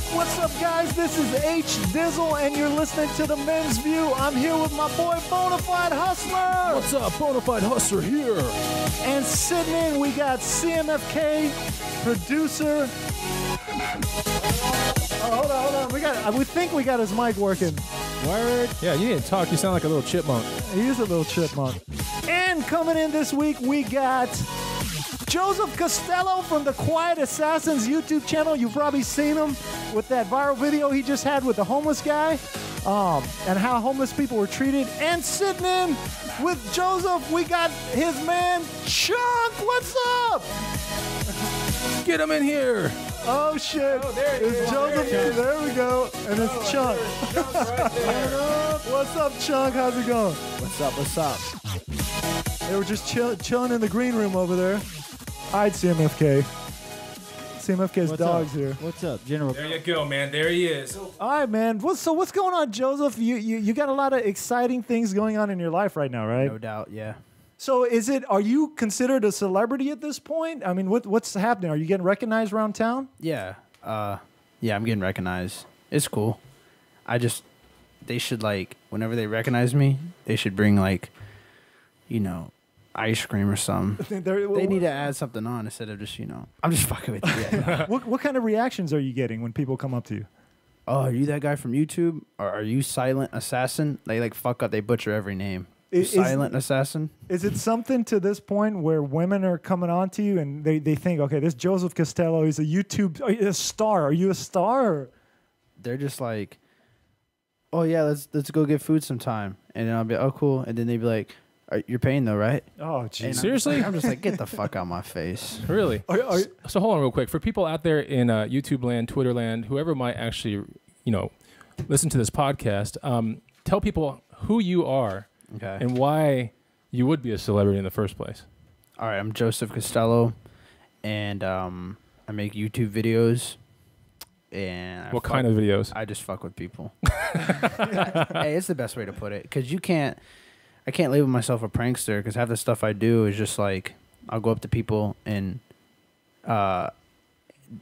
What's up, guys? This is H Dizzle, and you're listening to The Men's View. I'm here with my boy, Bonafide Hustler. What's up, Bonafide Hustler here. And sitting in, we got CMFK, producer. Oh, hold on. We think we got his mic working. Word. Yeah, you didn't talk. You sound like a little chipmunk. He is a little chipmunk. And coming in this week, we got Joseph Costello from the QuietAssassins YouTube channel. You've probably seen him with that viral video he just had with the homeless guy, and how homeless people were treated. And sitting in with Joseph, we got his man, Chunk. What's up? Get him in here. Oh, shit. Oh, there he is. Joseph. There we go. And it's Chunk. What's up, Chunk? How's it going? What's up? They were just chilling in the green room over there. All right, CMFK. CMFK's dog's here. What's up, General? There you go, man. There he is. All right, man. So what's going on, Joseph? You got a lot of exciting things going on in your life right now, right? No doubt, yeah. So are you considered a celebrity at this point? I mean, what's happening? Are you getting recognized around town? Yeah. Yeah, I'm getting recognized. It's cool. They should, like, whenever they recognize me, they should bring, like, ice cream or something. They need to add something on instead of just, I'm just fucking with you. Yeah. What kind of reactions are you getting when people come up to you? Oh, are you that guy from YouTube? Or are you Silent Assassin? They, like, fuck up. They butcher every name. Silent Assassin? Is it something to this point where women are coming on to you and they think, okay, this Joseph Costello, he's a star. Are you a star? Or? They're just like, oh, yeah, let's go get food sometime. And then I'll be, oh, cool. And then they'd be like, you're paying though, right? Oh, jeez. Seriously? I'm just like, get the fuck out of my face. Really? So hold on real quick. For people out there in YouTube land, Twitter land, whoever might actually, listen to this podcast, tell people who you are and why you would be a celebrity in the first place. All right, I'm Joseph Costello, and I make YouTube videos. And what kind of videos? I just fuck with people. Hey, it's the best way to put it, because I can't label myself a prankster, because half the stuff I do is just like, I'll go up to people and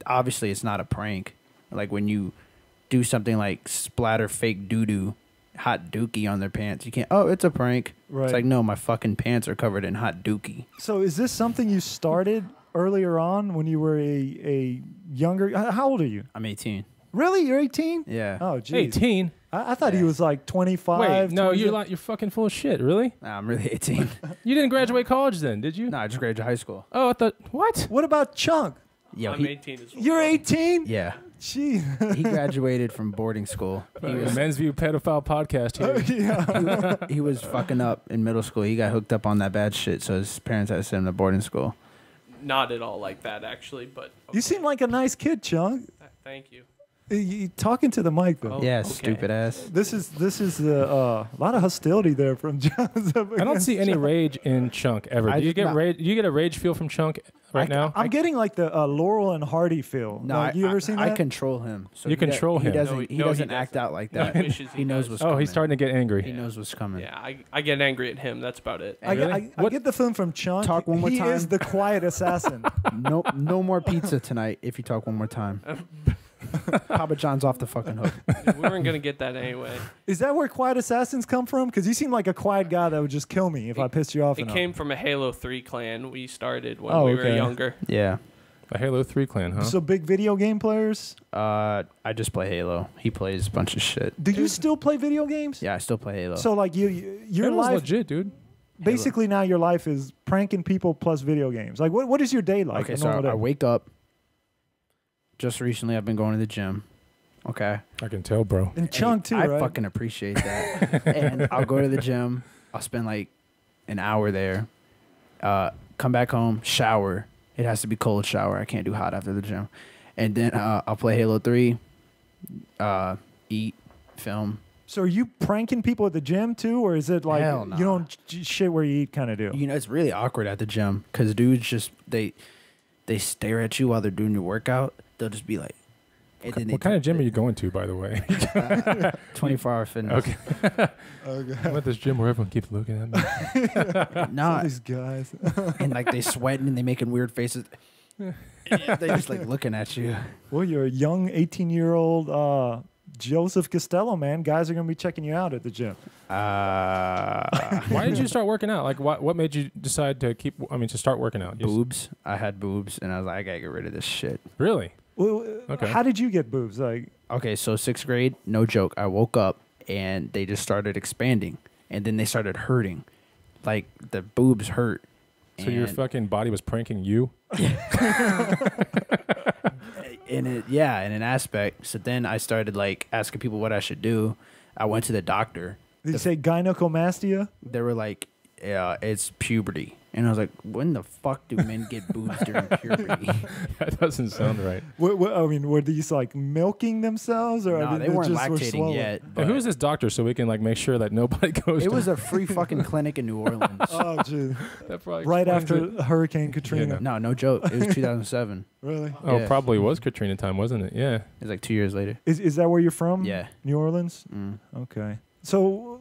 obviously it's not a prank. Like when you do something like splatter fake doo-doo, hot dookie on their pants, you can't, oh, it's a prank. Right. It's like, no, my fucking pants are covered in hot dookie. So is this something you started earlier on when you were a younger, how old are you? I'm 18. Really? You're 18? Yeah. Oh, geez. 18? I thought he was like 25. Wait, no, you're fucking full of shit. Really? Nah, I'm really 18. You didn't graduate college then, did you? No, I just graduated high school. Oh, I thought, what? What about Chunk? Yo, I'm 18 as well. You're 18? Yeah. Gee. He graduated from boarding school. The Men's View pedophile podcast here. He was fucking up in middle school. He got hooked up on that bad shit, so his parents had to send him to boarding school. Not at all like that, actually, but... Okay. You seem like a nice kid, Chunk. Thank you. You talking to the mic, though. Oh, yeah, okay. stupid ass. This is a lot of hostility there from Joseph. I don't see any rage in Chunk ever. Do you get a rage feel from Chunk now? I'm getting like the Laurel and Hardy feel. No, like, you ever seen that? I control him. So you control him. He doesn't act out like that. He knows what's coming. Oh, he's starting to get angry. He knows what's coming. Yeah, I get angry at him. That's about it. I get the film from Chunk. Talk one more time. He is the quiet assassin. No more pizza tonight if you talk one more time. Papa John's off the fucking hook. We weren't going to get that anyway. Is that where quiet assassins come from? Because you seem like a quiet guy that would just kill me if I pissed you off It enough. came from a Halo 3 clan we started when we were younger. Yeah. A Halo 3 clan, huh? So big video game players? I just play Halo. He plays a bunch of shit. Do you still play video games? Yeah, I still play Halo. So like your Halo's life, legit, dude. basically now your life is pranking people plus video games. Like what is your day like? Okay, so I wake up. Just recently I've been going to the gym. Okay. I can tell, bro. And Chunk too, right? I fucking appreciate that. And I'll go to the gym. I'll spend like an hour there. Come back home, shower. It has to be cold shower. I can't do hot after the gym. And then I'll play Halo 3, eat, film. So are you pranking people at the gym too, or is it like Hell no. you don't shit where you eat kind of deal? You know, it's really awkward at the gym because dudes just, they stare at you while they're doing your workout. They'll just be like, what kind of gym are you going to, by the way? 24-hour fitness. Okay. I'm at this gym where everyone keeps looking at me. No, these guys. and like they sweating and they making weird faces. They just like looking at you. Well, you're a young 18-year-old Joseph Costello, man. Guys are going to be checking you out at the gym. Why did you start working out? Like, what made you decide to to start working out? Boobs. I had boobs, and I was like, I got to get rid of this shit. Really? Well, Okay. How did you get boobs? Like, Okay, so 6th grade, no joke. I woke up, and they just started expanding, and then they started hurting. Like, the boobs hurt. So your fucking body was pranking you? In an aspect. So then I started like asking people what I should do. I went to the doctor. did you say gynecomastia? They were like, "Yeah, it's puberty," and I was like, "When the fuck do men get boobs during puberty?" That doesn't sound right. I mean, were these like milking themselves, or No, they weren't lactating yet. Hey, who is this doctor so we can like make sure that nobody goes? It was a free fucking clinic in New Orleans. Oh, gee. that probably Right explains after it. Hurricane Katrina. No, no joke. It was 2007. Really? Oh, Yeah. probably was Katrina time, wasn't it? Yeah. It was like 2 years later. Is that where you're from? Yeah. New Orleans? Mm. Okay. So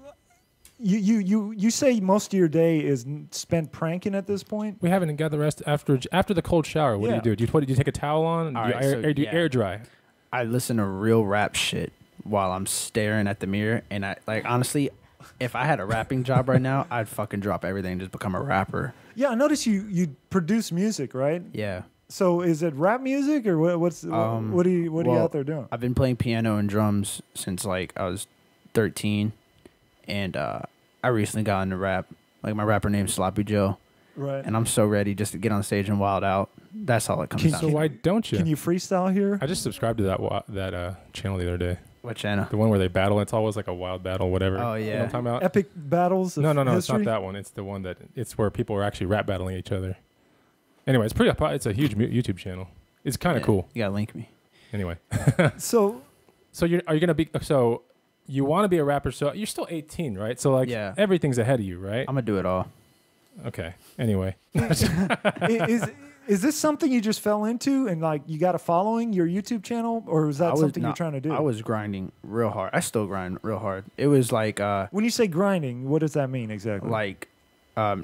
you say most of your day is spent pranking at this point? We haven't got the rest after the cold shower. What Yeah. do you do? Do you take a towel on? All Do you right, air, so, or do you yeah. air dry? I listen to real rap shit while I'm staring at the mirror, and I like honestly, if I had a rapping job right now, I'd fucking drop everything and just become a rapper. Yeah, I noticed you produce music, right? Yeah. So is it rap music or what are you well, out there doing? I've been playing piano and drums since like I was 13, and I recently got into rap. Like my rapper name's Sloppy Joe, Right. and I'm so ready just to get on stage and wild out. That's all it comes down So to. why don't you? Can you freestyle here? I just subscribed to that channel the other day. What channel? The one where they battle. It's always like a wild battle, whatever. Oh, You know yeah. what I'm talking about? Epic battles of No, it's history? not that one. It's the one it's where people are actually rap battling each other. Anyway, it's a huge YouTube channel. It's kind of cool. You gotta link me. Anyway, So so are you gonna be? So you want to be a rapper? So you're still 18, right? So like Yeah. everything's ahead of you, right? I'm gonna do it all. Okay. Anyway, is this something you just fell into and like you got a following your YouTube channel, or is that something you're trying to do? I was grinding real hard. I still grind real hard. It was like When you say grinding, what does that mean exactly?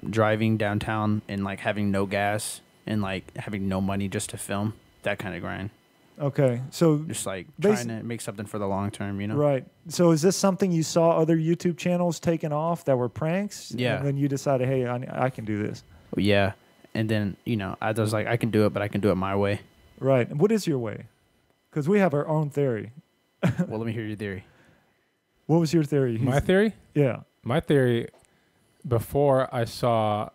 driving downtown and like having no gas and like having no money just to film. That kind of grind. Okay, so Just like Basi- trying to make something for the long term, you know? right. So is this something you saw other YouTube channels taking off that were pranks? Yeah. And then you decided, hey, I can do this. Yeah. And then, I was like, I can do it, but I can do it my way. Right. And what is your way? Because we have our own theory. Well, let me hear your theory. What was your theory? my theory. Yeah. My theory. Before I saw,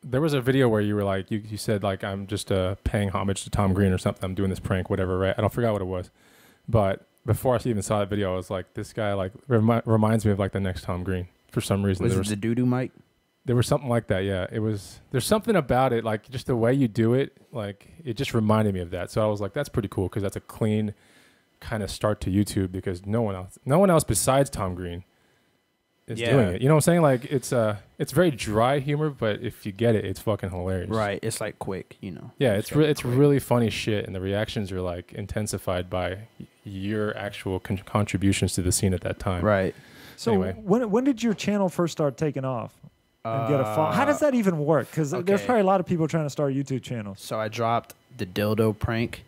there was a video where you were like, you said like, I'm just paying homage to Tom Green or something. I'm doing this prank, whatever, right? I don't forget what it was, but before I even saw that video, I was like, this guy like reminds me of like the next Tom Green for some reason. Was it the doo-doo mic? There was something like that, yeah. There's something about it, like just the way you do it, like it just reminded me of that. So I was like, that's pretty cool because that's a clean kind of start to YouTube because no one else besides Tom Green is doing it. You know what I'm saying? Like it's very dry humor, but if you get it, it's fucking hilarious. Right. It's like quick, Yeah, it's really funny shit, and the reactions are like intensified by your actual contributions to the scene at that time. Right. So Anyway. when did your channel first start taking off? And get a follow? How does that even work? Because there's okay. probably a lot of people trying to start YouTube channels. So I dropped the dildo prank,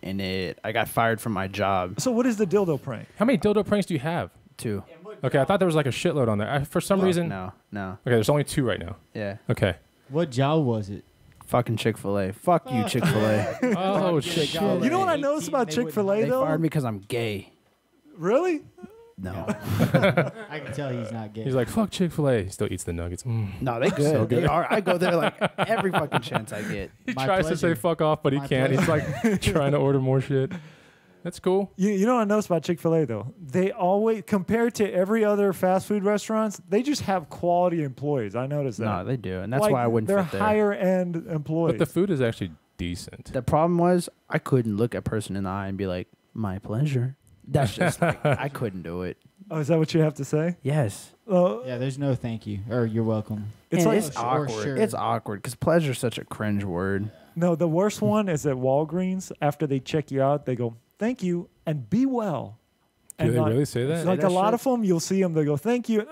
and I got fired from my job So what is the dildo prank? How many dildo pranks do you have? too. Okay, I thought there was like a shitload on there. For some reason. No. Okay, there's only 2 right now. Yeah. Okay. What job was it? Fucking Chick-fil-A. Fuck you, Chick-fil-A. Oh shit. You know what I noticed about Chick-fil-A They though? fired me because I'm gay. Really? No. I can tell he's not gay. He's like, fuck Chick-fil-A. He still eats the nuggets. No, they good. So good. They are. I go there like every fucking chance I get. He My tries to say pleasure. fuck off, but he My can't. He's like trying to order more shit. That's cool. You know what I noticed about Chick-fil-A though? They always, compared to every other fast food restaurants, they just have quality employees. I noticed that. No, they do, and that's Like, why I wouldn't they're fit there. higher end employees. But the food is actually decent. The problem was I couldn't look a person in the eye and be like, "My pleasure." That's just like I couldn't do it. Oh, is that what you have to say? Yes, Yeah, there's no thank you or you're welcome. It's and like it's Or awkward. sure. It's awkward because pleasure is such a cringe word. no. The worst one is at Walgreens. After they check you out, they go, "Thank you and be well." Do And they not- really say that? Like that a lot shit? of them, you'll see them. They go, "Thank you,"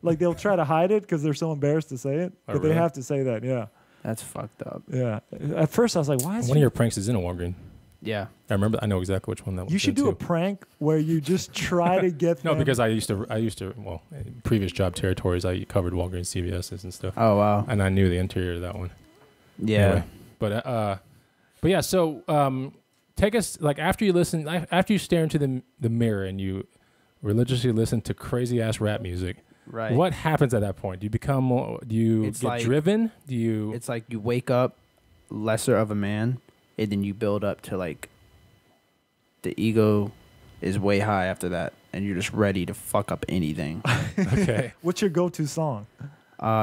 like they'll try to hide it because they're so embarrassed to say it, Oh, but they really? have to say that. Yeah. That's fucked up. Yeah. At first, I was like, why is One of your pranks is in a Walgreens. Yeah. I know exactly which one that was. You should do too. a prank where you just try to get No, them. because I used to, well, in previous job territories, I covered Walgreens, CVS's and stuff. Oh, wow. And I knew the interior of that one. Yeah. Anyway, but yeah, so take us, like, after you stare into the mirror and you religiously listen to crazy-ass rap music, Right. what happens at that point? Do you It's get like- driven? Do you... It's like you wake up lesser of a man, and then you build up to, like, the ego is way high after that, and you're just ready to fuck up anything. Okay. What's your go-to song?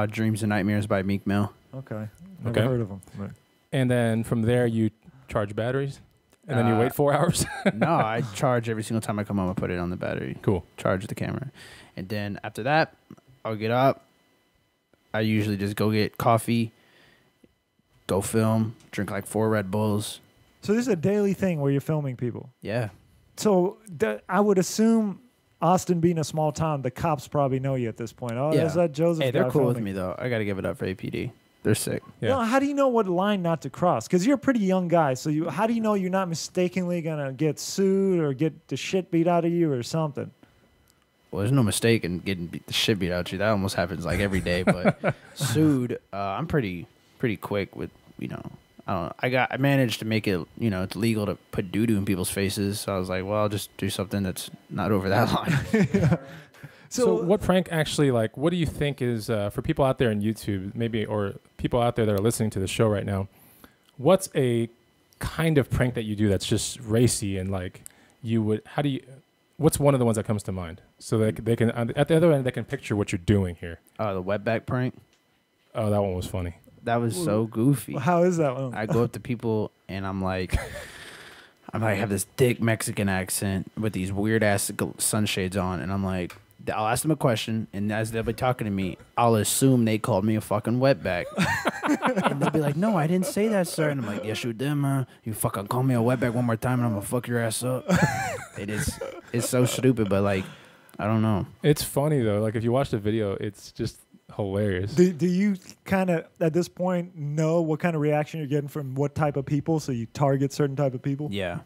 Dreams and Nightmares by Meek Mill. Okay. Never Okay. heard of them. Right. And then from there, you charge batteries? And then you wait 4 hours? No, I charge every single time I come home. I put it on the battery. Cool. Charge the camera. And then after that, I'll get up. I usually just go get coffee, go film, drink like 4 Red Bulls. So this is a daily thing where you're filming people. Yeah. So I would assume, Austin being a small town, the cops probably know you at this point. Oh, Yeah. there's that Joseph Hey, they're guy cool with filming. me, though. I got to give it up for APD. They're sick. Yeah. No, how do you know what line not to cross? Because you're a pretty young guy. So how do you know you're not mistakenly going to get sued or get the shit beat out of you or something? Well, there's no mistake in getting the shit beat out of you. That almost happens like every day. But sued, I'm pretty quick with, I don't know. I managed to make it, it's legal to put doo-doo in people's faces. So I was like, well, I'll just do something that's not over that line. So what prank actually, like, what do you think is, for people out there on YouTube, maybe, or people out there that are listening to the show right now, what's a kind of prank that you do that's just racy and, like, what's one of the ones that comes to mind? So they can, at the other end, they can picture what you're doing here. The wetback prank. Oh, that one was funny. That was so goofy. How is that one? I go up to people and I'm like, I have this thick Mexican accent with these weird ass sunshades on, and I'm like, I'll ask them a question, and as they'll be talking to me, I'll assume they called me a fucking wetback. And they'll be like, no, I didn't say that, sir. And I'm like, yes, you did, man. You fucking call me a wetback one more time, and I'm gonna fuck your ass up. It's so stupid, but like, I don't know. It's funny though. Like if you watch the video, it's just hilarious. Do you kind of, at this point, know what kind of reaction you're getting from what type of people, so you target certain type of people? Yeah.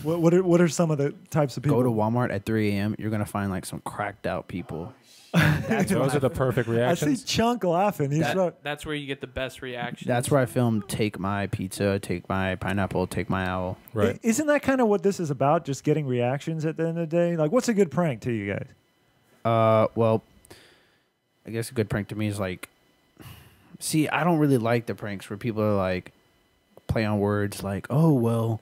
What are some of the types of people? Go to Walmart at 3 a.m. You're gonna find like some cracked out people. Those are the perfect I reactions. see Chunk laughing. That's where you get the best reaction. That's where I filmed Take My Pizza, Take My Pineapple, Take My Owl. Right. Isn't that kind of what this is about? Just getting reactions at the end of the day? Like, what's a good prank to you guys? Well, I guess a good prank to me is like, see, I don't really like the pranks where people are like, play on words like, oh, well,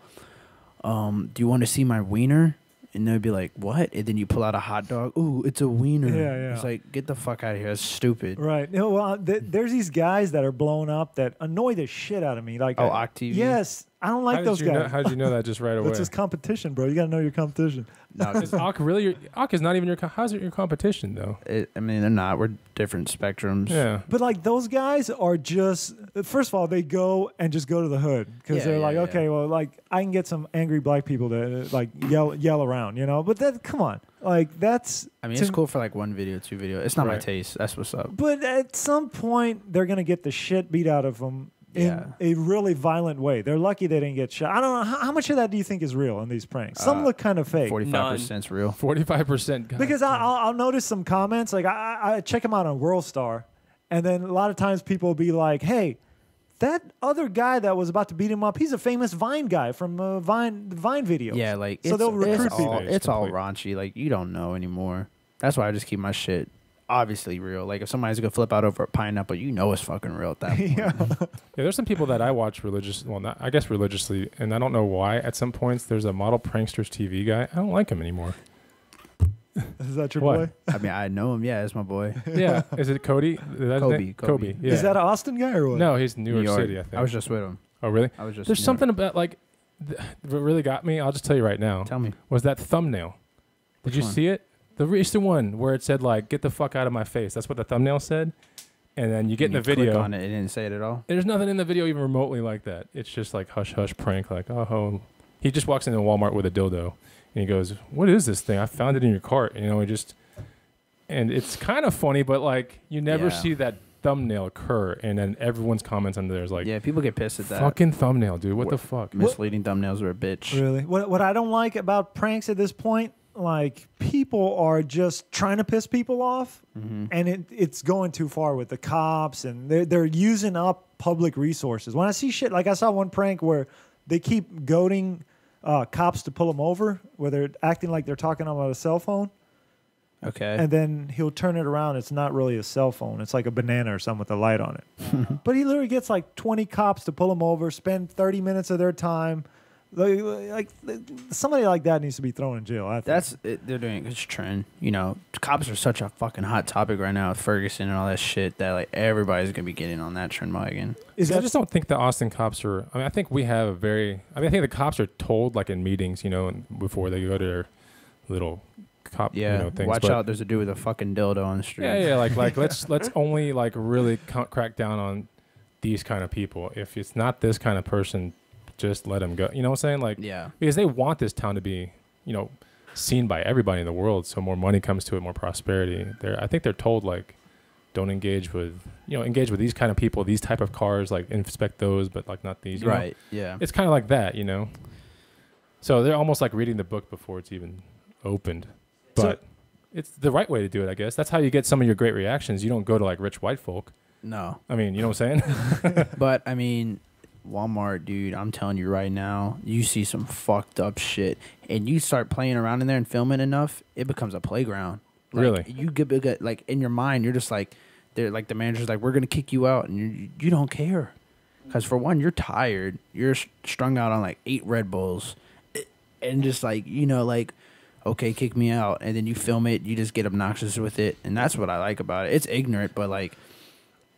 do you want to see my wiener? And they'll be like, what? And then you pull out a hot dog. Ooh, it's a wiener. Yeah. It's like, get the fuck out of here. That's stupid. Right. No, well, there's these guys that are blowing up that annoy the shit out of me. Like, Octv? Yes. I don't like those guys. How did you know that just right away? That's just competition, bro. You got to know your competition. No, Is Ak really Ak is not even how's it your competition though? I mean, they're not. We're different spectrums. Yeah. But like those guys are just, first of all, they go and just go to the hood because Yeah, they're yeah, like, yeah. okay, well, like I can get some angry black people to like yell around, you know. But that, come on, like that's. I mean, it's cool for like 1 video, 2 video. It's not my Right. taste. That's what's up. But at some point, they're gonna get the shit beat out of them in Yeah. a really violent way. They're lucky they didn't get shot. I don't know how much of that do you think is real in these pranks. Some look kind of fake. 45% real. 45%. Because I'll notice some comments, like I check them out on World Star, and then a lot of times people will be like, hey, that other guy that was about to beat him up, he's a famous Vine guy from the Vine videos. Yeah, like So they'll recruit it's people. all, it's all Complete. raunchy. Like you don't know anymore. That's why I just keep my shit obviously real. Like if somebody's gonna flip out over a pineapple, you know it's fucking real at that point. Yeah. Yeah, there's some people that I watch I guess religiously, and I don't know why. At some points, there's a model pranksters TV guy. I don't like him anymore. Is that your What? boy? I mean, I know him. Yeah, it's my boy. Yeah, is it Cody? Is that his Kobe, name? Kobe. Yeah. Is that an Austin guy or what? No, he's New York City. I think. I was just with him. Oh, really? I was just. There's New something York. about like what really got me. I'll just tell you right now. Tell me. Was that thumbnail? Did Which you one? see it? The recent one where it said like "Get the fuck out of my face." That's what the thumbnail said. And then you get in the When you video. click on it, it didn't say it at all. There's nothing in the video even remotely like that. It's just like hush hush prank. Like oh, he just walks into Walmart with a dildo, and he goes, "What is this thing? I found it in your cart." And, you know, and it's kind of funny, but like you never Yeah. see that thumbnail occur, and then everyone's comments under there is like, Yeah, people get pissed at that. fucking thumbnail, dude. What the fuck? Misleading thumbnails are a bitch. Really? What I don't like about pranks at this point, like people are just trying to piss people off, and it's going too far with the cops, and they're using up public resources. When I see shit, like I saw one prank where they keep goading cops to pull them over, where they're acting like they're talking about a cell phone. Okay. And then he'll turn it around. It's not really a cell phone. It's like a banana or something with a light on it. But he literally gets like 20 cops to pull him over, spend 30 minutes of their time. Like somebody like that needs to be thrown in jail. I think. That's it, they're doing it's a trend. You know, cops are such a fucking hot topic right now with Ferguson and all that shit that like everybody's gonna be getting on that trend wagon. I just don't think the Austin cops are. I mean, I think we have a very. I mean, I think the cops are told like in meetings, you know, before they go to their little cop, Yeah, you know, things. watch out. There's a dude with a fucking dildo on the street. Yeah, like let's only like really crack down on these kind of people. If it's not this kind of person, just let them go. You know what I'm saying? Like, Yeah. because they want this town to be, you know, seen by everybody in the world. So more money comes to it, more prosperity. I think they're told like, don't engage with, you know, engage with these kind of people, these type of cars, like inspect those, but like not these. You Right. know? Yeah. It's kind of like that, you know. So they're almost like reading the book before it's even opened. But it's the right way to do it, I guess. That's how you get some of your great reactions. You don't go to like rich white folk. No. I mean, you know what I'm saying? But I mean, Walmart, dude, I'm telling you right now, you see some fucked up shit, and you start playing around in there and filming enough, it becomes a playground. Like, Really? You get like in your mind, you're just like, they're like the manager's like, we're gonna kick you out, and you don't care, because for one, you're tired, you're strung out on like 8 Red Bulls, and just like, you know, like, okay, kick me out, and then you film it, you just get obnoxious with it, and that's what I like about it. It's ignorant, but like,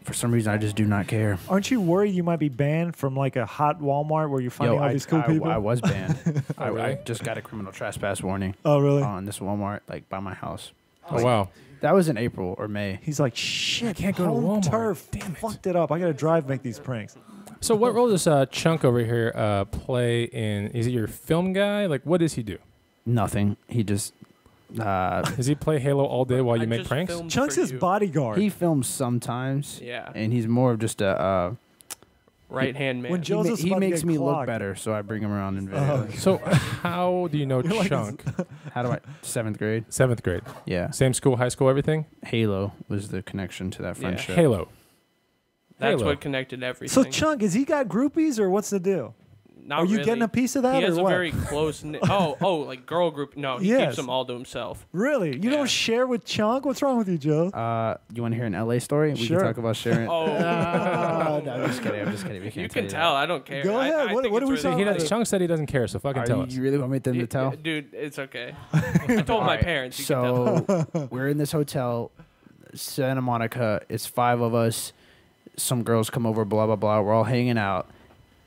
for some reason, I just do not care. Aren't you worried you might be banned from like a hot Walmart where you're finding all these cool people? I was banned. Really? I just got a criminal trespass warning Oh, really? on this Walmart, like by my house. Oh, wow. That was in April or May. He's like, shit, I can't go to home Walmart. turf. Damn it. Fucked it up. I got to drive, make these pranks. So what role does Chunk over here play in? Is he your film guy? Like, what does he do? Nothing. He just Does he play Halo all day while you make pranks? Chunk's his bodyguard. he films sometimes. Yeah. And he's more of just a. Right hand man. When Joseph's he about to makes get me look clocked. better, so I bring him around in Oh, videos. So how do you know You're like Chunk? How do I? 7th grade. 7th grade. Yeah. Same school, high school, everything? Halo was the connection to that friendship. Halo. That's Halo. what connected everything. So, Chunk, has he got groupies or what's the deal? Not Are you really. getting a piece of that He has or a what? very close. Like girl group. No, he Yes. keeps them all to himself. Really? You Yeah. don't share with Chunk? What's wrong with you, Joe? You want to hear an LA story? We Sure. can talk about sharing. Oh, No, I'm just kidding. I'm just kidding. We you can't can you tell. I don't care. Go ahead. I What- think what it's are we really talking He about? does, Chunk said he doesn't care, so fucking tell us. You really want me them to tell? Dude, it's okay. I told my Alright, parents. You can tell. So we're in this hotel, Santa Monica. It's 5 of us. Some girls come over, blah, blah, blah. We're all hanging out.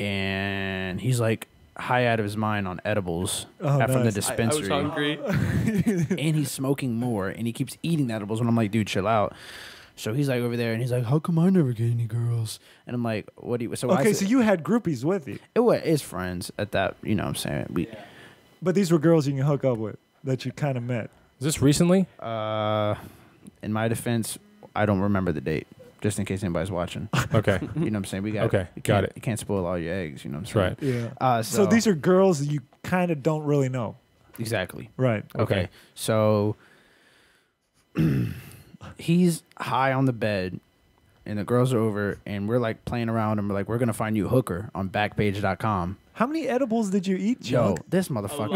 And he's like high out of his mind on edibles from the nice. I was dispensary. hungry. And he's smoking more. And he keeps eating the edibles. And I'm like, dude, chill out. So he's like over there. And he's like, how come I never get any girls? And I'm like, what do you... So Okay, so you had groupies with you, It's friends at that, you know what I'm saying? but these were girls you can hook up with that you kind of met. Is this recently? In my defense, I don't remember the date. Just in case anybody's watching. Okay. You know what I'm saying? We got Okay, you got can't- it. You can't spoil all your eggs, you know what I'm That's saying? right. Yeah. So So these are girls that you kind of don't really know. Exactly. Right. Okay. So he's high on the bed and the girls are over and we're like playing around and we're like, we're going to find you a hooker on Backpage.com. How many edibles did you eat, Yo, Chunk? this A motherfucker.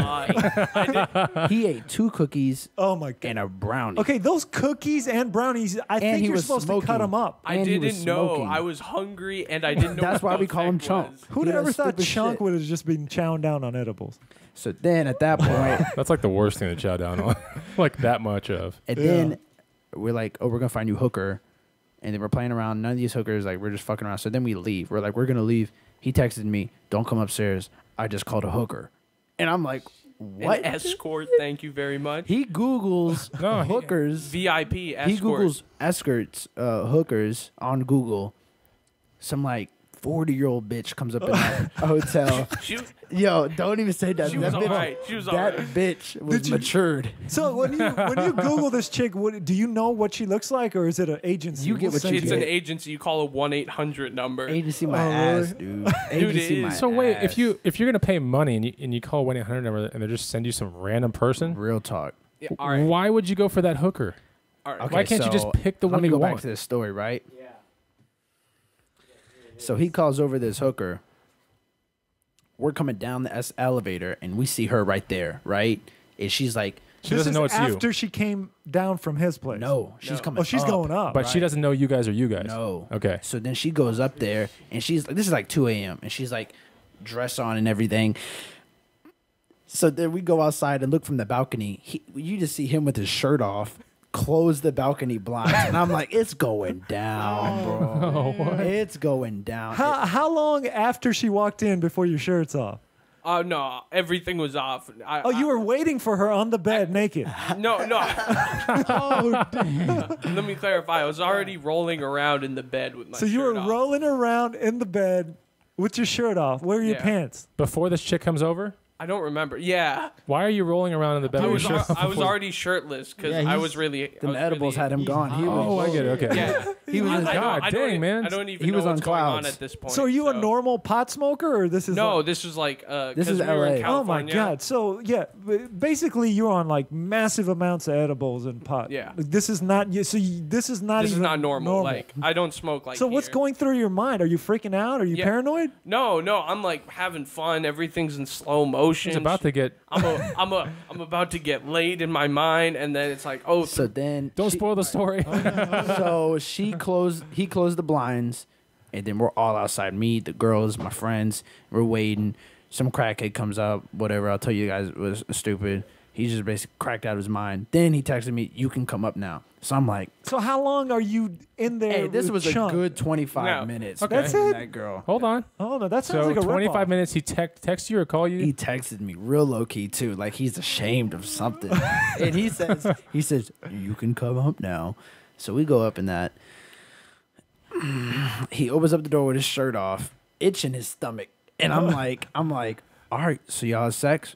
lot. He ate 2 cookies Oh, my God. and a brownie. Okay, those cookies and brownies, I think he you're was supposed to cut smoking. them up. I And he was didn't know. smoking. I was hungry and I didn't know. That's what why the we call him effect Chunk. was. Who'd He ever does thought stupid Chunk shit. would have just been chowing down on edibles? So then at that point, That's like the worst thing to chow down on. Like that much of. and Yeah. then we're like, oh, we're going to find you a hooker. And then we're playing around. None of these hookers, like, we're just fucking around. So then we leave. We're like, we're going to leave. He texted me, don't come upstairs. I just called a hooker. And I'm like, what? An escort. Thank you very much. He Googles No, he- hookers. VIP escort. He Googles escorts, hookers on Google. Some, like, 40-year-old bitch comes up in that hotel. Yo, don't even say that. She was that bitch, alright. She was that alright. bitch was Did you- matured. So when you Google this chick, do you know what she looks like, or is it an agency? You get what you It's get. an agency. You call a 1-800 number. Agency my Oh, ass, really? dude. Agency it my is. So wait, ass. if you're gonna pay money and you call 1-800 number and they just send you some random person, Real talk. Yeah, all right. why would you go for that hooker? All right. Okay, Why can't you just so pick the let one me you go back want? to this story, right? Yeah. So he calls over this hooker. We're coming down the elevator, and we see her right there, right? And she's like, She doesn't know it's after you, she came down from his place. no, she's coming Oh, she's up. going up. but she doesn't know you guys are you guys. No. Okay. So then she goes up there, and she's like, this is like 2 a.m., and she's like, dress on and everything. So then we go outside and look from the balcony. You just see him with his shirt off, close the balcony blinds, and I'm like, it's going down, bro. what? It's going down. How long after she walked in before your shirt's off? Oh no, everything was off. Oh, you were waiting for her on the bed naked. No. Oh, damn. Let me clarify. I was already rolling around in the bed with my So you were shirt off. rolling around in the bed with your shirt off. Where are your Yeah. pants? Before this chick comes over, I don't remember. Yeah. why are you rolling around in the bed I with was, your shirt off? I was before- already shirtless because Yeah, I he's- was really. Them edibles had him gone. He Oh, was, I get it. Okay. Yeah. he was. God dang, man. I don't even He know was on what's going on clouds. at this point. So are you a normal pot smoker, or this is No, like- this was like This is we were in LA. Oh my California. God! So yeah, basically you're on like massive amounts of edibles and pot. Yeah. Like, this is not. This is not This is even not normal. Like I don't smoke like. So what's here. going through your mind? Are you freaking out? Are you Yeah. paranoid? No, I'm like having fun. Everything's in slow motion. He's about to get. I'm about to get laid in my mind, and then it's like, oh, So then Don't she- spoil the story. So he closed the blinds, and then we're all outside. Me, the girls, my friends, we're waiting. Some crackhead comes up, whatever. I'll tell you guys, it was stupid. He just basically cracked out of his mind. Then he texted me, "You can come up now." So I'm like, So how long are you in there? "Hey, this with was Chunk? a good 25 No. minutes." Okay. That's with it? That girl. Hold on. Oh no, that sounds So like a 25 ripoff. minutes. He text you or call you. He texted me real low key too, like he's ashamed of something. And he says, "You can come up now." So we go up in that. He opens up the door with his shirt off, itching his stomach, and I'm like, "All right, so y'all have sex?"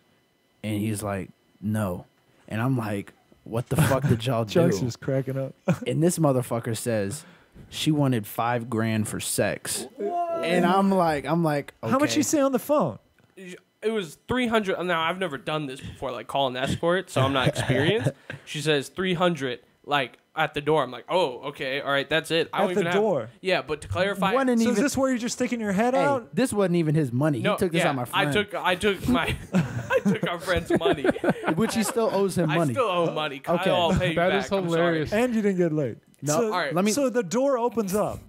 And he's like, "No," and I'm like, "What the fuck did y'all do?" Chunk's just cracking up. And this motherfucker says she wanted $5 grand for sex, and I'm like, How much okay. you say on the phone? it was 300. Now I've never done this before, like call an escort, so I'm not experienced. She says 300, like at the door. I'm like, oh, okay, all right, that's it. I don't At the even door? Have, yeah, but to clarify, Wasn't So even, is this where you're just sticking your head hey, out? this wasn't even his money. no, He took this yeah, out my friend. I took my, I took our friend's money. Which he still owes him I money. still owe money. Kyle, Okay. I'll pay you That back. is I'm sorry. hilarious. And you didn't get laid. No, So, all right. let me so the door opens up.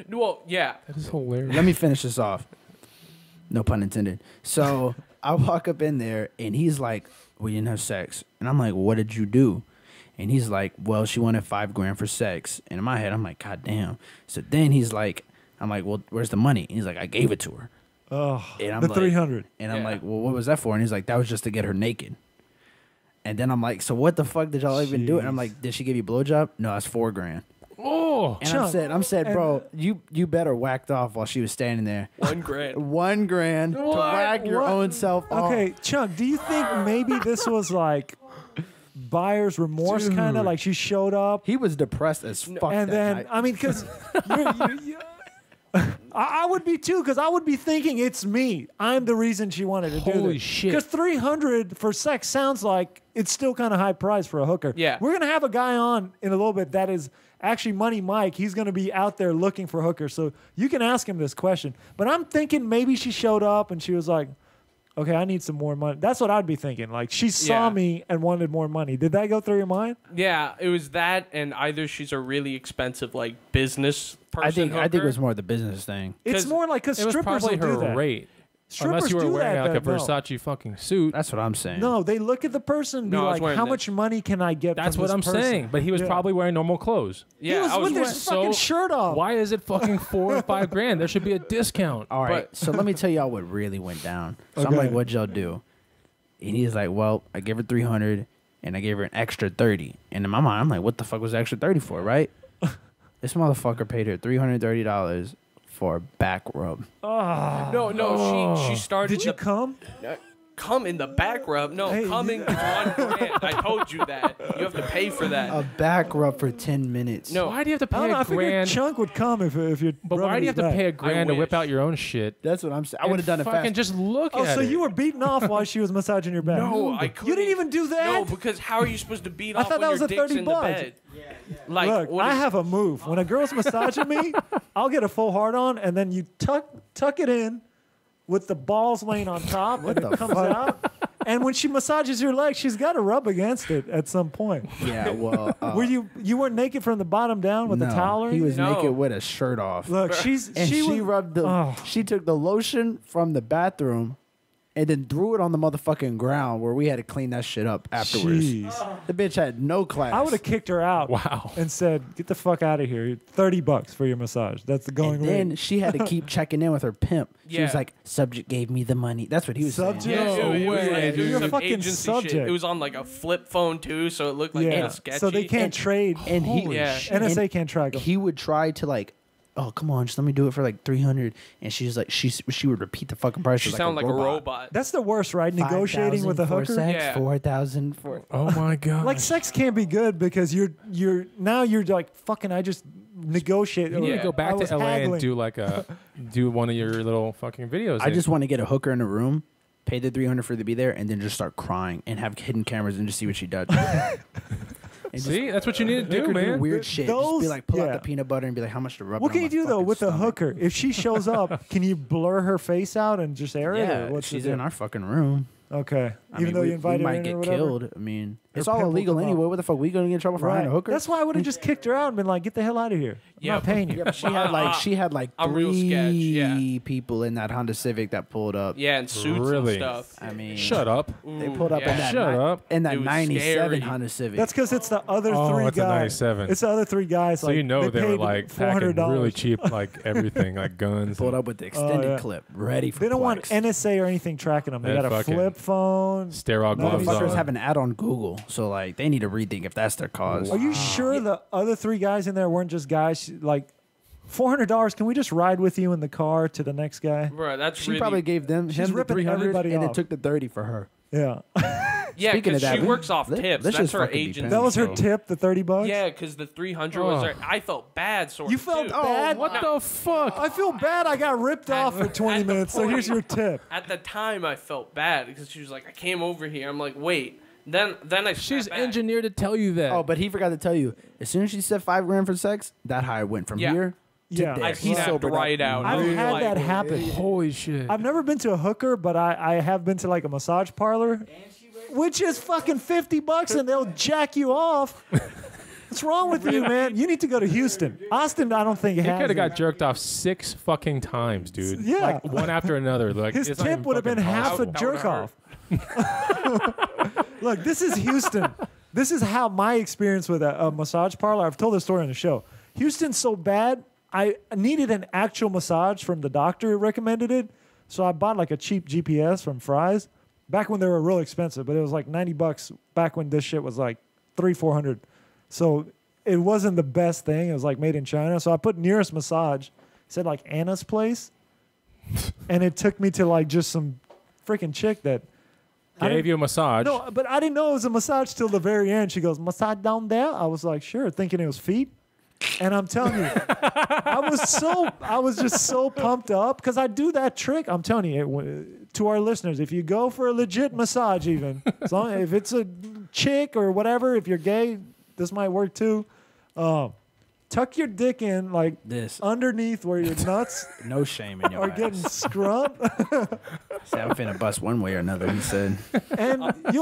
Well, yeah. That is hilarious. let me finish this off. No pun intended. So I walk up in there and he's like, "We didn't have sex," and I'm like, "What did you do?" And he's like, "Well, she wanted $5 grand for sex." And in my head, I'm like, "God damn!" So then he's like, "I'm like, well, where's the money?" And he's like, "I gave it to her." Oh, And I'm the like, 300. And I'm Yeah. like, "Well, what was that for?" And he's like, "That was just to get her naked." And then I'm like, "So what the fuck did y'all even do?" And I'm like, "Did she give you a blowjob?" "No, it's $4 grand." Oh, And Chunk, I'm said, bro, you better whacked off while she was standing there. $1 grand. $1 grand to whack your What? own self off. Okay, Chunk, do you think maybe this was like buyer's remorse kind of? Dude. Like she showed up He was depressed as fuck. and that then, night. I mean, because I would be too, because I would be thinking it's me. I'm the reason she wanted to do this. Holy shit. Because 300 for sex sounds like it's still kind of high price for a hooker. Yeah. We're going to have a guy on in a little bit that is actually Money Mike. He's going to be out there looking for hookers. So you can ask him this question. But I'm thinking maybe she showed up and she was like, okay, I need some more money. That's what I'd be thinking. Like she saw Yeah. me and wanted more money. Did that go through your mind? Yeah, it was that, and either she's a really expensive like business person. I think it was more the business thing. It's 'Cause more like because it was strippers probably will do her that. rate. Strippers Unless you were do wearing that, like a though. Versace fucking suit. That's what I'm saying. No, they look at the person and be No, I was like, wearing how that. much money can I get That's from what this I'm person? saying. But he was Yeah. probably wearing normal clothes. Yeah, he was I was with wearing, his fucking shirt off. Why is it fucking $4 or $5 grand? There should be a discount. All right, But- so let me tell y'all what really went down. So I'm Okay. like, "What'd y'all do?" And he's like, "Well, I gave her 300, and I gave her an extra 30." And in my mind, I'm like, "What the fuck was the extra 30 for?" Right? This motherfucker paid her $330 for a back rub. No, she started. Did you come? Come in the back rub? No, Hey, coming is $1,000. I told you that. You have to pay for that. A back rub for 10 minutes. No. Why do you have to I don't pay know. I a figured grand? Chunk would come if you're. But why do you have to pay a grand to whip wish. out your own shit? That's what I'm saying. I would have done it Fucking fast. just look Oh, at so it. you were beating off while she was massaging your back? No, I couldn't. You didn't even do that. No, because how are you supposed to beat I off thought when that was your a dick's 30 in the bucks. bed? Like, Look, what I is- have a move. When a girl's massaging me, I'll get a full hard on, and then you tuck it in with the balls laying on top, and it comes out. And when she massages your leg, she's got to rub against it at some point. Yeah, well. Were you weren't naked from the bottom down with no, the towel? Or he was No. naked with a shirt off. Look, she was, rubbed the. Oh. She took the lotion from the bathroom, and then threw it on the motherfucking ground where we had to clean that shit up afterwards. Jeez. The bitch had no class. I would have kicked her out. Wow. And said, "Get the fuck out of here! $30 for your massage. That's the going And then rate." she had to keep checking in with her pimp. She was Yeah. like, "Subject gave me the money." That's what he was Subject? saying. Yeah, No it was way, like, dude. You're a some fucking agency shit. subject. It was on like a flip phone too, so it looked like Yeah. kind of sketchy. So they can't And- trade. And he, Holy Yeah. shit. NSA can't track them. He would try to like, "Oh, come on, just let me do it for like 300." And she's like, she would repeat the fucking price. She sounded like a robot. That's the worst, right? Negotiating with a 5,000 hooker. for sex, Yeah. 4,000 for. Oh my god. Like sex can't be good because you're like fucking. I just negotiate. you need to Yeah. go I back was to LA haggling. and do one of your little fucking videos. I just want to get a hooker in a room, pay the 300 for her to be there, and then just start crying and have hidden cameras and just see what she does. And see. That's what you need to make do, her man. weird shit. Just Those- be like, pull yeah. out the peanut butter and be like, "How much to rub?" What it can on you my do though fucking with a stomach?" hooker? If she shows up, can you blur her face out and just air it? Yeah, Or what's she's the in deal? our fucking room. Okay. I Even mean, though we, you invited we her might in or get whatever? killed. I mean, it's Her all pimp will illegal come out. anyway. What the fuck? We gonna get in trouble for hiring a Right. hooker? That's why I would have just kicked her out and been like, "Get the hell out of here! I'm Yeah, not paying you." Yeah, but she had like I'm real three sketch, yeah. people in that Honda Civic that pulled up. Yeah, and suits Really? and stuff. I mean, Shut up. They Ooh, pulled up yeah. in that Shut up. in It that was 97 scary. Honda Civic. That's because it's the other Oh, three it's a guys. 97. It's the other three guys. So like, you know they were paid like packing $400. really cheap, like everything, like guns. pulled and up with the extended yeah. clip, ready for. They don't want flex. NSA or anything tracking them. They That got a fucking flip phone. sterile gloves Motherfuckers Motherfuckers on. have an ad on Google, so like they need to rethink if that's their cause. Are you sure the other three guys in there weren't just guys like $400? Can we just ride with you in the car to the next guy? Bro, that's She really... probably gave him She's the ripping 300 everybody and then off. took the 30 for her. Yeah. Yeah, Speaking of because that, she we- works off let- tips. let's That's just her fucking be agency. That was her So- tip, the $30. Yeah, because the 300 was Oh. there. I felt bad, sort You of, felt too. bad? What the fuck? I feel bad. I got ripped off for 20 at the minutes. So here's your point- tip. At the time, I felt bad because she was like, I came over here. I'm like, wait. Then I She's snapped back. engineered to tell you that. Oh, but he forgot to tell you. As soon as she said $5 for sex, that high went from Yeah. here to Yeah. there. I He snapped sobered up right out. I've really had like, that happen. holy shit. I've never been to a hooker, but I have been to like a massage parlor, which is fucking $50 and they'll jack you off. What's wrong with you, man? You need to go to Houston. Austin, I don't think He has could have it. got jerked off 6 fucking times, dude. Yeah. Like one after another. Like His it's not tip even would have been fucking half a possible. jerk off. Look, this is Houston. This is how my experience with a massage parlor. I've told this story on the show. Houston's so bad. I needed an actual massage from the doctor who recommended it, so I bought like a cheap GPS from Fry's back when they were real expensive. But it was like $90 back when this shit was like $300-400. So it wasn't the best thing. It was like made in China. So I put nearest massage. It said like Anna's place, and it took me to like just some freaking chick that. I Gave didn't- you a massage. No, but I didn't know it was a massage till the very end. She goes, "Massage down there?" I was like, "Sure," thinking it was feet. And I'm telling you, I was just so pumped up because I do that trick. I'm telling you, to our listeners, if you go for a legit massage, even as long, if it's a chick or whatever, if you're gay, this might work too. Tuck your dick in like This. underneath where your nuts No shame in your are getting ass. scrubbed, Say, I'm finna bust one way or another, he said. and you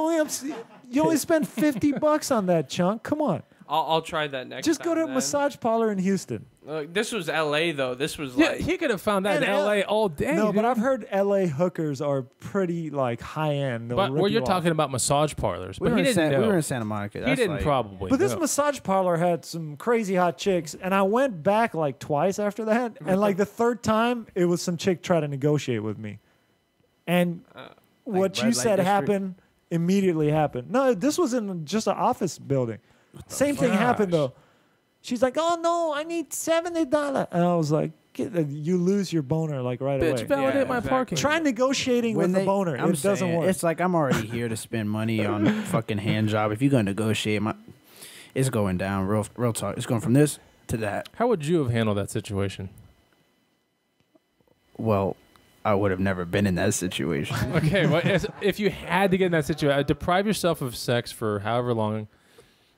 only spend $50 on that chunk. Come on. I'll try that next Just time. go to a then. massage parlor in Houston. This was L.A. though. This was Yeah, like... he could have found that in And L.A. all day. No, but dude. I've heard LA hookers are pretty like high end. They'll But rip where you you're off. talking about massage parlors, but he didn't We know. were in Santa Monica. He That's didn't like, probably. But this know. massage parlor had some crazy hot chicks, and I went back like twice after that, and like the third time, it was some chick trying to negotiate with me, and what red you light said district? happened immediately happened. No, this was in just an office building. Same thing happened though. She's like, "Oh no, I need $70," and I was like, you lose your boner like right Bitch, away. validate my exactly. parking. Try negotiating with the boner. I'm It doesn't saying, work. It's like I'm already here to spend money on fucking hand job. If you're gonna negotiate, it's going down. Real talk. It's going from this to that. How would you have handled that situation? Well, I would have never been in that situation. Okay, well, if you had to get in that situation, deprive yourself of sex for however long,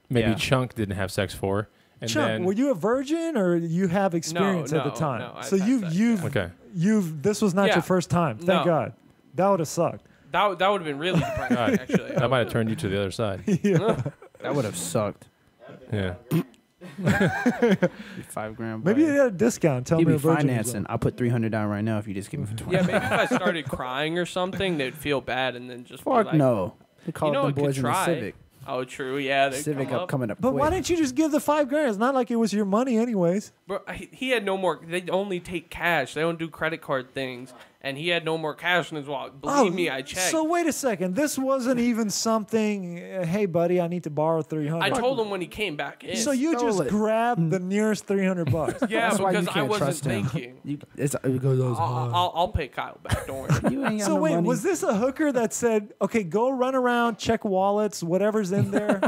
maybe Yeah. Chunk didn't have sex for. And Chuck, then, were you a virgin or you have experience at the no, time? no, I've so had sex, you've this was not Yeah. your first time. Thank No. God. That would have sucked. That would have been really depressing, God. actually. that might have turned you to the other side. Yeah. That would have sucked. Yeah. $5,000. Maybe you had a discount. Tell He'd me be a virgin. financing. I'll put $300 down right now if you just give me for 20. Yeah, maybe if I started crying or something, they'd feel bad and then just be Fuck like, no. They call You know up it the could boys in the try. Civic. Oh, true. Yeah, they Civic come up up. coming up But quick. why didn't you just give the $5,000? It's not like it was your money anyways. Bro, he had no more. They only take cash. They don't do credit card things. And he had no more cash in his wallet. Believe me, I checked. So wait a second. This wasn't even something. Hey, buddy, I need to borrow $300. I told him when he came back in. So you Stole just it. grabbed the nearest $300. yeah, That's why you because I can't wasn't trust him. thinking. It goes I'll pay Kyle back. Don't worry. You ain't got So no wait, money. was this a hooker that said, "Okay, go run around, check wallets, whatever's in there.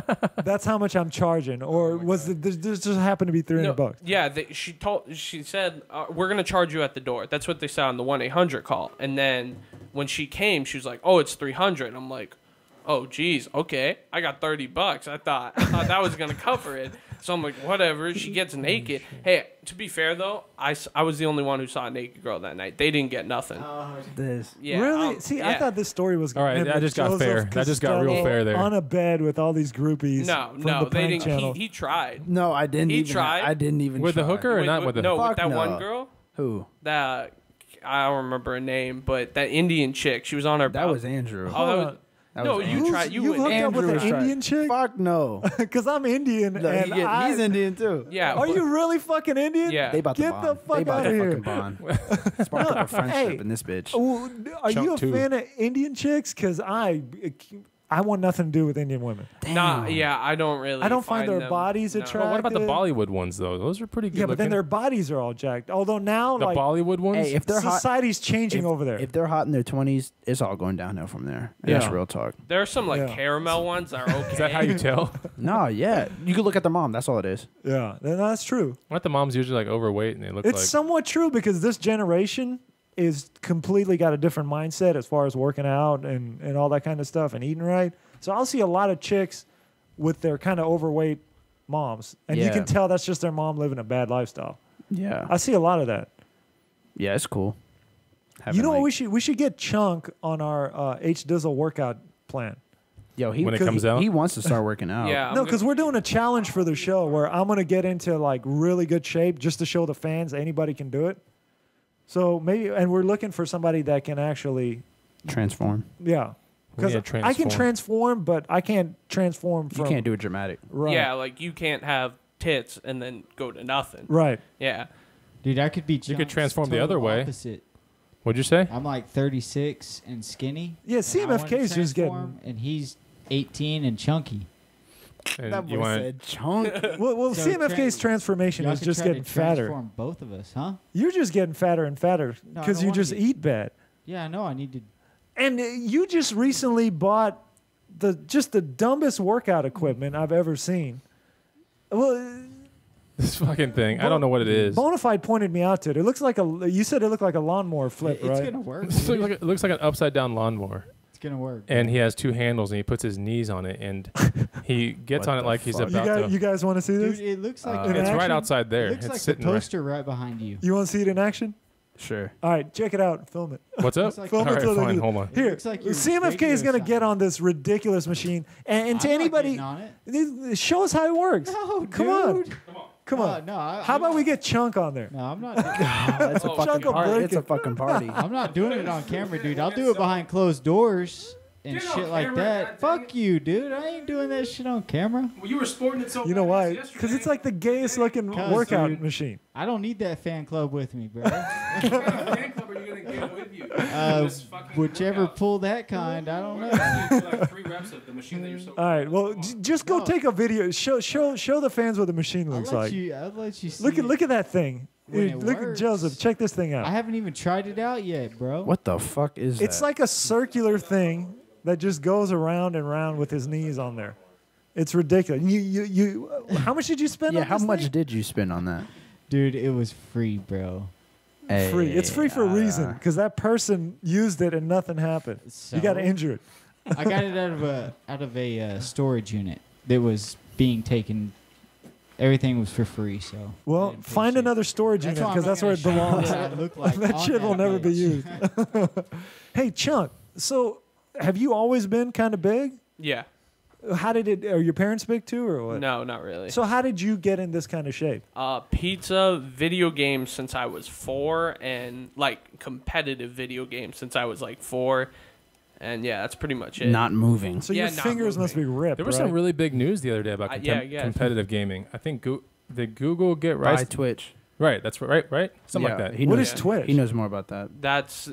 That's how much I'm charging," or was it this just happened to be $300? Yeah, she said we're gonna charge you at the door. That's what they said on the 1-800 call. And then when she came, she was like, "Oh, it's $300." I'm like, "Oh, geez, okay. I got $30. I thought that was gonna cover it." So I'm like, whatever. She gets naked. Hey, to be fair though, I was the only one who saw a naked girl that night. They didn't get nothing. this? Yeah, Really? See, I yeah. thought this story was All right, gonna that just got Joseph fair. That just got real Costello fair there. on a bed with all these groupies. No, from no, the they prank didn't. channel. He tried. No, I didn't He even. tried. I didn't even With the try. hooker or not with the no, Fuck with that no. one girl. Who? That I don't remember her name, but that Indian chick. She was on her. That was Andrew. Oh, that was, That no, was you Andrew. tried. You You've went. hooked up with Andrew an was trying. Indian chick? Fuck no. Because I'm Indian Look, and he's Indian too. Yeah. Are you really fucking Indian? Yeah. They about to Get bond. the fuck they about outta to here. fucking bond. Spark up a friendship Hey. in this bitch. Oh, are Chunk you a two. fan of Indian chicks? Because I want nothing to do with Indian women. Nah, yeah, I don't really. I don't find their them- bodies no. attractive. Well, what about the Bollywood ones though? Those are pretty good. Yeah, but then looking. their bodies are all jacked. Although now, the like, Bollywood ones. Hey, if they're hot, society's changing over there. if they're hot in their 20s, it's all going downhill from there. And That's Yeah. real talk. There are some like Yeah. caramel ones that are okay. Is that how you tell? No, yeah. You can look at the mom. That's all it is. Yeah, then that's true. Aren't the moms usually like overweight and they look It's like? somewhat true because this generation is completely got a different mindset as far as working out and all that kind of stuff and eating right. So I'll see a lot of chicks with their kind of overweight moms, and you Yeah. can tell that's just their mom living a bad lifestyle. Yeah. I see a lot of that. Yeah, it's cool. You know what? Having, We should get Chunk on our H Dizzle workout plan. Yo, he When it comes out? he wants to start working out. Yeah. I'm No, gonna- because we're doing a challenge for the show where I'm gonna get into like really good shape just to show the fans anybody can do it. So maybe, and we're looking for somebody that can actually, Transform. yeah, We because need to I can transform. transform, but I can't transform You from. can't do it dramatic. Right. Yeah, like you can't have tits and then go to nothing. Right. Yeah. Dude, I could be. You could Chunk's transform the total other way. Opposite. What'd you say? I'm like 36 and skinny. Yeah, and I wanna CMFK's just transform, and he's 18 and chunky. And That you boy want said chunk. Well, So CMFK's transformation Y'all is could just try to getting fatter. transform both of us, huh? You're just getting fatter and fatter No, I because don't you wanna just get- eat bad. Yeah, I know. I need to. And you just recently bought the dumbest workout equipment I've ever seen. Well, this fucking thing? I don't know what it is. Bonafide pointed me out to it. It looks like you said it looked like a lawnmower flip, It's right? gonna work. It dude. looks like an upside down lawnmower, It's gonna work. and he has two handles, and he puts his knees on it, and he gets What on it the like he's fuck? about You to. guys want to see this? Dude, it looks like In It's action? right outside there. It looks It's like the sitting right. poster right behind you. You want to see it in action? Sure. All right, check it out. Film it. What's up? Looks like- All Film it right, so they fine. can- Hold on. It Here, looks like your CMFK is radio going to get sign. on this ridiculous machine, and to I'm not anybody, getting on it. show us how it works. No, Come on. dude. Come on. No, How about we get Chunk on there? No, I'm not. It's a Oh, fucking Chunk will party. break It's a it. fucking party. I'm not doing it on camera, dude. I'll do it behind closed doors and Do it on shit like camera, that. goddamn Fuck you, dude. I ain't doing that shit on camera. Well, you were sporting it so. You know why? Because it's like the gayest looking 'Cause, workout dude. machine. I don't need that fan club with me, bro. Whichever pull that kind, I don't know. All right, well, just go No. take a video. Show the fans what the machine I'll looks let like. you. I'll let you see. Look at that thing. when Dude, it look works. at Joseph. Check this thing out. I haven't even tried it out yet, bro. What the fuck is that? It's like a circular thing that just goes around and around with his knees on there. It's ridiculous. How much did you spend? Yeah, on how this much thing? did you spend on that? Dude, it was free, bro. Free. It's free for a reason uh, because that person used it and nothing happened. So, You got injured. I got it out of a storage unit that was being taken. Everything was for free, so. I Well, didn't pay find shit. another storage unit why because I'm that's where it not gonna belongs. show you what I look like That on shit will never be bitch. used. Hey, Chunk. So, have you always been kind of big? Yeah. How did it? Are your parents big too, or what? No, not really. So, how did you get in this kind of shape? Pizza, video games since I was 4, and like competitive video games since I was like 4. And yeah, that's pretty much it. Not moving. So Yeah, your not fingers must be ripped. There was right? some really big news the other day about yeah, I guess. competitive gaming. I think did Google get By right? Twitch. Right, that's right, something like Yeah, that. he What knows- is Twitch? He knows more about that.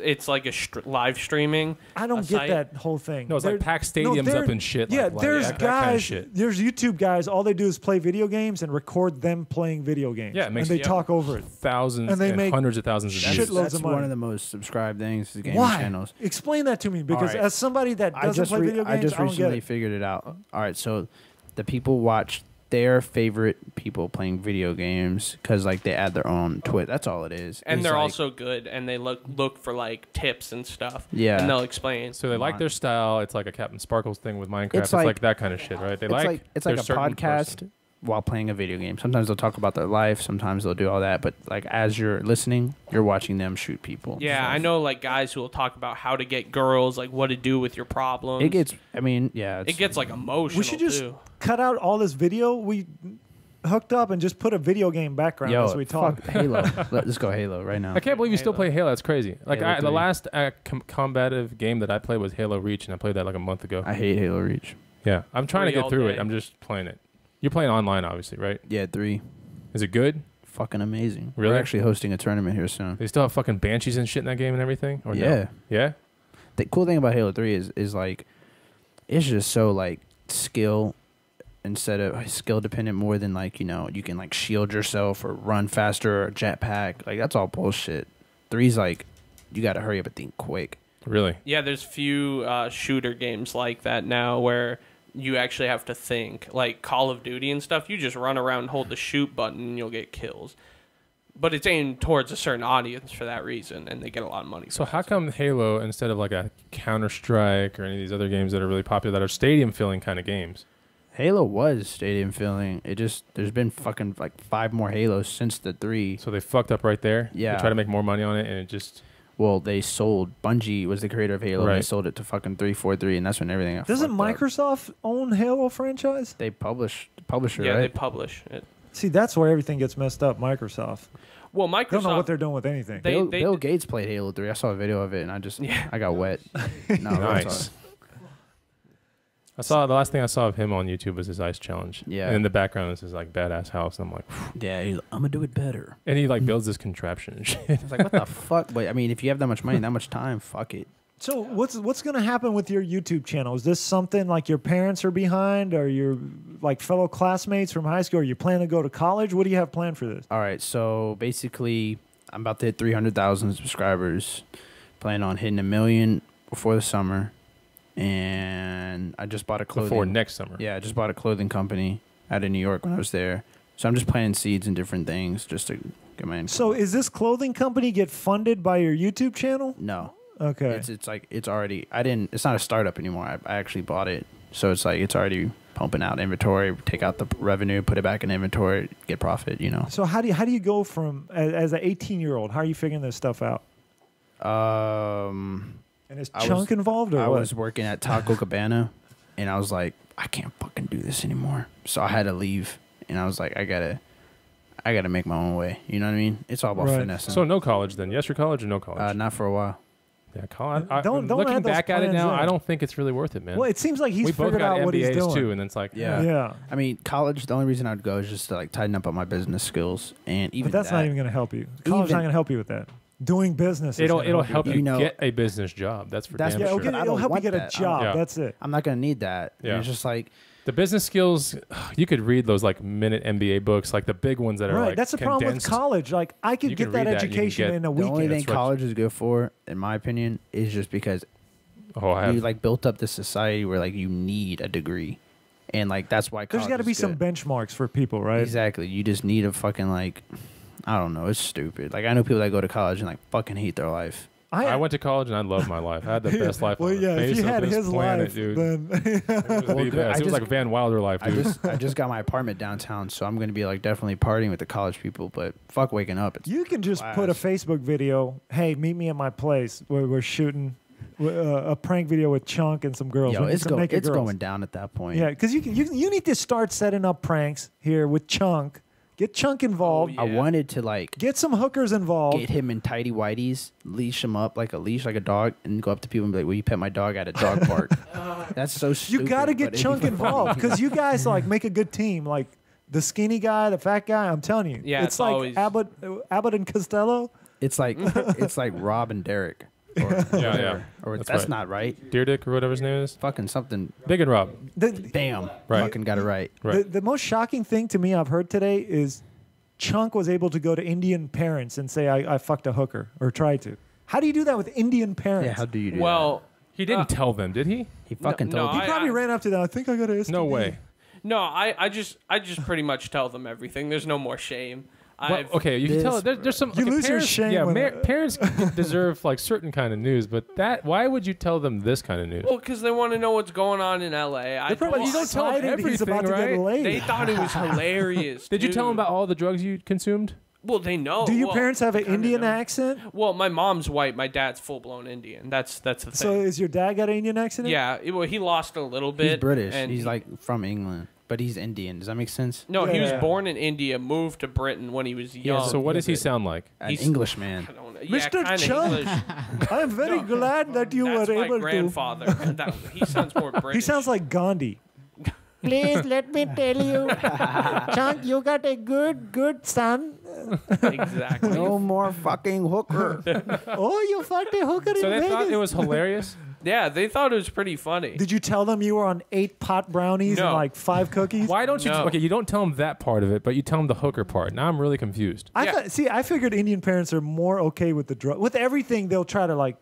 It's like a live streaming. I don't a get site. that whole thing. No, it's like packed stadiums there- up and shit. Yeah, like, there's that guys. kind of shit. There's YouTube guys. All they do is play video games and record them playing video games. Yeah, it makes- and they yeah. talk over it. Thousands And they make hundreds of thousands of shitloads views. of That's money. one of the most subscribed things to gaming Why? channels. Explain that to me, because right. as somebody that doesn't play video games, I just I don't get recently it. figured it out. All right, so the people watch their favorite people playing video games because like they add their own twit. That's all it is. And It's they're like- also good, and they look for like tips and stuff. Yeah. And they'll explain. So they like their style. It's like a Captain Sparkles thing with Minecraft. It's like- like that kind of shit, right? They it's like their a certain podcast person. while playing a video game. Sometimes they'll talk about their life. Sometimes they'll do all that. But like as you're listening, you're watching them shoot people. Yeah, I know like guys who will talk about how to get girls, like what to do with your problems. It gets. I mean, yeah. it gets like emotional We should just too. cut out all this video we hooked up and just put a video game background as we talk. fuck Halo. Let's go Halo right now. I can't believe you still play Halo. That's crazy. Like Halo the 3. last combative game that I played was Halo Reach, and I played that like a month ago. I hate Halo Reach. Yeah, I'm trying to Free get all through day. it. I'm just playing it. You're playing online, obviously, right? Yeah, 3. Is it good? Fucking amazing. Really? We're actually hosting a tournament here soon. They still have fucking banshees and shit in that game and everything. Or no? Yeah. Yeah. The cool thing about Halo 3 is like it's just so like skill instead of skill dependent more than like, you know, you can like shield yourself or run faster or jetpack. Like that's all bullshit. 3's like you got to hurry up and think quick. Really? Yeah, there's few shooter games like that now where you actually have to think. Like Call of Duty and stuff, you just run around and hold the shoot button and you'll get kills. But it's aimed towards a certain audience for that reason, and they get a lot of money. So how come Halo instead of like a Counter-Strike or any of these other games that are really popular that are stadium filling kind of games? Halo was stadium filling. It just there's been fucking like 5 more Halos since the 3. So they fucked up right there. Yeah. They try to make more money on it, and it just Well, they sold Bungie was the creator of Halo. And they Right. sold it to fucking 343, and that's when everything got Doesn't fucked up. Microsoft own Halo franchise? They publisher, Yeah, they right? publish it. See, that's where everything gets messed up. Microsoft. Well, I don't know what Microsoft, they're doing with anything. They- Bill Gates played Halo 3. I saw a video of it, and I got wet. No, nice. I saw the last thing I saw of him on YouTube was his ice challenge. Yeah. And in the background is his like badass house. And I'm like, Yeah, I'm gonna do it better. and he like builds this contraption and shit. I was like, what the fuck? But I mean, if you have that much money, and that much time, fuck it. So what's going to happen with your YouTube channel? Is this something like your parents are behind, or your like fellow classmates from high school? Or you plan to go to college? What do you have planned for this? All right, so basically, I'm about to hit 300,000 subscribers. Plan on hitting 1 million before the summer, and I just bought a clothing. Before next summer. Yeah, I just bought a clothing company out of New York when I was there. So I'm just planting seeds and different things just to get my income. So is this clothing company get funded by your YouTube channel? No. Okay. It's like it's already it's not a startup anymore. I actually bought it. So it's like it's already pumping out inventory, take out the revenue, put it back in inventory, get profit, you know. So how do you go from as an 18-year-old? How are you figuring this stuff out? Um And is I Chunk was- involved or I what? was working at Taco Cabana and I was like, I can't fucking do this anymore. So I had to leave and I was like, I gotta make my own way. You know what I mean? It's all about Right. finessing. So no college then. Yes or college or no college? Not for a while. Yeah, college. Don't looking add those back at it plans now, in. I don't think it's really worth it, man. Well, it seems like he's we both figured got out what he's MBAs doing. too, and then it's like, Yeah. Yeah. I mean, college, the only reason I'd go is just to like tighten up on my business skills. And even But that's that, not even going to help you. College Even- not going to help you with that. Doing business. is it'll gonna help you You know- get a business job. That's for That's- damn Yeah, sure. it'll, I it'll don't help you want get a that. job. Yeah. That's it. I'm not gonna need that. Yeah. And it's just like The business skills, you could read those like minute MBA books, like the big ones that are like That's the problem with college. Like I could get that education in a The weekend. only thing college is good for, in my opinion, is just because you like built up this society where like you need a degree, and like that's why there's got to be some benchmarks for people, right? Exactly. You just need a fucking like, I don't know. It's stupid. Like I know people that go to college and like fucking hate their life. I went to college and I loved my life. I had the best life on the face if you of had this his planet, life, dude. then It was the best. It was like Van Wilder life, dude. I just got my apartment downtown, so I'm gonna be like definitely partying with the college people. But fuck waking up. You can just put a Facebook video. Hey, meet me at my place where we're shooting a prank video with Chunk and some girls. Yo, it's going down at that point. Yeah, because you need to start setting up pranks here with Chunk. Get Chunk involved. Oh, yeah. I wanted to like get some hookers involved. Get him in tighty whities, leash him up like a dog, and go up to people and be like, "Will you pet my dog at a dog park?" That's so stupid. You got to get Chunk involved because you guys like make a good team. Like the skinny guy, the fat guy. I'm telling you, yeah, it's like always... Abbott and Costello. It's like Rob and Derek. Or that's not right. Deerdick or whatever his name is. Fucking something. Big and Rob. Bam. Right. Fucking got it right. The most shocking thing to me I've heard today is Chunk was able to go to Indian parents and say, I fucked a hooker, or tried to. How do you do that with Indian parents? Yeah, how do you do that? He didn't tell them, did he? He fucking told them. He probably ran up to them. I think I got a STD. No way. No, I just pretty much tell them everything. There's no more shame. Well, okay, you can tell there's some. You lose your shame. Yeah, parents deserve like certain kind of news, but why would you tell them this kind of news? Well, because they want to know what's going on in LA. You don't tell them everything, right? They thought it was hilarious. Did you tell them about all the drugs you consumed? Well, they know. Do your parents have an Indian accent? Well, my mom's white. My dad's full blown Indian. That's the thing. So is your dad got an Indian accent? Yeah. Well, he lost a little bit. He's British. And he's like from England. But he's Indian. Does that make sense? No, he was born in India, moved to Britain when he was young. So what does he sound like? He's Englishman. I don't know. Mr. Chunk, I am very glad that you were able to. That's my grandfather. He sounds more British. He sounds like Gandhi. Please let me tell you, Chunk, you got a good son. Exactly. No more fucking hooker. Oh, you fucked a hooker so in they Vegas. thought it was hilarious? Yeah, they thought it was pretty funny. Did you tell them you were on 8 pot brownies and like 5 cookies? Why don't you? Okay, you don't tell them that part of it, but you tell them the hooker part. Now I'm really confused. I figured Indian parents are more okay with the drug. With everything, they'll try to like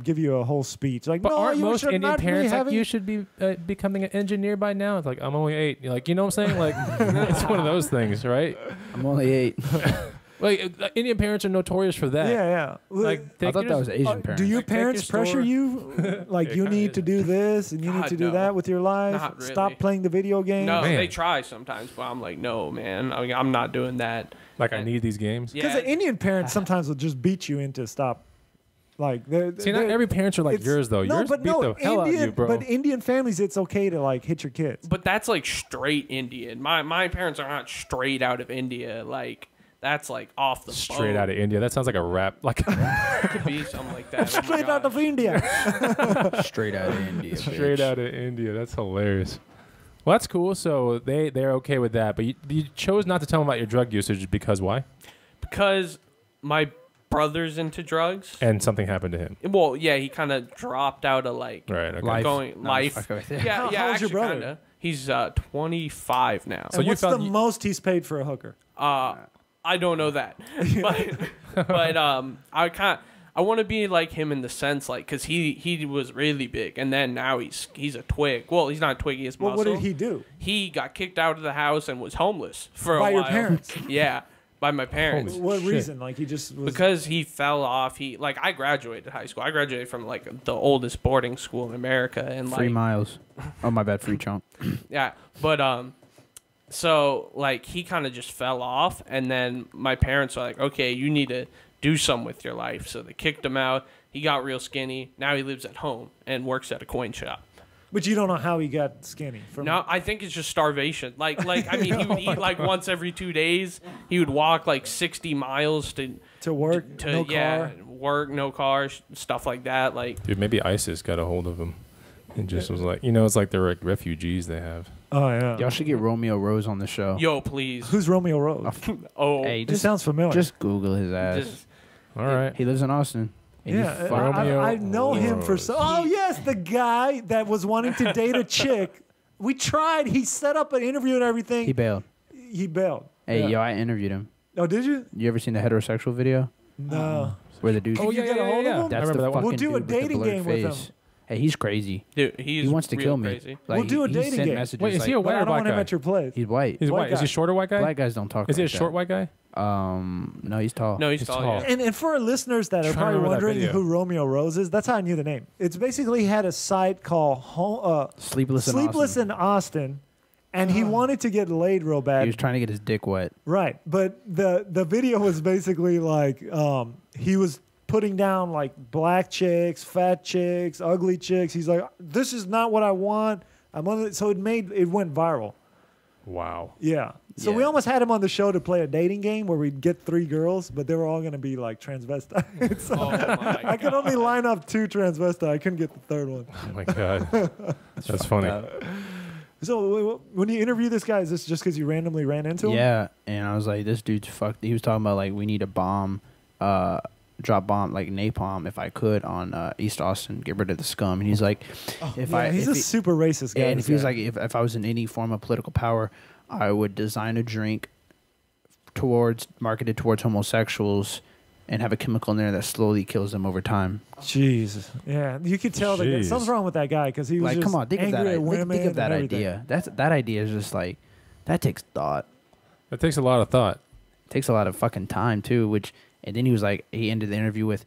give you a whole speech. Like, but no, aren't you most should Indian not parents be like, you should be becoming an engineer by now? It's like, I'm only 8. You're like, you know what I'm saying? Like, it's one of those things, right? I'm only 8. Like Indian parents are notorious for that. Yeah. Like, I thought that was Asian parents. Do your parents pressure you? Like, you need to do this and you need to do that with your life? Not really. Stop playing the video game? No, they try sometimes, but I'm like, no, man. I'm not doing that. Like, I need these games? Because the Indian parents sometimes will just beat you into stop. Like, see, not every parents are like yours, though. Yours beat the hell out of you, bro. But Indian families, it's okay to, like, hit your kids. But that's, like, straight Indian. My parents are not straight out of India. Like... That's like off the straight out of India. That sounds like a rap. Like it could be something like that. Straight out of India. Straight out of India. Straight out of India. That's hilarious. Well, that's cool. So they're okay with that, but you chose not to tell them about your drug usage because why? Because my brother's into drugs, and something happened to him. Well, yeah, he kind of dropped out of like life. life. How old's your brother? Kinda. He's 25 now. So what's the most he's paid for a hooker? I don't know that, but I want to be like him in the sense like because he was really big and then now he's a twig. Well, he's not a twig. He has muscle. What did he do? He got kicked out of the house and was homeless for a while. By your parents? Yeah, by my parents. What reason? Like he just was... Because he fell off. I graduated high school. I graduated from like the oldest boarding school in America and 3 miles. Oh my bad, free chunk. Yeah, but so, like, he kind of just fell off, and then my parents were like, okay, you need to do something with your life. So they kicked him out. He got real skinny. Now he lives at home and works at a coin shop. But you don't know how he got skinny. No, I think it's just starvation. Like I mean, he would eat, like, once every 2 days. He would walk, like, 60 miles to work, no car. Work, no car, stuff like that. Like, dude, maybe ISIS got a hold of him and just was like, it's like they're like refugees they have. Oh, yeah. Y'all should get Romeo Rose on the show. Yo, please. Who's Romeo Rose? Hey, this sounds familiar. Just Google his ass. All right. He lives in Austin. Yeah, I know him for so... Oh, yes, the guy that was wanting to date a chick We tried. He set up an interview and everything. He bailed. He bailed. Hey, Yeah. yo, I interviewed him. Oh, did you? You ever seen the heterosexual video No. where the dude's Can you get a hold of him? That's I remember the that one. fucking We'll do a dude with the dating blurred game with face. him. Hey, he's crazy. Dude, he's He wants to real kill me. crazy. We'll do a he dating sent game. messages Wait, is he a like, But white I or don't black want him guy? at your place. He's white. He's White white. Is he guy. a shorter white guy? Black guys don't talk Is he a like short white guy? that. No, he's tall. No, he's He's tall. tall. Yeah. And for our listeners that are Trying to probably remember that wondering video. who Romeo Rose is, that's how I knew the name. It's basically he had a site called Sleepless in Sleepless Austin. in Austin, and he wanted to get laid real bad. He was trying to get his dick wet. Right, but the video was basically like he was putting down like black chicks, fat chicks, ugly chicks. He's like, this is not what I want. So it went viral. Wow. Yeah. So we Yeah. almost had him on the show to play a dating game where we'd get 3 girls, but they were all going to be like transvestites. So Oh my I could only line up 2 transvestites. I couldn't get the third one. Oh my god. That's funny. So when you interview this guy, is this just because you randomly ran into him? Yeah, and I was like, this dude's fucked. He was talking about like we need a bomb, drop bomb like napalm if I could on East Austin, get rid of the scum. And he's like, He's a super racist guy. and this if he's guy. like, if I was in any form of political power, I would design a drink marketed towards homosexuals and have a chemical in there that slowly kills them over time. Jeez. Yeah, you could tell that Jeez. something's wrong with that guy because he was Like, just come on, think of angry that. at women. Think of that and everything. idea. That idea is just like that takes thought. That takes a lot of thought. Takes a lot of fucking time too. And then he was like, he ended the interview with,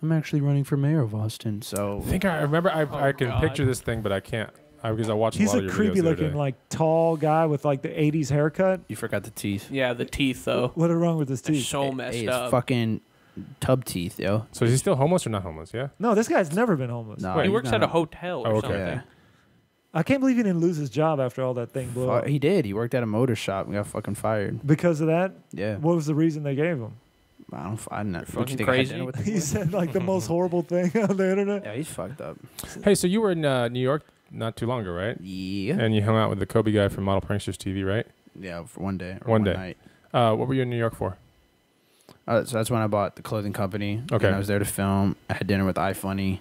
"I'm actually running for mayor of Austin." So I think I remember. I can God. picture this thing, but I can't because I watched. He's a a lot of your creepy videos the other looking, day. like tall guy with like the 80s haircut. you forgot the teeth. Yeah, the teeth though. What is wrong with his They're teeth? so messed Hey, up. it's fucking tub teeth, yo. So is he still homeless or not homeless? Yeah. No, this guy's never been homeless. No, He he's works not at a hotel or Oh, okay. something. Yeah. I can't believe he didn't lose his job after all that thing blew up. He did. He worked at a motor shop and got fucking fired. Because of that, Yeah. what was the reason they gave him? I don't know. What fucking you think I had crazy. dinner with him He for? said like the most horrible thing on the internet. Yeah, he's fucked up. Hey, so you were in New York not too long ago, right? Yeah. And you hung out with the Kobe guy from Model Pranksters TV, right? Yeah, for one day. Or One day. night. What were you in New York for? So that's when I bought the clothing company. Okay. And I was there to film. I had dinner with iFunny.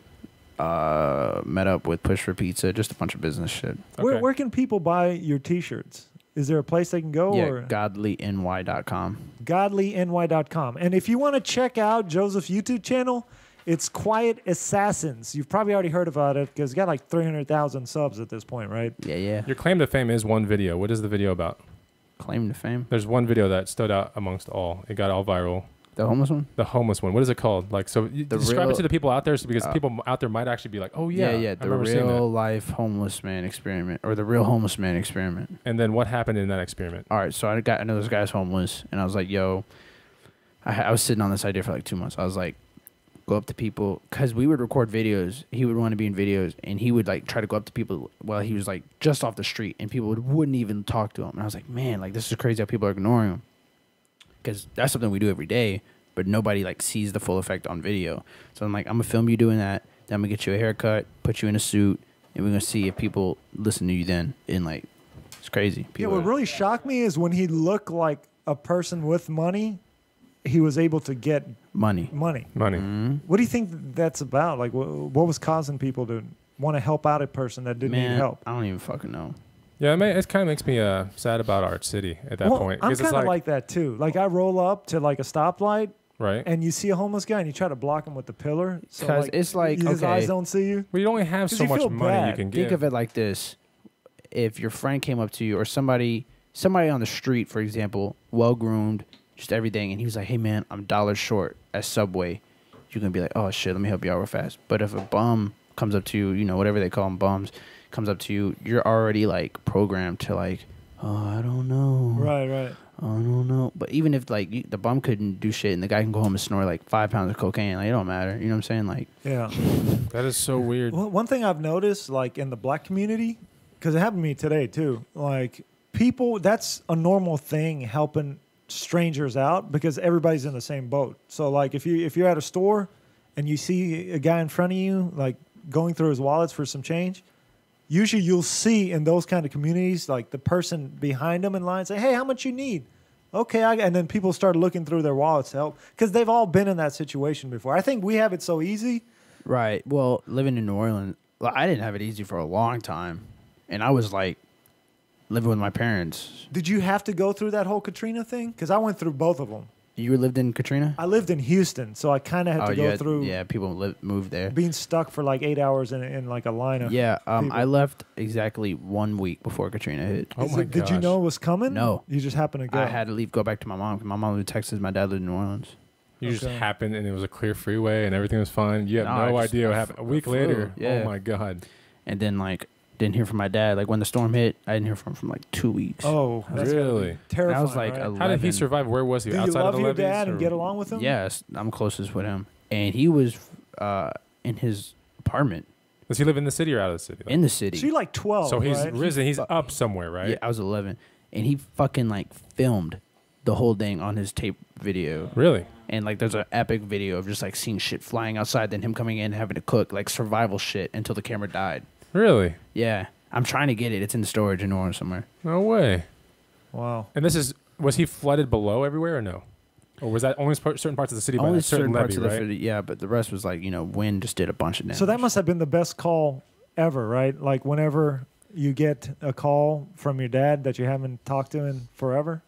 Met up with Push for Pizza. Just a bunch of business shit. Okay. Where can people buy your T-shirts? Is there a place they can go? Yeah, Or godlyny.com. godlyny.com. And if you want to check out Joseph's YouTube channel, it's QuietAssassins. You've probably already heard about it because it's got like 300,000 subs at this point, right? Yeah, yeah. Your claim to fame is one video. What is the video about? Claim to fame. There's one video that stood out amongst all. It got all viral. The homeless one? The homeless one. What is it called? Like, so you describe it real- to the people out there, because people out there might actually be like, "Oh yeah, Yeah. I The remember seeing that." real life homeless man experiment. Or the real homeless man experiment. And then what happened in that experiment? All right, so I know this guy's homeless, and I was like, yo, I was sitting on this idea for like 2 months. I was like, go up to people, because we would record videos. He would want to be in videos, and he would like try to go up to people while he was like just off the street, and people wouldn't even talk to him. And I was like, man, like this is crazy how people are ignoring him, because that's something we do every day, but nobody like sees the full effect on video. So I'm like, I'm gonna film you doing that, then I'm gonna get you a haircut, put you in a suit, and we're gonna see if people listen to you then. And like, it's crazy. Yeah, People what really shocked me is when he looked like a person with money, he was able to get money. money. Money. Mm-hmm. What do you think that's about? Like, what was causing people to want to help out a person that didn't need Man, help? I don't even fucking know. Yeah, it kind of makes me sad about our city at that point. I'm Because it's kind of like that too. Like I roll up to like a stoplight right. and you see a homeless guy and you try to block him with the pillar. So 'Cause it's like, his okay. eyes don't see you. Well, you only have 'Cause so you much feel money you bad. can give. Think of it like this: if your friend came up to you, or somebody on the street, for example, well groomed, just everything, and he was like, "Hey man, I'm $1 short at Subway," you're gonna be like, "Oh shit, let me help you out real fast." But if a bum comes up to you, you know, whatever they call them, bums, comes up to you, you're already like programmed to like, "Oh, I don't know." Right, right. I don't know. But even if like the bum couldn't do shit and the guy can go home and snort like 5 pounds of cocaine, like it don't matter. You know what I'm saying? Like, Yeah. That is so weird. Well, one thing I've noticed, like in the black community, because it happened to me today too. Like people, that's a normal thing, helping strangers out because everybody's in the same boat. So like if you're at a store and you see a guy in front of you like going through his wallets for some change, usually you'll see in those kind of communities like the person behind them in line say, "Hey, how much you need?" Okay, and then people start looking through their wallets to help because they've all been in that situation before. I think we have it so easy. right. Well, living in New Orleans, well, I didn't have it easy for a long time. and I was like living with my parents. Did you have to go through that whole Katrina thing? Because I went through both of them. You lived in Katrina? I lived in Houston, so I kind of had to go through. Yeah, people moved there. Being stuck for like 8 hours in like a line of. Yeah, people. I left exactly 1 week before Katrina hit. Oh my gosh. Did you know it was coming? No. You just happened to go. I had to leave, go back to my mom. My mom lived in Texas. My dad lived in New Orleans. You just happened, and it was a clear freeway, and everything was fine. You have No, no I just- idea what happened. A week flew, later, yeah. oh my god. And then like didn't hear from my dad. Like when the storm hit, I didn't hear from him for like 2 weeks. Oh, that's Really? terrifying. I was like right? 11. How did he survive? Where was he? Do you Outside love of the your levees, dad and or- get along with him? Yes, I'm closest with him, and he was in his apartment Does he live in the city or out of the city? in the city. So you're like 12, So he's right? risen. He's up somewhere, right? Yeah, I was 11, and he fucking like filmed the whole thing on his tape video. Really? And like there's an epic video of just like seeing shit flying outside, then him coming in and having to cook like survival shit until the camera died. Really? Yeah, I'm trying to get it. It's in storage in New Orleans somewhere. No way. Wow. And was he flooded below everywhere or no? Or was that only certain parts of the city by Only a certain certain parts levee, of the right? city, yeah, but the rest was like wind just did a bunch of damage. So that must have been the best call ever, right? Like whenever you get a call from your dad that you haven't talked to in forever.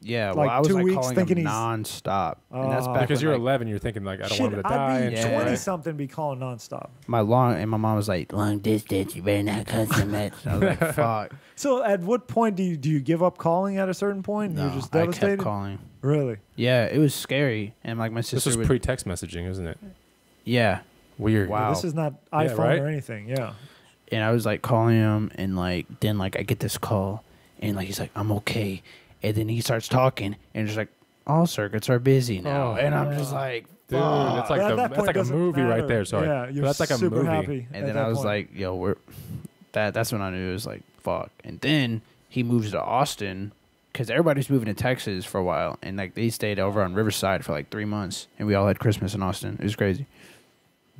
Yeah, like well, I was 2 like weeks calling thinking him he's- nonstop, and that's Oh. back Because when, you're like, 11, you're thinking like I don't Shit, want him to die. I'd be Yeah. 20 something, be calling nonstop. my mom was like, long distance, you better not cuss so much. I was like, fuck. So at what point do you give up calling at a certain point? No, You're just I devastated. kept calling. Really? Yeah, it was scary, and like my This sister was would. pre-text messaging, isn't it? Yeah, Weird. Wow. This is not Yeah, iPhone right? or anything. Yeah. and I was like calling him, and like then like I get this call, and like he's like, I'm okay, and then he starts talking, and just like all circuits are busy now, Oh. and I'm just like, Dude, fuck. it's like But at that that's point, like a doesn't movie matter. right there. Sorry, Yeah, you're that's like a super movie. happy. And at then that I was point. like, yo, that's when I knew it was like, fuck. And then he moves to Austin because everybody's moving to Texas for a while. And like they stayed over on Riverside for like 3 months. And we all had Christmas in Austin. It was crazy.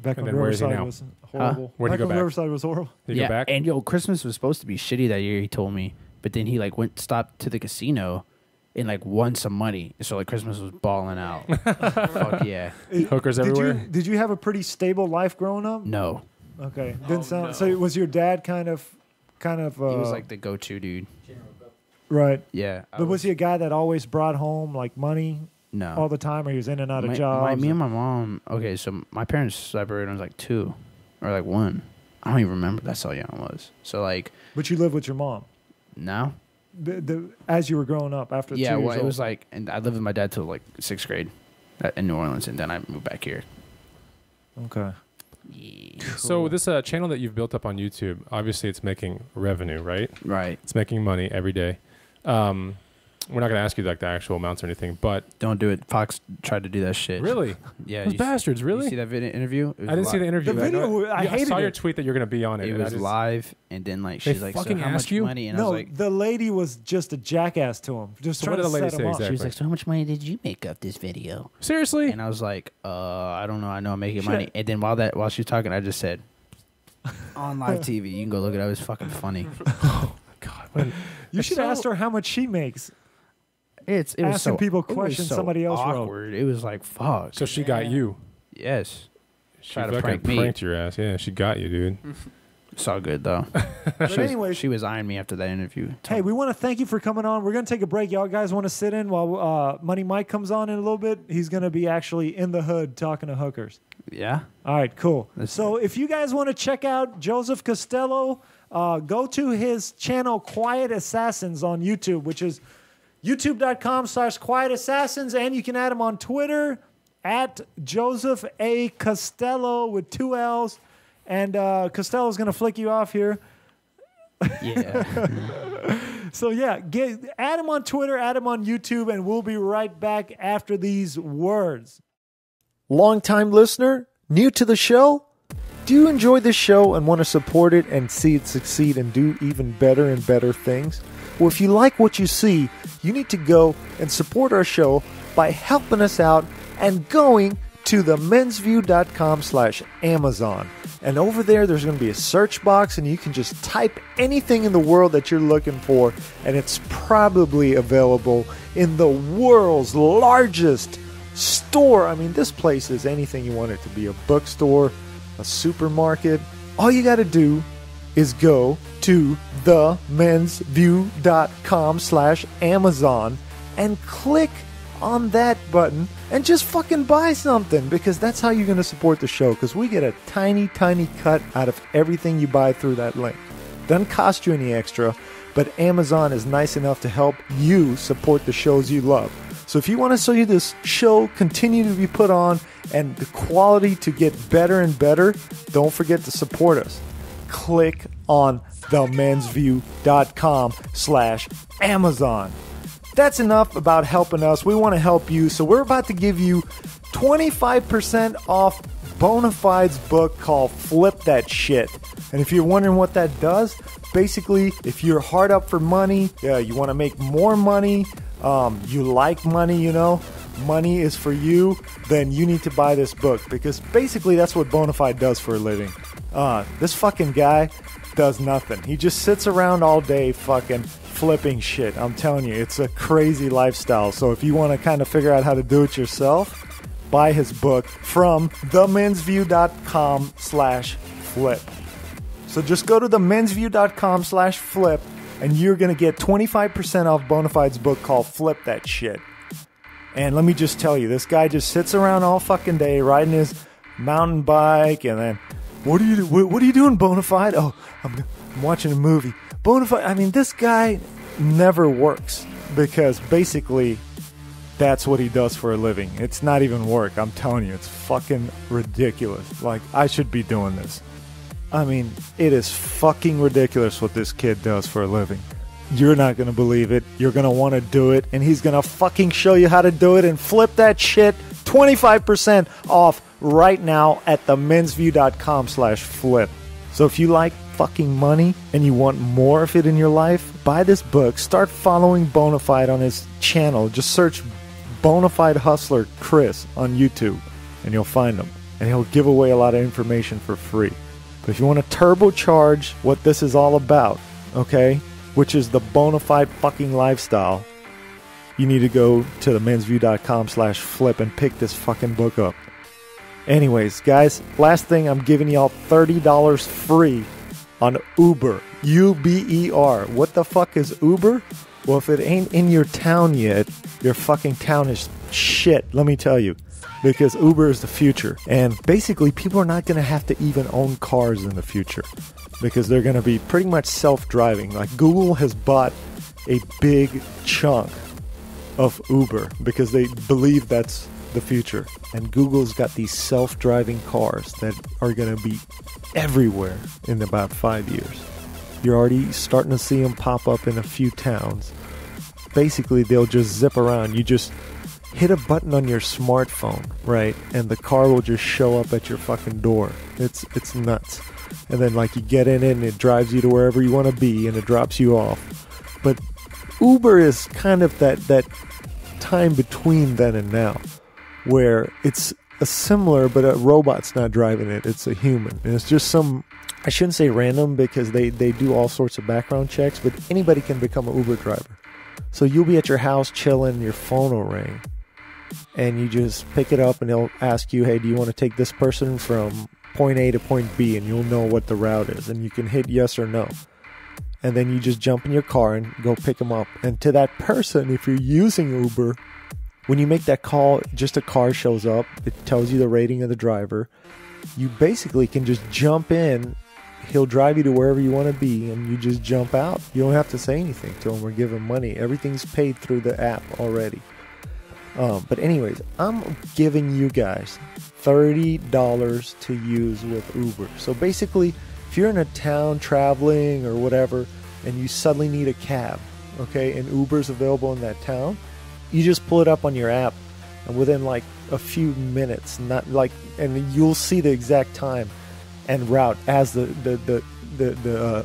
back And when then where is he Riverside now? was horrible. Where'd he back go when back? Riverside was horrible. Did you go back? And yo, Christmas was supposed to be shitty that year, he told me. But then he like stopped to the casino and like won some money. So like Christmas was balling out. Fuck yeah. Hookers everywhere? Did you have a pretty stable life growing up? No. Okay. Didn't sound. no. So was your dad kind of? He was like the go-to dude. right. Yeah. But was he a guy that always brought home like money No. all the time, or he was in and out of jobs? Me and my mom. Okay, so my parents separated when I was like 2 or like 1. I don't even remember. That's how young I was. So like But you lived with your mom now. as you were growing up after. Yeah, 2 years well, it old. was like, and I lived with my dad till like 6th grade in New Orleans, and then I moved back here. Okay. So this channel that you've built up on YouTube, obviously it's making revenue, right? Right. It's making money every day. We're not going to ask you like the actual amounts or anything, but Don't do it. Fox tried to do that shit. really, Yeah. those bastards, really. You see that interview? It was I didn't see the interview. The I know- video, I yeah, hated saw your it. tweet that you're going to be on it. It and I was just- live, and then like They she's like, fucking so how asked much you? money? And I No, was like, the lady was just a jackass to him. Just So trying what to did the lady set say him up. exactly? she was like, so how much money did you make off this video? Seriously? And I was like, I don't know. I know I'm making money. And then while she was talking, I just said, on live TV, you can go look it up. It's fucking funny. God, what an- You It's should so- have asked her how much she makes. It was Asking so, people it was questions so somebody else wrote. awkward. It was like, fuck. so she got you. Yes. She Tried to fucking prank me. pranked your ass. Yeah, she got you, dude. It's all good though. But anyways, she was eyeing me after that interview. hey, we want to thank you for coming on. We're going to take a break. Y'all guys want to sit in while Money Mike comes on in a little bit? He's going to be actually in the hood talking to hookers. Yeah. All right, cool. Let's- So if you guys want to check out Joseph Costello, go to his channel, Quiet Assassins, on YouTube, which is youtube.com/QuietAssassins, and you can add him on Twitter at Joseph A. Costello with 2 L's. And Costello's going to flick you off here. Yeah. So yeah, add him on Twitter, add him on YouTube, and we'll be right back after these words. Long-time listener, new to the show? Do you enjoy the show and want to support it and see it succeed and do even better and better things? Well, if you like what you see, you need to go and support our show by helping us out and going to themensview.com/Amazon. And over there's going to be a search box, and you can just type anything in the world that you're looking for, and it's probably available in the world's largest store. I mean, this place is anything you want it to be. A bookstore, a supermarket. All you got to do is go to themensview.com/Amazon and click on that button and just fucking buy something, because that's how you're going to support the show, because we get a tiny cut out of everything you buy through that link. Doesn't cost you any extra, but Amazon is nice enough to help you support the shows you love. So if you want to see this show continue to be put on and the quality to get better and better, don't forget to support us. Click on themensview.com/Amazon. That's enough about helping us. We want to help you. So we're about to give you 25% off Bonafide's book called Flip That Shit. And if you're wondering what that does, basically, if you're hard up for money, you want to make more money, you like money, you know, money is for you, then you need to buy this book, because basically that's what Bonafide does for a living. This fucking guy does nothing. He just sits around all day fucking flipping shit. I'm telling you, it's a crazy lifestyle. So if you want to kind of figure out how to do it yourself, buy his book from themensview.com/flip. So just go to themensview.com/flip and you're going to get 25% off Bonafide's book called Flip That Shit. And let me just tell you, this guy just sits around all fucking day riding his mountain bike, and then, what are you doing, Bonafide? Oh, I'm watching a movie. Bonafide, I mean, this guy never works, because basically that's what he does for a living. It's not even work. I'm telling you, it's fucking ridiculous. Like, I should be doing this. I mean, it is fucking ridiculous what this kid does for a living. You're not going to believe it. You're going to want to do it, and he's going to fucking show you how to do it and flip that shit. 25% off right now at themensview.com/flip. So if you like fucking money and you want more of it in your life, buy this book. Start following Bonafide on his channel. Just search Bonafide Hustler Chris on YouTube and you'll find him. And he'll give away a lot of information for free. But if you want to turbocharge what this is all about, okay, which is the Bonafide fucking lifestyle, you need to go to themensview.com/flip and pick this fucking book up. Anyways, guys, last thing, I'm giving y'all $30 free on Uber. UBER. What the fuck is Uber? Well, if it ain't in your town yet, your fucking town is shit, let me tell you. Because Uber is the future. And basically, people are not going to have to even own cars in the future, because they're going to be pretty much self-driving. Like, Google has bought a big chunk of Uber because they believe that's the future. And Google's got these self-driving cars that are going to be everywhere in about 5 years. You're already starting to see them pop up in a few towns. Basically, they'll just zip around. You just hit a button on your smartphone, right? And the car will just show up at your fucking door. It's nuts. And then, like, you get in it and it drives you to wherever you want to be and it drops you off. But Uber is kind of that time between then and now, where it's a similar, but a robot's not driving it. It's a human. And it's just some, I shouldn't say random, because they do all sorts of background checks, but anybody can become an Uber driver. So you'll be at your house chilling, your phone will ring, and you just pick it up and they'll ask you, hey, do you want to take this person from point A to point B? And you'll know what the route is, and you can hit yes or no. And then you just jump in your car and go pick them up. And to that person, if you're using Uber, when you make that call, just a car shows up. It tells you the rating of the driver. You basically can just jump in. He'll drive you to wherever you want to be, and you just jump out. You don't have to say anything to him or give him money. Everything's paid through the app already. But anyways, I'm giving you guys $30 to use with Uber. So basically, if you're in a town traveling or whatever, and you suddenly need a cab, okay, and Uber's available in that town, you just pull it up on your app, and within like a few minutes, and you'll see the exact time and route as the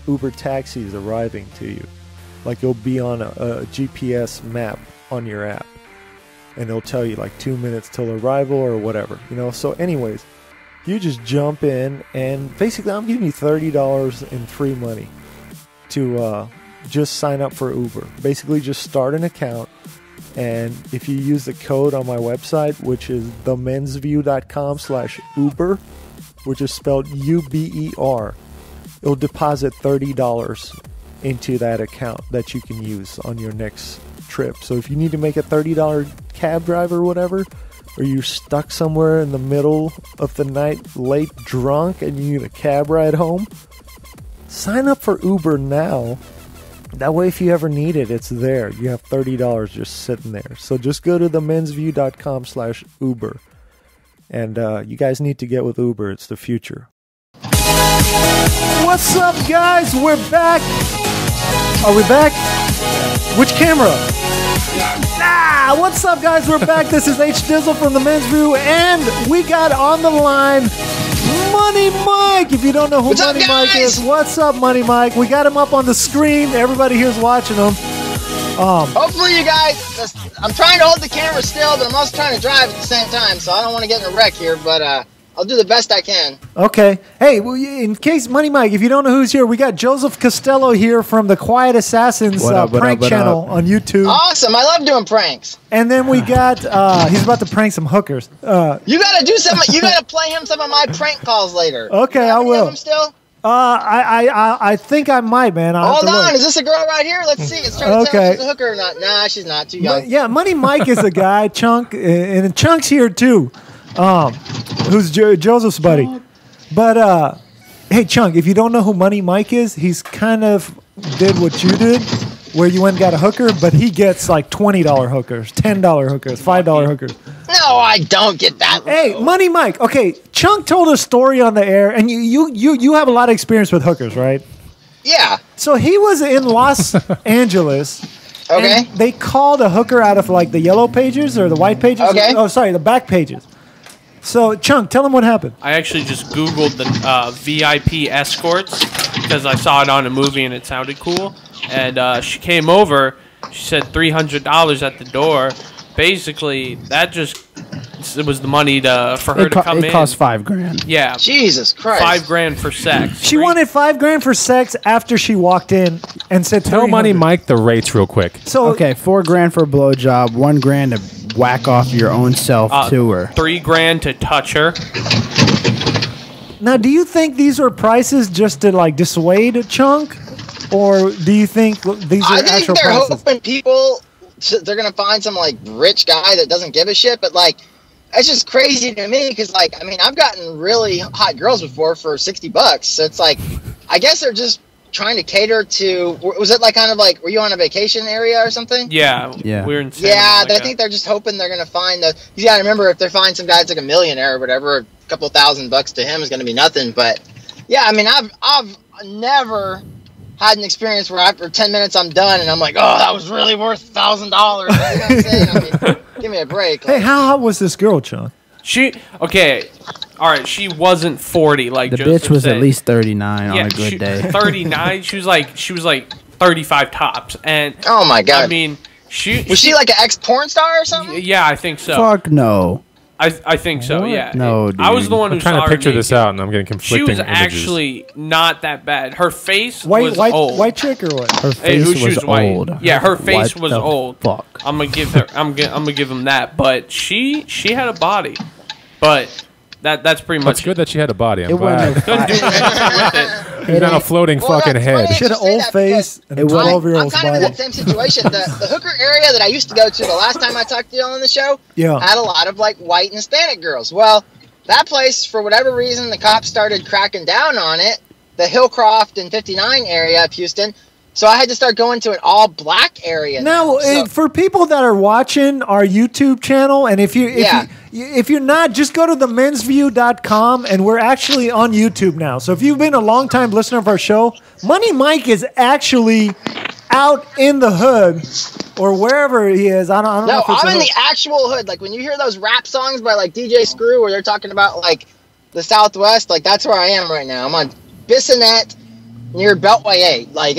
Uber taxi is arriving to you. Like, it'll be on a GPS map on your app, and it'll tell you like 2 minutes till arrival or whatever, you know. So anyways, you just jump in, and basically I'm giving you $30 in free money to just sign up for Uber. Basically, just start an account, and if you use the code on my website, which is themensview.com/Uber, which is spelled UBER, it'll deposit $30 into that account that you can use on your next trip. So if you need to make a $30 cab drive or whatever, or you're stuck somewhere in the middle of the night late drunk and you need a cab ride home, sign up for Uber now. That way if you ever need it, it's there. You have $30 just sitting there. So just go to themensview.com/Uber. And you guys need to get with Uber. It's the future. What's up, guys? We're back. Are we back? Which camera? What's up, guys? We're back. This is H Dizzle from The Men's View, and we got on the line Money Mike. If you don't know who Money Mike is, what's up, Money Mike? We got him up on the screen. Everybody here's watching him. Hopefully you guys, I'm trying to hold the camera still, but I'm also trying to drive at the same time, so I don't want to get in a wreck here, but I'll do the best I can. Okay. Hey, well, in case, Money Mike, if you don't know who's here, we got Joseph Costello here from the Quiet Assassins prank channel on YouTube. Awesome. I love doing pranks. And then we got, he's about to prank some hookers. You got to do some, you got to play him some of my prank calls later. Okay, I will. Them still? I think I might, man. Hold on. Is this a girl right here? Let's see. Let's try to tell if she's a hooker or not. Nah, she's not. Too young. Yeah, Money Mike is a guy. Chunk, and Chunk's here too. Who's Joseph's buddy. But, hey, Chunk, if you don't know who Money Mike is, he's kind of did what you did, where you went and got a hooker, but he gets like $20 hookers, $10 hookers, $5 hookers. No, I don't get that. Hey, Money Mike. Okay, Chunk told a story on the air, and you have a lot of experience with hookers, right? Yeah. So he was in Los Angeles. Okay. And they called a hooker out of like the yellow pages or the white pages. Okay. Oh, sorry, the back pages. So, Chunk, tell them what happened. I actually just Googled the VIP escorts because I saw it on a movie and it sounded cool. And she came over. She said $300 at the door. Basically, it was the money for her to come in. It cost $5,000. Yeah. Jesus Christ. $5,000 for sex. She wanted $5,000 for sex after she walked in and said, Tell Money Mike the rates real quick. So, okay, $4,000 for a blowjob, $1,000 to whack off your own self to her. $3,000 to touch her. Now, do you think these were prices just to like dissuade a Chunk, or do you think these are actual they're prices? hoping people they're gonna find some like rich guy that doesn't give a shit, but like it's just crazy to me because like I mean I've gotten really hot girls before for $60, so it's like I guess they're just trying to cater to. Was it like kind of like were you on a vacation area or something? Yeah. We're in Santa Monica. I think they're just hoping they're gonna find the. You gotta remember if they find some guy that's like a millionaire or whatever, a couple $1,000 to him is gonna be nothing. But yeah, I mean I've never had an experience where after 10 minutes I'm done and I'm like, oh, that was really worth $1,000. You know what I'm saying? I mean, give me a break. Hey, how hot was this girl, Chunk? All right, she wasn't 40 like the Joseph bitch was said. at least 39 on a good she, day. 39. She was like 35 tops, and oh my god. I mean, was she like an ex porn star or something? Yeah, I think so. Fuck no. I think so. What? Yeah. No, dude. I was the one who I'm trying saw to picture her this naked. out, and I'm getting conflicting She was images. actually not that bad. Her face was old. White chick or what? Her face was old. Yeah, her face What was the old. Fuck. I'm gonna give her. I'm gonna give him that. But she had a body. But that's pretty much. It's good that she had a body. I'm It glad. wasn't Couldn't do anything with it. He's not a floating fucking that's head. funny. She had an old face and a It was- 12-year-old's I'm kind of in body. that same situation. The hooker area that I used to go to the last time I talked to you on the show had a lot of like white and Hispanic girls. Well, that place, for whatever reason, the cops started cracking down on it. The Hillcroft and 59 area of Houston. So I had to start going to an all-black area. Now, for people that are watching our YouTube channel, and if you're not, just go to themensview.com, and we're actually on YouTube now. So if you've been a long-time listener of our show, Money Mike is actually out in the hood or wherever he is. I don't know if it's I'm in the actual hood. Like when you hear those rap songs by like DJ Screw, where they're talking about like the Southwest, like that's where I am right now. I'm on Bissonnette near Beltway 8. Like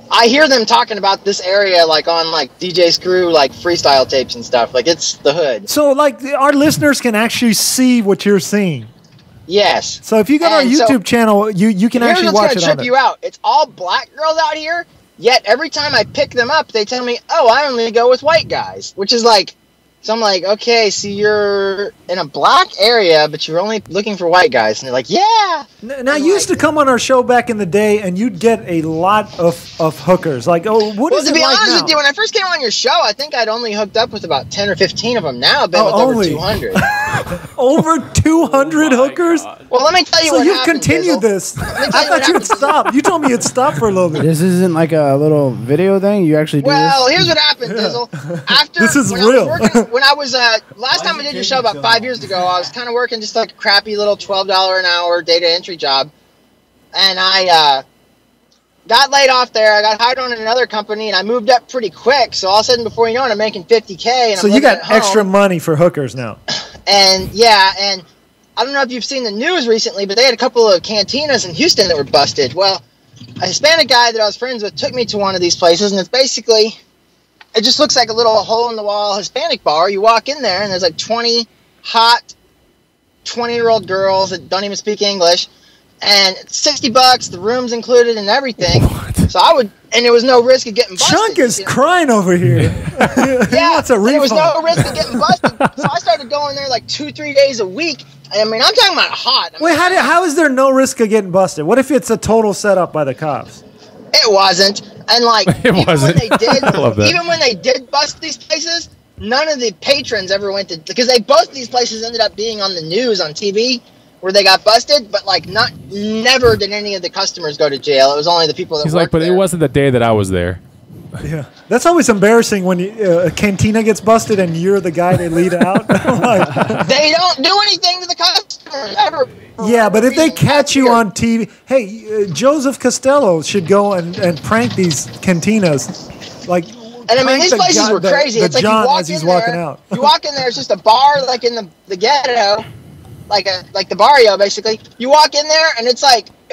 I hear them talking about this area like on like DJ Screw like freestyle tapes and stuff. Like it's the hood. So like our listeners can actually see what you're seeing. Yes. So if you go to our YouTube channel, you can actually watch it. Here's what's gonna trip you out. It's all black girls out here. Yet every time I pick them up, they tell me, "Oh, I only go with white guys," which is like So I'm like, okay, so you're in a black area, but you're only looking for white guys. And they're like, yeah. Now, you used to come on our show back in the day, and you'd get a lot of hookers. Like, oh, what is it like now? Well, to be honest with you, when I first came on your show, I think I'd only hooked up with about 10 or 15 of them. Now I've been with over 200. Over 200 hookers? God. Well, let me tell you So what you've happened, continued Dizzle. this. Let me I tell you what thought you'd happened. stop. You told me you'd stop for a little bit. This isn't like a little video thing. You actually do Well, this. here's what happened, Dizzle. After This is when real. When I was last time I did your show about 5 years ago, I was kind of working just like a crappy little $12 an hour data entry job, and I got laid off there. I got hired on in another company, and I moved up pretty quick. So all of a sudden, before you know it, I'm making $50K. And So I'm you living at got home. extra money for hookers now. And yeah, and I don't know if you've seen the news recently, but they had a couple of cantinas in Houston that were busted. Well, a Hispanic guy that I was friends with took me to one of these places, and it's basically, it just looks like a little hole-in-the-wall Hispanic bar. You walk in there, and there's like 20 hot 20-year-old girls that don't even speak English, and it's $60, the room's included and everything. So I would, and there was no risk of getting busted. Chunk is you know? crying over here. Yeah, What's a and there was refund? no risk of getting busted. So I started going there like 2-3 days a week. I mean, I'm talking about hot. I mean, Wait, how is there no risk of getting busted? What if it's a total setup by the cops? It wasn't, and like It wasn't. When they did, I love that. even when they did bust these places, none of the patrons ever went to, because both of these places ended up being on the news on TV where they got busted, but like never did any of the customers go to jail. It was only the people that He's like, worked but there. it wasn't the day that I was there. Yeah, that's always embarrassing when a cantina gets busted and you're the guy they lead out. Like, They don't do anything to the customers ever. yeah, but if they Reason. catch you Weird. on TV, hey, Joseph Costello should go and prank these cantinas. Like, And I mean, prank these the places John- were the- crazy. the It's like John you walk as he's in walking there, out. you walk in there, it's just a bar like in the ghetto, like the barrio basically. You walk in there and it's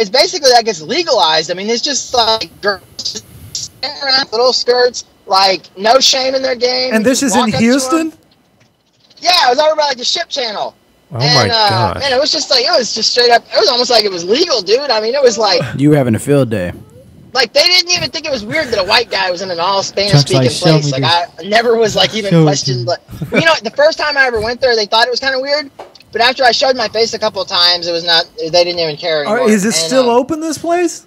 basically like it's legalized. I mean, it's just like girls just standing around with little skirts, like no shame in their game. And You this just is in walk up to Houston? them. Yeah, it was over by like the Ship Channel. Oh my gosh. Man, it was just straight up. It was almost like it was legal, dude. I mean, it was like You having a field day. they didn't even think it was weird that a white guy was in an all Spanish Chuck's speaking like, "Show place. me Like this. I never was like even Show it questioned. But well, you know, the first time I ever went there, they thought it was kind of weird. But after I showed my face a couple of times, it was not. They didn't even care anymore. is it And, still open, this place?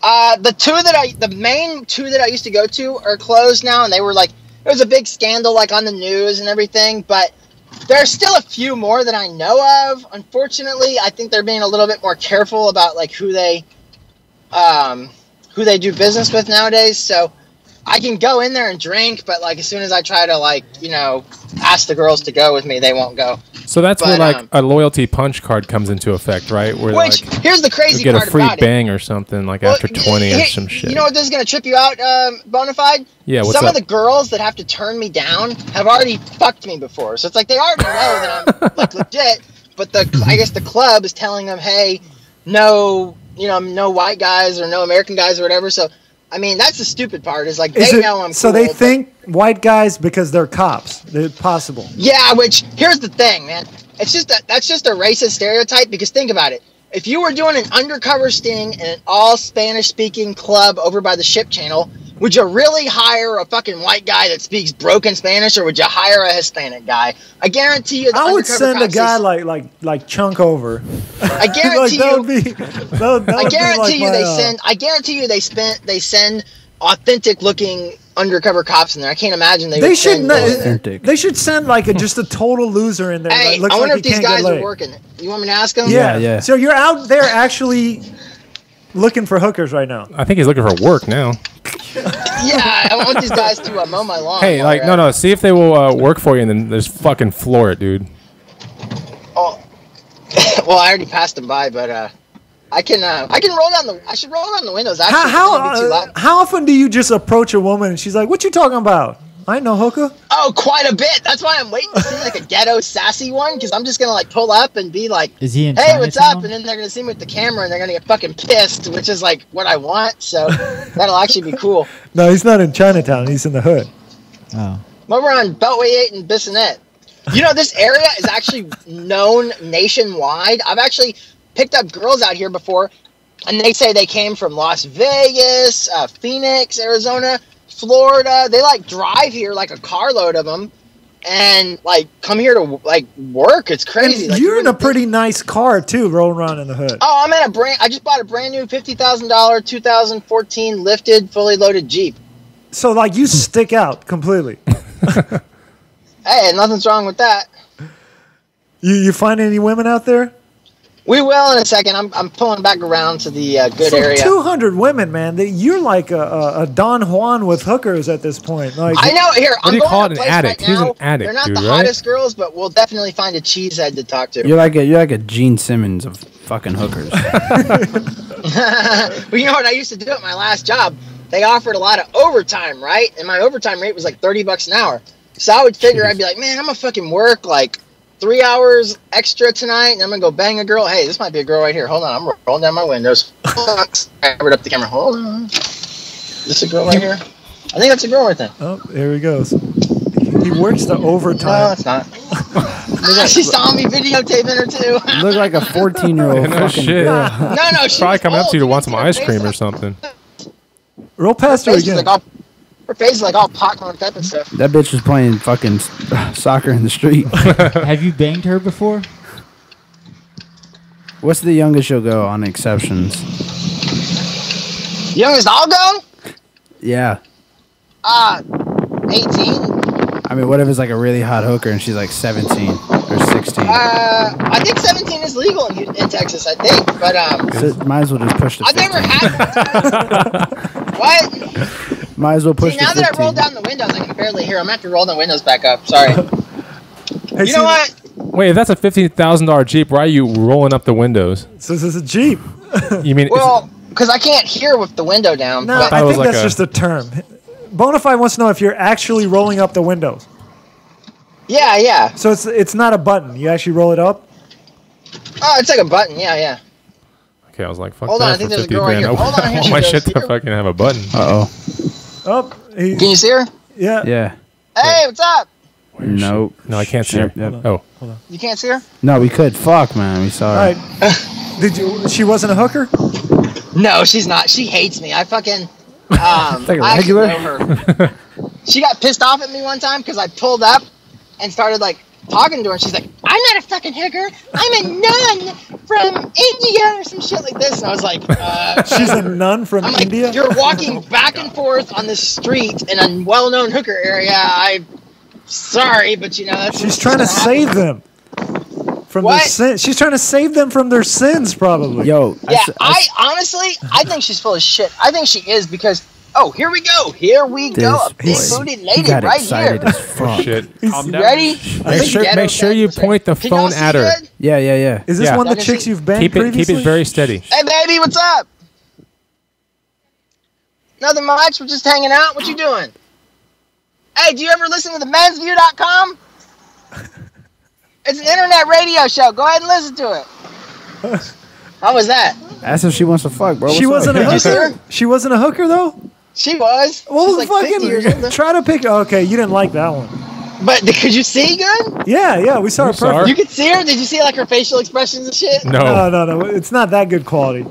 The main two that I used to go to are closed now, and they were like, there was a big scandal like on the news and everything. But there's still a few more that I know of. Unfortunately, I think they're being a little bit more careful about like who they do business with nowadays. So I can go in there and drink, but like as soon as I try to ask the girls to go with me, they won't go. So that's where But, like a loyalty punch card comes into effect, right? Where Which like here's the you crazy get a part free about it. bang or something like after 20 or some shit. You know what this is gonna trip you out, Bonafide? Yeah, what's Some up? of the girls that have to turn me down have already fucked me before, so it's like they already know that I'm like legit. But I guess the club is telling them, hey, no white guys or no American guys or whatever. So I mean, that's the stupid part. Is like they know I'm. So cool, they but- think white guys because they're cops. They're possible. Yeah, which here's the thing, man. That's just a racist stereotype because think about it. If you were doing an undercover sting in an all Spanish speaking club over by the Ship Channel, would you really hire a fucking white guy that speaks broken Spanish, or would you hire a Hispanic guy? I guarantee you. I would send a guy like Chunk over. I guarantee that you. would be. That I would guarantee be you like they my, send. I guarantee you they send authentic looking undercover cops in there. I can't imagine they. They would should. send, Authentic. They should send like just a total loser in there. Hey, that looks I wonder like if he these can't guys get are laid. working. You want me to ask them? Yeah. So you're out there actually looking for hookers right now. I think he's looking for work now. Yeah, I want these guys to mow my lawn. Hey, while like they're no, see if they will work for you, and then just fucking floor it, dude. Oh, well, I already passed them by, but I can roll down the. I should roll down the windows. Actually, it's gonna be too loud. How often do you just approach a woman and she's like, "What you talking about? I ain't no hooker." Oh, quite a bit. That's why I'm waiting to see like a ghetto sassy one, because I'm just gonna like pull up and be like, Is he in "Hey, what's Chinatown? up?" And then they're gonna see me with the camera and they're gonna get fucking pissed, which is like what I want. So that'll actually be cool. No, he's not in Chinatown. He's in the hood. Oh. I'm over on Beltway 8 and Bissonnette. You know, this area is actually known nationwide. I've actually picked up girls out here before, and they say they came from Las Vegas, Phoenix, Arizona, Florida. They like drive here like a carload of them, and like come here to like work. It's crazy. And like, you're in a pretty nice car too, rolling around in the hood. Oh, I'm in I just bought a brand new $50,000 2014 lifted, fully loaded Jeep. So like you stick out completely. Hey, nothing's wrong with that. You find any women out there? We will in a second. I'm pulling back around to the good so area. 200 women, man. You're like a Don Juan with hookers at this point. Like, I know. Here, What do you call it? An right addict? now. He's an addict, They're not dude, the right? hottest girls, but we'll definitely find a cheesehead to talk to. You're like a Gene Simmons of fucking hookers. Well, you know what I used to do at my last job? They offered a lot of overtime, right? And my overtime rate was like $30 an hour. So I would figure, I'd be like, man, I'm gonna fucking work like 3 hours extra tonight, and I'm gonna go bang a girl. Hey, this might be a girl right here. Hold on, I'm rolling down my windows. I covered up the camera. Hold on. Is this a girl right here? I think that's a girl right there. oh, there he goes. He works the No, overtime. it's not. She saw me videotaping her too. Look like a 14-year-old No fucking shit. girl. No, she's Probably coming up to you to old. want some Her ice face cream or like- something. Roll past her again. Her face is like all popcorn type of stuff. That bitch was playing fucking soccer in the street. Have you banged her before? What's the youngest you'll go on exceptions? Youngest I'll go? Yeah. 18. I mean, what if it's like a really hot hooker and she's like 17 or 16? I think 17 is legal in Texas, I think. But So might as well just push the I've 15. never had. What? Might as well push See, the now 15. that I rolled down the windows, I can barely hear. I'm gonna have to roll the windows back up. Sorry. Hey, You know what? Wait, if that's a $15,000 Jeep, why are you rolling up the windows? So this is a Jeep. You mean Well, because I can't hear with the window down. No, but I it was think like that's a- just a term. Bonafide wants to know if you're actually rolling up the windows. yeah. So it's not a button. You actually roll it up. Oh, it's like a button. Yeah. Okay, I was like, fuck Hold that on, I for think there's a 50 girl right grand. here. Hold on, I here want she my goes. shit to Here. fucking have a button. Uh-oh. Oh, Can you see her? yeah. Yeah. Hey, what's up? Nope. No, I can't see her. Yep. Oh. You can't see her? No, we could. Fuck, man. We saw All her. right. Did you? She wasn't a hooker. No, she's not. She hates me. I fucking. Like a I actually regular? know her. She got pissed off at me one time because I pulled up and started like talking to her, and she's like, "I'm not a fucking hooker. I'm a nun from India or some shit like this." And I was like, She's a nun from I'm like, India. "You're walking back and forth on the street in a well-known hooker area. I'm sorry, but you know that's She's trying to save them from their What? sins. She's trying to save them from their sins, probably. Yo. Yeah, I honestly, I think she's full of shit. I think she is because. Oh, here we go. Here we go. A big booty He lady got right excited here. as fuck. Shit. Calm You down. ready? Make sure you point the Can y'all phone see at her. good? Yeah. Is this Yeah. one of the That is chicks it. you've banged Keep previously? it very steady. Hey, baby, what's up? Nothing much. We're just hanging out. What you doing? Hey, do you ever listen to the mensview.com? It's an internet radio show. Go ahead and listen to it. How was that? Ask if she wants to fuck, bro. She What's wasn't up? a you see hooker. her? She wasn't a hooker though. She was. Well, She's like 50 years fucking old. try to pick. Okay, you didn't like that one. But could you see good? Yeah, we saw her You saw her? perfect. You could see her? Did you see like her facial expressions and shit? No. No, it's not that good quality.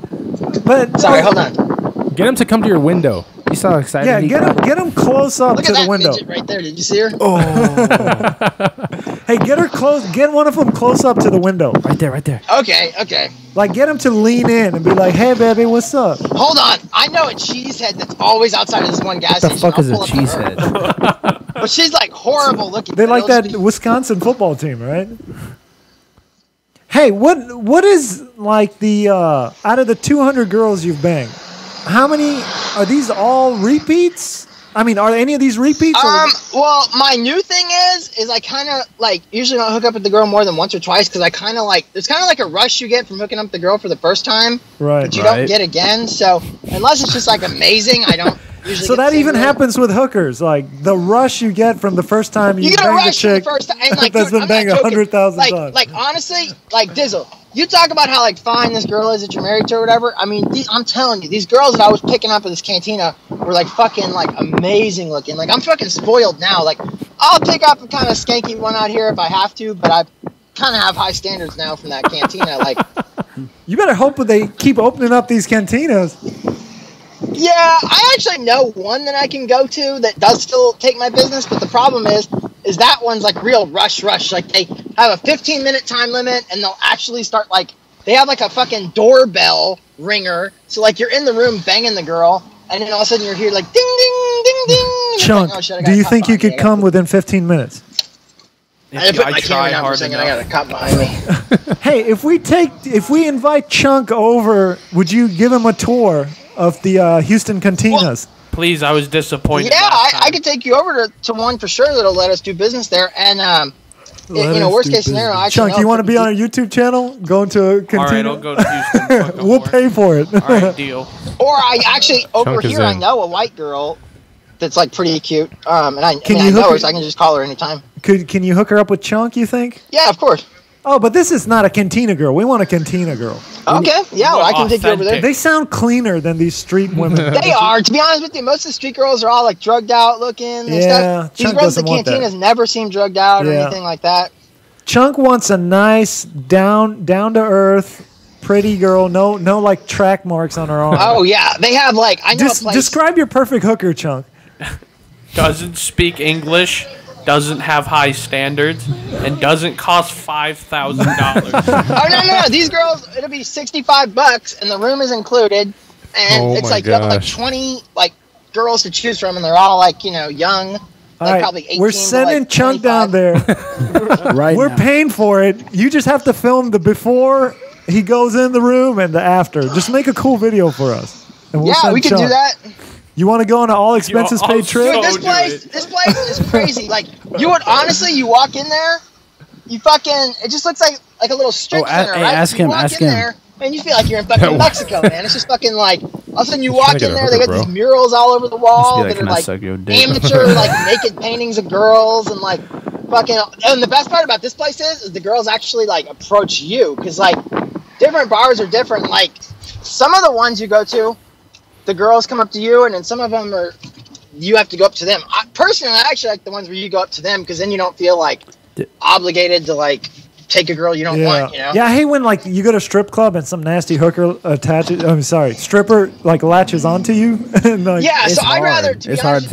But Sorry, hold on. Get him to come to your window. You saw how excited yeah, he get him close up Look to at the that window. midget right there. Did you see her? Hey, get her close. Get one of them close up to the window. Right there. Okay. Like, get him to lean in and be like, "Hey, baby, what's up?" Hold on. I know a cheesehead that's always outside of this one gas What the station. fuck is a I'll pull up to her. cheesehead? But she's like horrible looking. They but like it'll that just be- Wisconsin football team, right? Hey, what is like the out of the 200 girls you've banged? How many are these all repeats? I mean, are any of these repeats? Well, my new thing is I kind of like usually don't hook up with the girl more than once or twice because I kind of like there's kind of like a rush you get from hooking up with the girl for the first time right. that you don't get again. So unless it's just like amazing, I don't usually. So get that the even same girl. happens with hookers, like the rush you get from the first time you You get a bang the rush from the chick first time, and like that's dude, been I'm banged not joking. 100,000 times. Like honestly, like Dizzle, you talk about how like fine this girl is that you're married to or whatever. I mean, I'm telling you, these girls that I was picking up at this cantina were like fucking like amazing looking. Like I'm fucking spoiled now. Like I'll pick up a kind of skanky one out here if I have to, but I kind of have high standards now from that cantina. Like, You better hope that they keep opening up these cantinas. yeah, I actually know one that I can go to that does still take my business, but the problem is is that one's like real rush. Like they have a 15-minute time limit, and they'll actually start like they have like a fucking doorbell ringer. So like you're in the room banging the girl, and then all of a sudden you're here like ding ding ding ding. Chunk, like, oh, shit, do you think you could come within 15 minutes? I put my camera down for a second. I got a cop behind me. Hey, if we invite Chunk over, would you give him a tour of the Houston cantinas? Well, please, I was disappointed. Yeah, I could take you over to one for sure that'll let us do business there. And worst case scenario, I Chunk, you want to be on our YouTube channel? Going to a cantina? All right, I'll go to Houston. We'll pay for it. All right, deal. Or I actually over here I know a white girl that's like pretty cute. And I know her, so I can just call her anytime. Can you hook her up with Chunk, you think? Yeah, of course. Oh, but this is not a cantina girl. We want a cantina girl. Okay, yeah, well, I can take you over there. They sound cleaner than these street women. They are. To be honest with you, most of the street girls are all like drugged out looking and stuff. These girls at the cantinas never seem drugged out or anything like that. Chunk wants a nice down to earth pretty girl. No like track marks on her arm. Oh yeah, they have like I know a place. Describe your perfect hooker, Chunk. Doesn't speak English, doesn't have high standards, and doesn't cost $5,000. Oh no! These girls, it'll be $65, and the room is included, and it's like you have like 20 like girls to choose from, and they're all like young, like probably 18. We're sending like Chunk 25. down there. Right. We're paying for it. You just have to film the before he goes in the room and the after. Just make a cool video for us. And we'll send we can Chunk. do that. You want to go on an all expenses paid trip? Dude, this place is crazy. Like you would honestly, you walk in there, it just looks like a little strip center, right? Ask him. There, and you feel like you're in fucking Mexico, man. It's just fucking like all of a sudden you walk in there, they got these murals all over the wall that are like amateur like naked paintings of girls and like fucking. And the best part about this place is the girls actually like approach you because like different bars are different. Like some of the ones you go to, the girls come up to you, and then some of them are you have to go up to them. Personally, I actually like the ones where you go up to them because then you don't feel like obligated to like take a girl you don't want. Yeah, I hate when like you go to a strip club and some nasty hooker stripper like latches onto you. And, like, so I'd rather.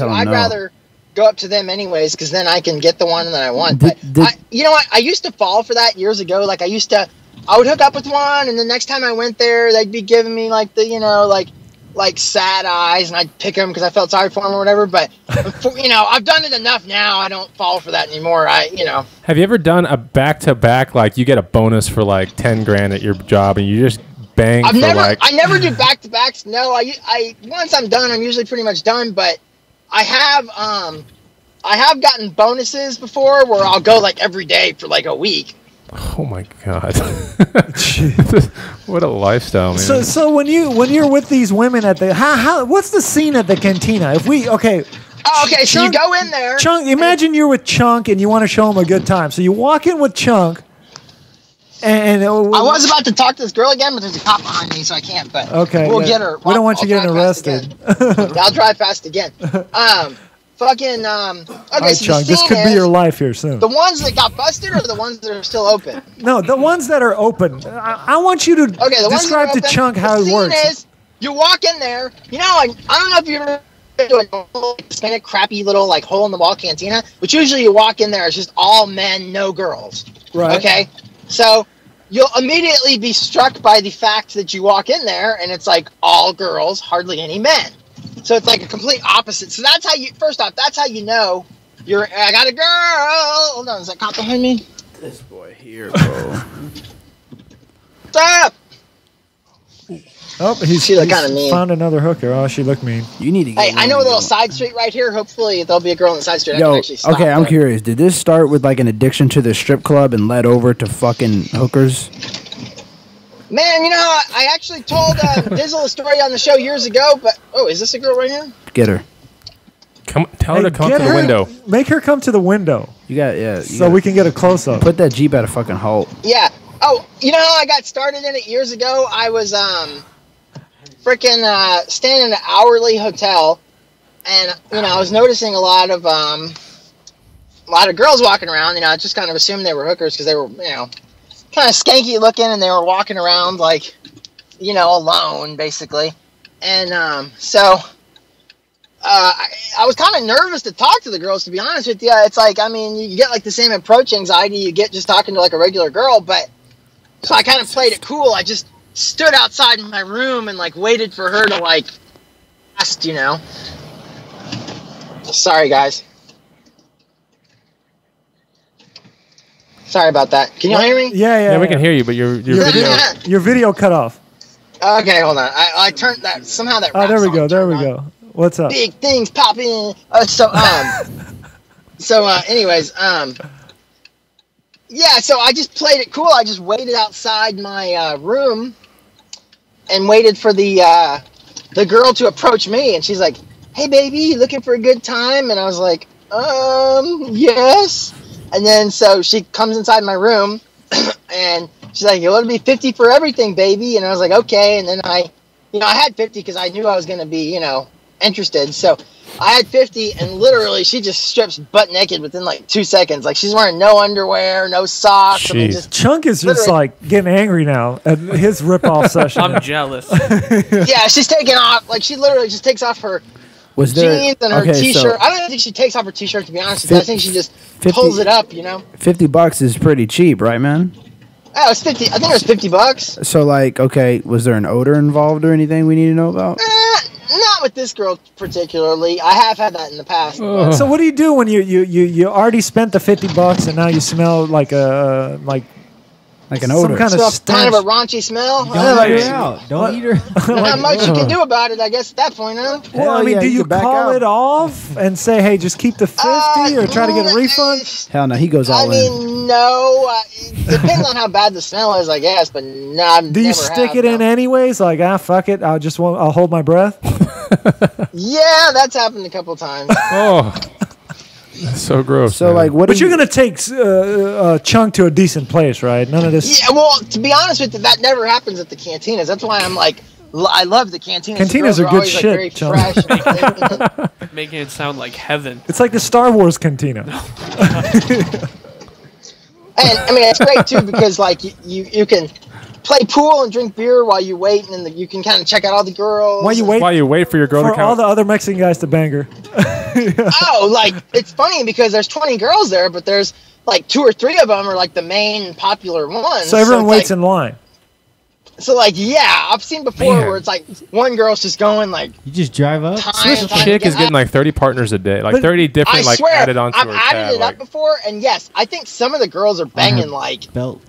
I'd rather go up to them anyways because then I can get the one that I want. But you know what? I used to fall for that years ago. Like I would hook up with one, and the next time I went there, they'd be giving me like the like sad eyes, and I'd pick them because I felt sorry for them or whatever. But I've done it enough now. I don't fall for that anymore. Have you ever done a back-to-back? Like you get a bonus for like $10,000 at your job, and you just bang. I never do back-to-backs. No, I once I'm done, I'm usually pretty much done. But I have gotten bonuses before where I'll go like every day for like a week. Oh my god! What a lifestyle, man. So when you're with these women at the what's the scene at the cantina? So you go in there. Chunk, imagine you're with Chunk and you want to show him a good time. So you walk in with Chunk, and I was about to talk to this girl again, but there's a cop behind me, so I can't. But we'll get her. We don't want you getting arrested. I'll drive fast again. Okay, right, so Chunk, this could be your life here soon. The ones that got busted or the ones that are still open? No, the ones that are open. I want you to describe to Chunk how it works. Is, you walk in there, I don't know if you've ever been to a kind of crappy little like hole in the wall cantina, but usually you walk in there, it's just all men, no girls. Right. Okay? So you'll immediately be struck by the fact that you walk in there and it's like all girls, hardly any men. So it's like a complete opposite. So that's how you know I got a girl. Hold on, is that cop behind me? This boy here, bro. Stop! Oh, he's kind of mean. Found another hooker. Oh, she looked mean. You need to get I know a little side street right here. Hopefully there'll be a girl on the side street. I can actually stop I'm curious. Did this start with like an addiction to the strip club and led over to fucking hookers? Man, I actually told Dizzle a story on the show years ago, but is this a girl right here? Get her. Tell her to come to the window. Make her come to the window. We can get a close up. Put that Jeep at a fucking halt. Yeah. Oh, you know how I got started in it years ago? I was freaking staying in an hourly hotel, and I was noticing a lot of girls walking around. I just kind of assumed they were hookers because they were kind of skanky looking, and they were walking around like, alone, basically. And I I was kind of nervous to talk to the girls, to be honest with you. It's like, I mean, you get like the same approach anxiety you get just talking to like a regular girl, but so I kind of played it cool. I just stood outside my room and like waited for her to like ask, you know. Sorry, guys. Sorry about that. Can you hear me? Yeah, we can hear you, but your video cut off. Okay, hold on. I turned that somehow. That oh, there we go. There we go. What's up? Big things popping. Anyways, yeah. So I just played it cool. I just waited outside my room and waited for the girl to approach me, and she's like, "Hey, baby, you looking for a good time?" And I was like, yes. And then so she comes inside my room, and she's like, "It'll be 50 for everything, baby." And I was like, "Okay." And then I had 50 because I knew I was going to be, interested. So I had 50, and literally she just strips butt naked within like 2 seconds. Like she's wearing no underwear, no socks. I mean, just Chunk is just like getting angry now at his rip-off session. I'm jealous. Yeah, she's taking off. Like she literally just takes off her jeans and her t-shirt. I don't think she takes off her t-shirt, to be honest with you. I think she just pulls it up, $50 is pretty cheap, right, man? Oh, it was 50. I think it was $50. So, like, okay, was there an odor involved or anything we need to know about? Not with this girl particularly. I have had that in the past. So, what do you do when you already spent the $50 and now you smell like an odor? Some kind of a raunchy smell. Don't eat her out. Don't eat her. Not much you can do about it, I guess, at that point, huh? Well, I mean, do you call it off and say, "Hey, just keep the 50," or try to get a refund? Hell no, he goes all in. I mean, no. It depends on how bad the smell is, I guess. But no, do you stick it in anyways? Like, fuck it. I'll hold my breath. Yeah, that's happened a couple times. Oh. So gross. So, like, what? But you're gonna take Chunk to a decent place, right? None of this. Yeah, well, to be honest with you, that never happens at the cantinas. That's why I'm like, I love the cantinas. Cantinas are good always, shit, like, very fresh. Making it sound like heaven. It's like the Star Wars cantina. And I mean, it's great too because like you can play pool and drink beer while you wait, and then you can kind of check out all the girls. While you wait for your girl to come. all the other Mexican guys to bang her. Oh, like it's funny because there's 20 girls there, but there's like 2 or 3 of them are like the main popular ones. So everyone waits in line. So like, yeah, I've seen before where it's like one girl's just going like. You just drive up. This chick is getting like 30 partners a day, like 30 different added onto her tab. I've added it up before, and yes, I think some of the girls are banging like 10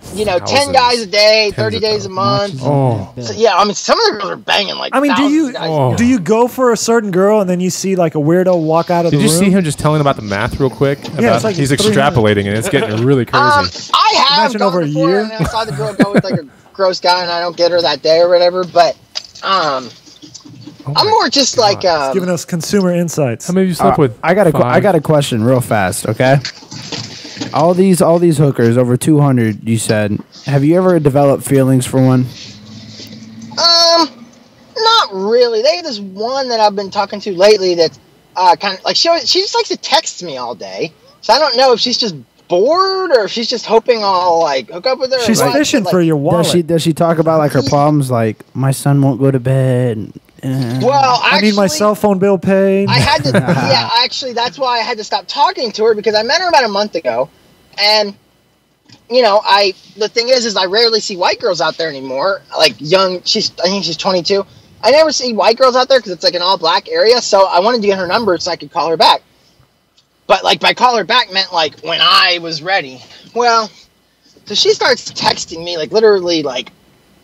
guys a day, 30 days a month. Oh, so, yeah, I mean, some of the girls are banging like. I mean, do you go for a certain girl and then you see like a weirdo walk out of the room? Did you see him just telling about the math real quick? Yeah, it's like he's extrapolating and it's getting really crazy. I have Imagine over a year. And I saw the girl go with like a gross guy, and I don't get her that day or whatever. But I'm more just like it's giving us consumer insights. How many of you slept with? I got a question real fast, okay? All these hookers, over 200, you said. Have you ever developed feelings for one? Not really. They have this one that I've been talking to lately that's kind of like she just likes to text me all day. So I don't know if she's just bored or if she's just hoping I'll like hook up with her. She's fishing for your wallet. Does she talk about like her problems, like my son won't go to bed? Well, actually, I need my cell phone bill paid. I had to. Yeah, actually, that's why I had to stop talking to her because I met her about a month ago, and the thing is I rarely see white girls out there anymore. Like young, I think she's 22. I never see white girls out there because it's like an all black area. So I wanted to get her number so I could call her back. But like by call her back meant like when I was ready. Well, so she starts texting me like literally like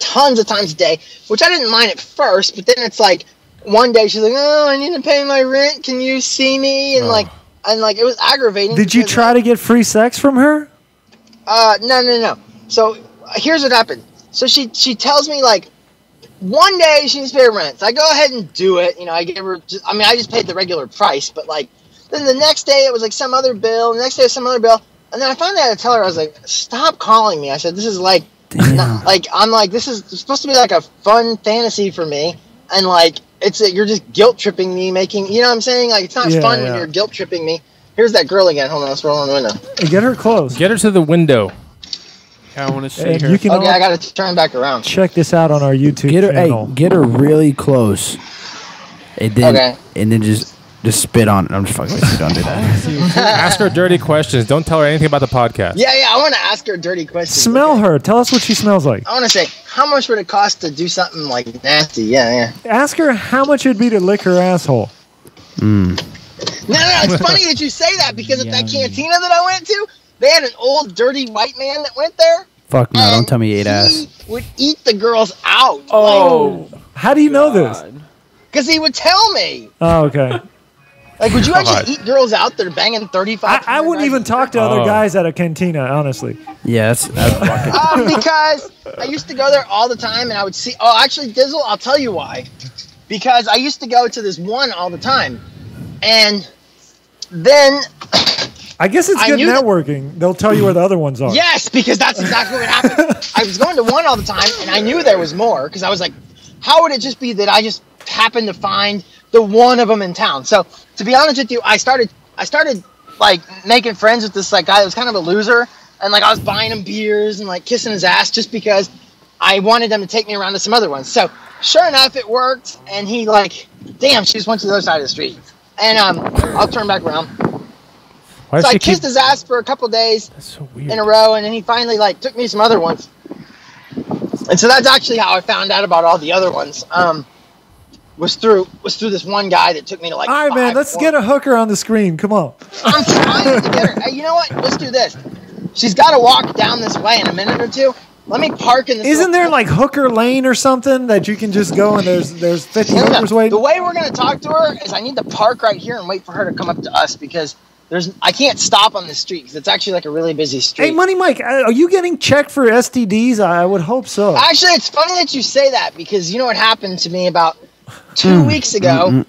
tons of times a day, which I didn't mind at first. But then it's like one day she's like, "Oh, I need to pay my rent. Can you see me?" And like it was aggravating. Did you try to get free sex from her? No. So here's what happened. So she tells me like one day she needs to pay her rent. So I go ahead and do it. I give her. I just paid the regular price, but like. Then the next day it was like some other bill. The next day it was some other bill. And then I finally had to tell her, I was like, stop calling me. I said, this is like, this is supposed to be like a fun fantasy for me. And like, you're just guilt tripping me making, you know what I'm saying? Like, it's not fun when you're guilt tripping me. Here's that girl again. Hold on, let's roll on the window. Hey, get her close. Get her to the window. I want to see her. Okay, I got to turn back around. Check this out on our YouTube channel. Get her really close. And then, and then just Just spit on it. I'm just fucking with you. Don't do that. Ask her dirty questions. Don't tell her anything about the podcast. Yeah, I want to ask her a dirty question. Smell her. Tell us what she smells like. I want to say, how much would it cost to do something like nasty? Yeah. Ask her how much it'd be to lick her asshole. No, it's funny that you say that because at that cantina that I went to, they had an old dirty white man that went there. Fuck no, don't tell me you ate ass. He would eat the girls out. Oh. How do you know this? Because he would tell me. Oh, okay. Like, would you actually eat girls out that are banging 35? I wouldn't even talk to other guys at a cantina, honestly. Yeah, that's because I used to go there all the time, and I would see. Oh, actually, Dizzle, I'll tell you why. Because I used to go to this one all the time, and then I guess it's good networking. They'll tell you where the other ones are. Yes, because that's exactly what happened. I was going to one all the time, and I knew there was more because I was like, how would it just be that I just happened to find the one of them in town? So to be honest with you, I started like making friends with this like guy that was kind of a loser, and like I was buying him beers and like kissing his ass just because I wanted them to take me around to some other ones. So sure enough, it worked, and he like, damn, she just went to the other side of the street, and I'll turn back around. So I kissed his ass for a couple days in a row, and then he finally like took me to some other ones. And so that's actually how I found out about all the other ones. Was through this one guy that took me to like. All right, man. Let's get a hooker on the screen. Come on. I'm trying to get her. Hey, you know what? Let's do this. She's got to walk down this way in a minute or two. Let me park in this. Isn't there like hooker lane or something that you can just go and there's 50 hookers waiting? The way we're gonna talk to her is I need to park right here and wait for her to come up to us because I can't stop on this street because it's actually like a really busy street. Hey, Money Mike, are you getting checked for STDs? I would hope so. Actually, it's funny that you say that because you know what happened to me about 2 weeks ago.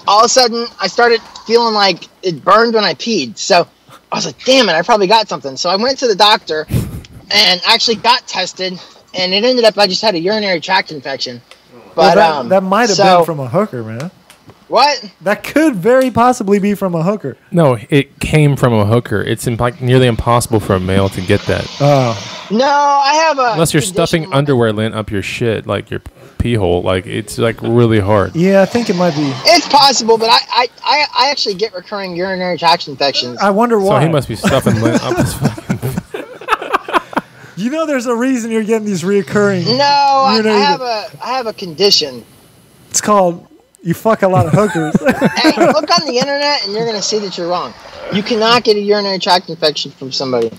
All of a sudden, I started feeling like it burned when I peed. So I was like, damn it, I probably got something. So I went to the doctor and actually got tested, and it ended up I just had a urinary tract infection. But well, that might have been from a hooker, man. What? That could very possibly be from a hooker. No, it came from a hooker. It's nearly impossible for a male to get that. No, I have a. Unless you're stuffing underwear lint up your shit, like your pee hole, like it's like really hard. Yeah, I think it might be. It's possible, but I actually get recurring urinary tract infections. I wonder why. So he must be stuffing lint up his fucking. You know, there's a reason you're getting these reoccurring. No, I have a condition. It's called you fuck a lot of hookers. Hey, look on the internet and you're gonna see that you're wrong. You cannot get a urinary tract infection from somebody.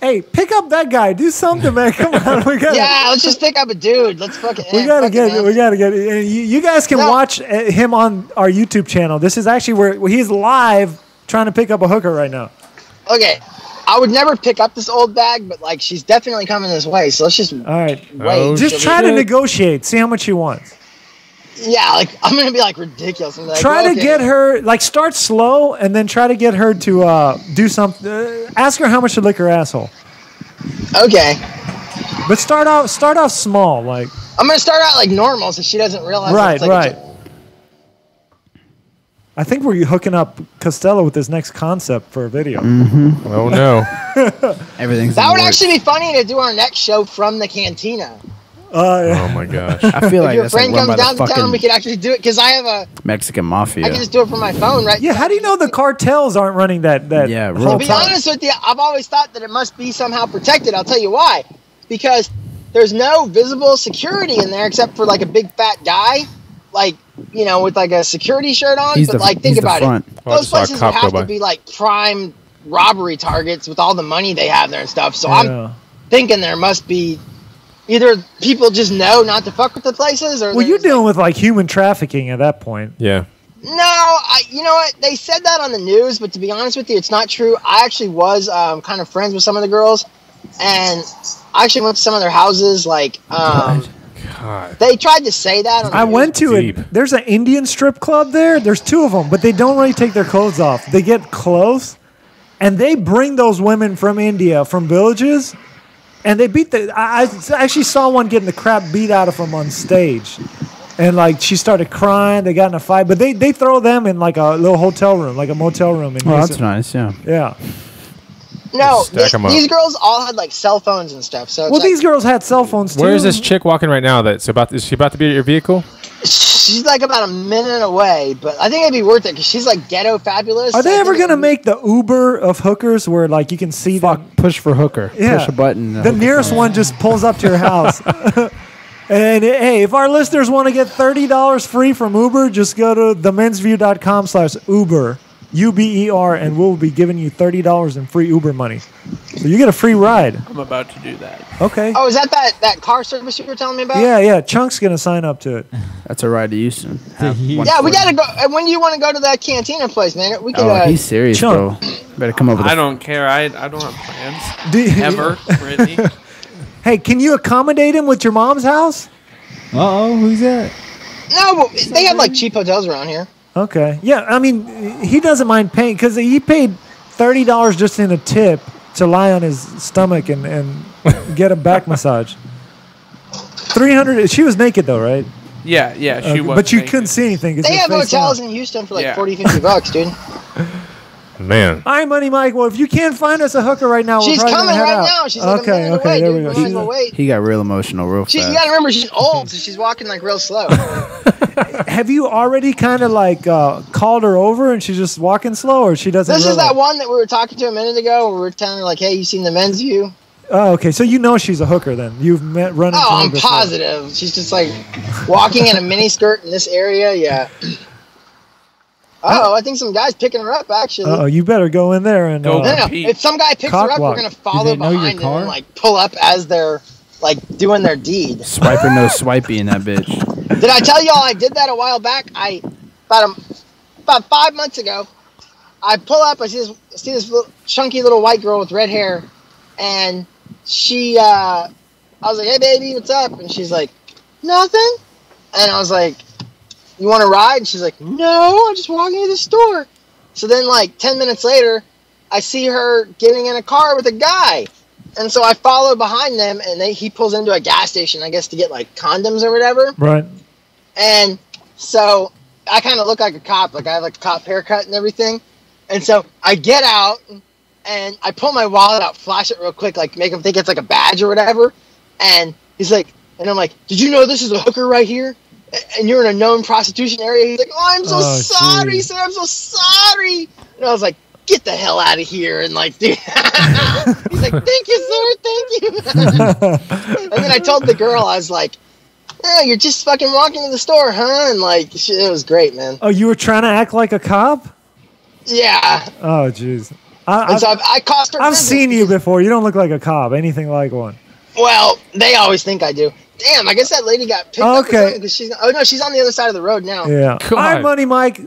Hey, pick up that guy. Do something, man. Come on, yeah, let's just pick up a dude. Let's fucking. We gotta get. You guys can watch him on our YouTube channel. This is actually where he's live trying to pick up a hooker right now. Okay. I would never pick up this old bag, but like she's definitely coming this way. So let's just wait. Just try to negotiate. See how much she wants. Yeah, like I'm gonna be like ridiculous. Like, try to get her like start slow and then try to get her to do something. Ask her how much to lick her asshole. Okay. But start off small. Like I'm gonna start out like normal, so she doesn't realize. Right. I think we're hooking up Costello with this next concept for a video. Oh no! Everything's. That would actually be funny to do our next show from the cantina. Oh my gosh! I feel like if your friend comes down to town, we could actually do it because I have a Mexican mafia. I can just do it from my phone, right? Yeah. How do you know the cartels aren't running that? Yeah. To be honest with you, I've always thought that it must be somehow protected. I'll tell you why. Because there's no visible security in there except for like a big fat guy, like with like a security shirt on. But like, think about it. Those places would have to be like prime robbery targets with all the money they have there and stuff. So I'm thinking there must be. Either people just know not to fuck with the places, or you're dealing with like human trafficking at that point. Yeah. No, you know what? They said that on the news, but to be honest with you, it's not true. I actually was kind of friends with some of the girls, and I actually went to some of their houses. Like, they tried to say that. I went to it. There's an Indian strip club there. There's two of them, but they don't really take their clothes off. They get close, and they bring those women from India, from villages. And they beat I actually saw one getting the crap beat out of them on stage. And, like, she started crying. They got in a fight. But they throw them in, like, a little hotel room, like a motel room. Oh, that's nice, yeah. Yeah. No, these girls all had, like, cell phones and stuff. So these girls had cell phones, too. Where is this chick walking right now? Is she about to be at your vehicle? She's like about a minute away, but I think it'd be worth it because she's like ghetto fabulous. Are they ever gonna make the Uber of hookers where like you can see them? Push for hooker. Yeah. Push a button. The nearest one just pulls up to your house. And hey, if our listeners want to get $30 free from Uber, just go to themensview.com/Uber, UBER, and we'll be giving you $30 in free Uber money. So you get a free ride. I'm about to do that. Okay. Oh, is that car service you were telling me about? Yeah. Chunk's gonna sign up to it. That's a ride to Houston. Yeah, we gotta go. And when do you want to go to that cantina place, man? We could. He's serious, Chunk. bro. Better come up with. I don't care. I don't have plans. Ever, really. Hey, can you accommodate him with your mom's house? Uh-oh, who's that? No, but they have like cheap hotels around here. Okay. Yeah, I mean, he doesn't mind paying because he paid $30 just in a tip to lie on his stomach and get a back massage. 300. She was naked though, right? Yeah, she was. But you naked. couldn't see anything. 'cause They your have face hotels down. in Houston for like Yeah. $40-$50, dude. Man. All right, Money Mike. Well, if you can't find us a hooker right now, She's we're probably coming gonna head right out. now. She's like a minute away, there dude. we go. Might as well wait. He got real emotional real You fast. gotta remember, she's old, so she's walking like real slow. Have you already kind of like called her over and she's just walking slow, or she doesn't? This is realize? that one that we were talking to a minute ago where we were telling her, like, hey, you seen the men's view? Oh, okay. So you know she's a hooker then. You've run into Oh, her I'm before. positive. She's just like walking in a mini skirt in this area. Yeah. Oh, I think some guy's picking her up, actually. Oh, you better go in there and. Go. No, Pete. if some guy picks her up, Cockwalk. we're going to follow they know your behind them car? and, like, pull up as they're, like, doing their deed. Swiper no swipey in that bitch. Did I tell y'all I did that a while back? About 5 months ago, I pull up, I see this little, chunky little white girl with red hair, and she, I was like, hey, baby, what's up? And she's like, nothing. And I was like, you want to ride? And she's like, no, I'm just walking to the store. So then, like, 10 minutes later, I see her getting in a car with a guy. And so I follow behind them, and he pulls into a gas station, I guess, to get, like, condoms or whatever. Right. And so I kind of look like a cop. Like, I have, like, a cop haircut and everything. And so I get out, and I pull my wallet out, flash it real quick, like, make him think it's, like, a badge or whatever. And he's like, and I'm like, did you know this is a hooker right here? And you're in a known prostitution area? He's like, oh, I'm so sorry, geez. sir. I'm so sorry. And I was like, get the hell out of here. And, like, dude. He's like, thank you, sir. Thank you. And then I told the girl, I was like, yeah, you're just fucking walking to the store, huh? And, like, it was great, man. Oh, you were trying to act like a cop? Yeah. Oh, jeez. And so I cost her I've business seen you because- before. You don't look like a cop. Anything like one. Well, they always think I do. Damn, I guess that lady got picked up or something because she's. Oh no, she's on the other side of the road now. Yeah. God. All right, Money Mike.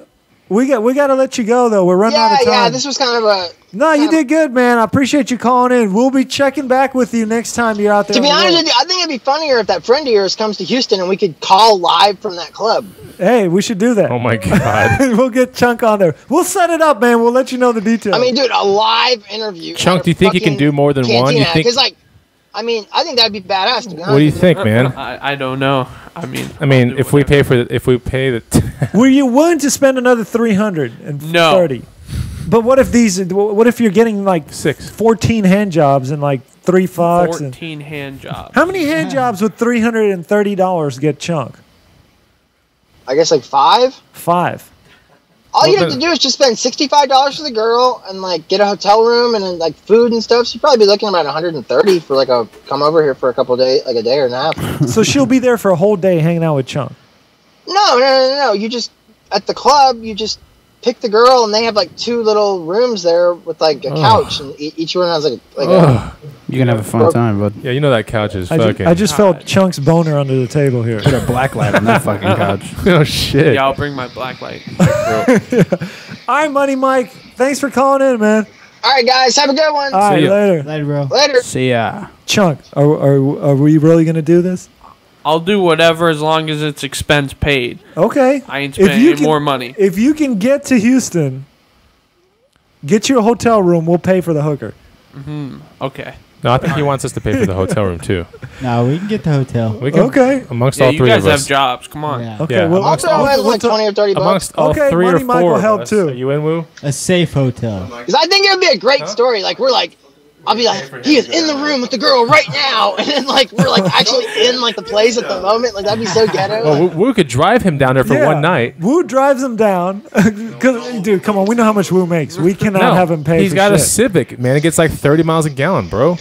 We got to let you go though. We're running out of time. Yeah. This was kind of a. No, you did good, man. I appreciate you calling in. We'll be checking back with you next time you're out there. To be on the honest road. with you, I think it'd be funnier if that friend of yours comes to Houston and we could call live from that club. Hey, we should do that. Oh my God. We'll get Chunk on there. We'll set it up, man. We'll let you know the details. I mean, dude, a live interview. Chunk, at a do you think you can fucking do more than one? You cantina. think? 'Cause, like, I mean, I think that'd be badass. To be honest What do you with think, man? I don't know. I mean, I'll do if we whatever. pay the, were you willing to spend another $330? No. But what if you're getting like 14 hand jobs and like 3 fucks? 14 hand jobs. How many hand jobs would $330 get Chunk? I guess like 5. 5. All you Well, have to do is just spend $65 for the girl and like get a hotel room and then like food and stuff. So you'd probably be looking about $130 for like a come over here for a couple of days, like a day or a half. So she'll be there for a whole day hanging out with Chunk. No. You just at the club, you just pick the girl and they have like 2 little rooms there with like a couch and each one has like a You're gonna have a fun time, bud. yeah, you know that couch is fucking. I just felt God. Chunk's boner under the table here. Put a black light on that fucking couch. oh shit. Yeah, I'll bring my black light. All right, Money Mike. Thanks for calling in, man. All right, guys, have a good one. All right, ya. later. Later, bro. Later. See ya. Chunk, are we really going to do this? I'll do whatever as long as it's expense paid. Okay. I ain't If spending you any can- more money. If you can get to Houston, get you a hotel room. We'll pay for the hooker. Okay. No, I think he wants us to pay for the hotel room too. No, we can get the hotel. We can, Okay. amongst Yeah, all you three guys of have us. jobs. Come on. Yeah. Okay. Yeah, Well, I'll amongst throw all, in like 20 or 30 bucks. amongst all Okay, 3 Money or Mike 4 will of help us. too. Are you in, Woo? A safe hotel. Because I think it would be a great story. Like, we're like, I'll be like, he is in the room with the girl right now, and then like we're like actually in like the place at the moment. Like that'd be so ghetto. Well, Wu could drive him down there for one night. Wu drives him down. Dude, come on, we know how much Wu makes. We cannot have him pay. He's got a Civic, man. It gets like 30 miles a gallon, bro.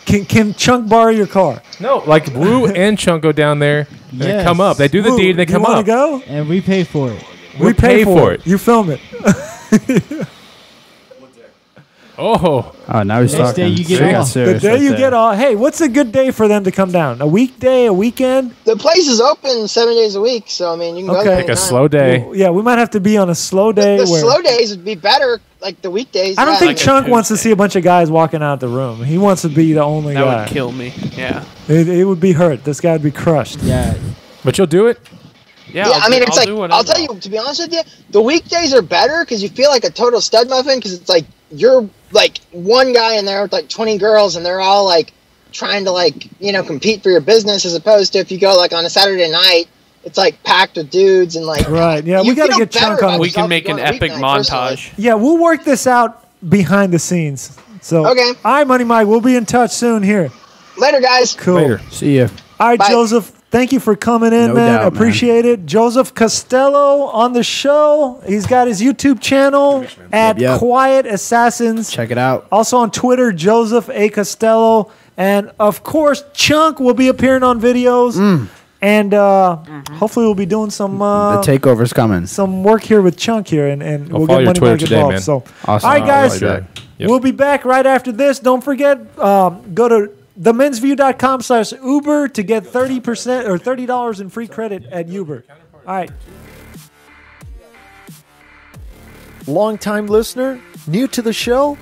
Can Chunk borrow your car? No, like Wu and Chunk go down there and come up. They do the deed and they come up. You want to go? And we pay for it. We pay for it. You film it. Oh, now he's talking. Day you get off. The day you get off. Hey, what's a good day for them to come down? A weekday, a weekend? The place is open 7 days a week, so I mean you can go there. Pick a slow day. Well, yeah, we might have to be on a slow day. The slow days would be better, like the weekdays. I don't think Like Chunk wants to see a bunch of guys walking out the room. He wants to be the only guy. That would kill me. Yeah. It would be hurt. This guy would be crushed. Yeah. But you'll do it? Yeah, I mean, it's like, I'll tell you, to be honest with you, the weekdays are better because you feel like a total stud muffin because it's like you're like one guy in there with like 20 girls and they're all like trying to like, you know, compete for your business as opposed to if you go like on a Saturday night, it's like packed with dudes and like. Right, yeah, we got to get Chunk on. We can make an epic montage. Personally. Yeah, we'll work this out behind the scenes. So, okay. All right, Money Mike, we'll be in touch soon here. Later, guys. Cool. Later. See ya. All right, Bye. Joseph, thank you for coming in, No man. doubt, Appreciate it. Joseph Costello on the show. He's got his YouTube channel at Yep. Quiet Assassins. Check it out. Also on Twitter, Joseph A. Costello. And, of course, Chunk will be appearing on videos. And hopefully we'll be doing some The takeover's coming. some work here with Chunk here, and I'll we'll follow get your Money Twitter Mike today, involved. man. So, Awesome. all right, guys. Sure. Yep. We'll be back right after this. Don't forget, go to themensview.com/Uber to get 30% or $30 in free credit at Uber. All right. Long-time listener, new to the show?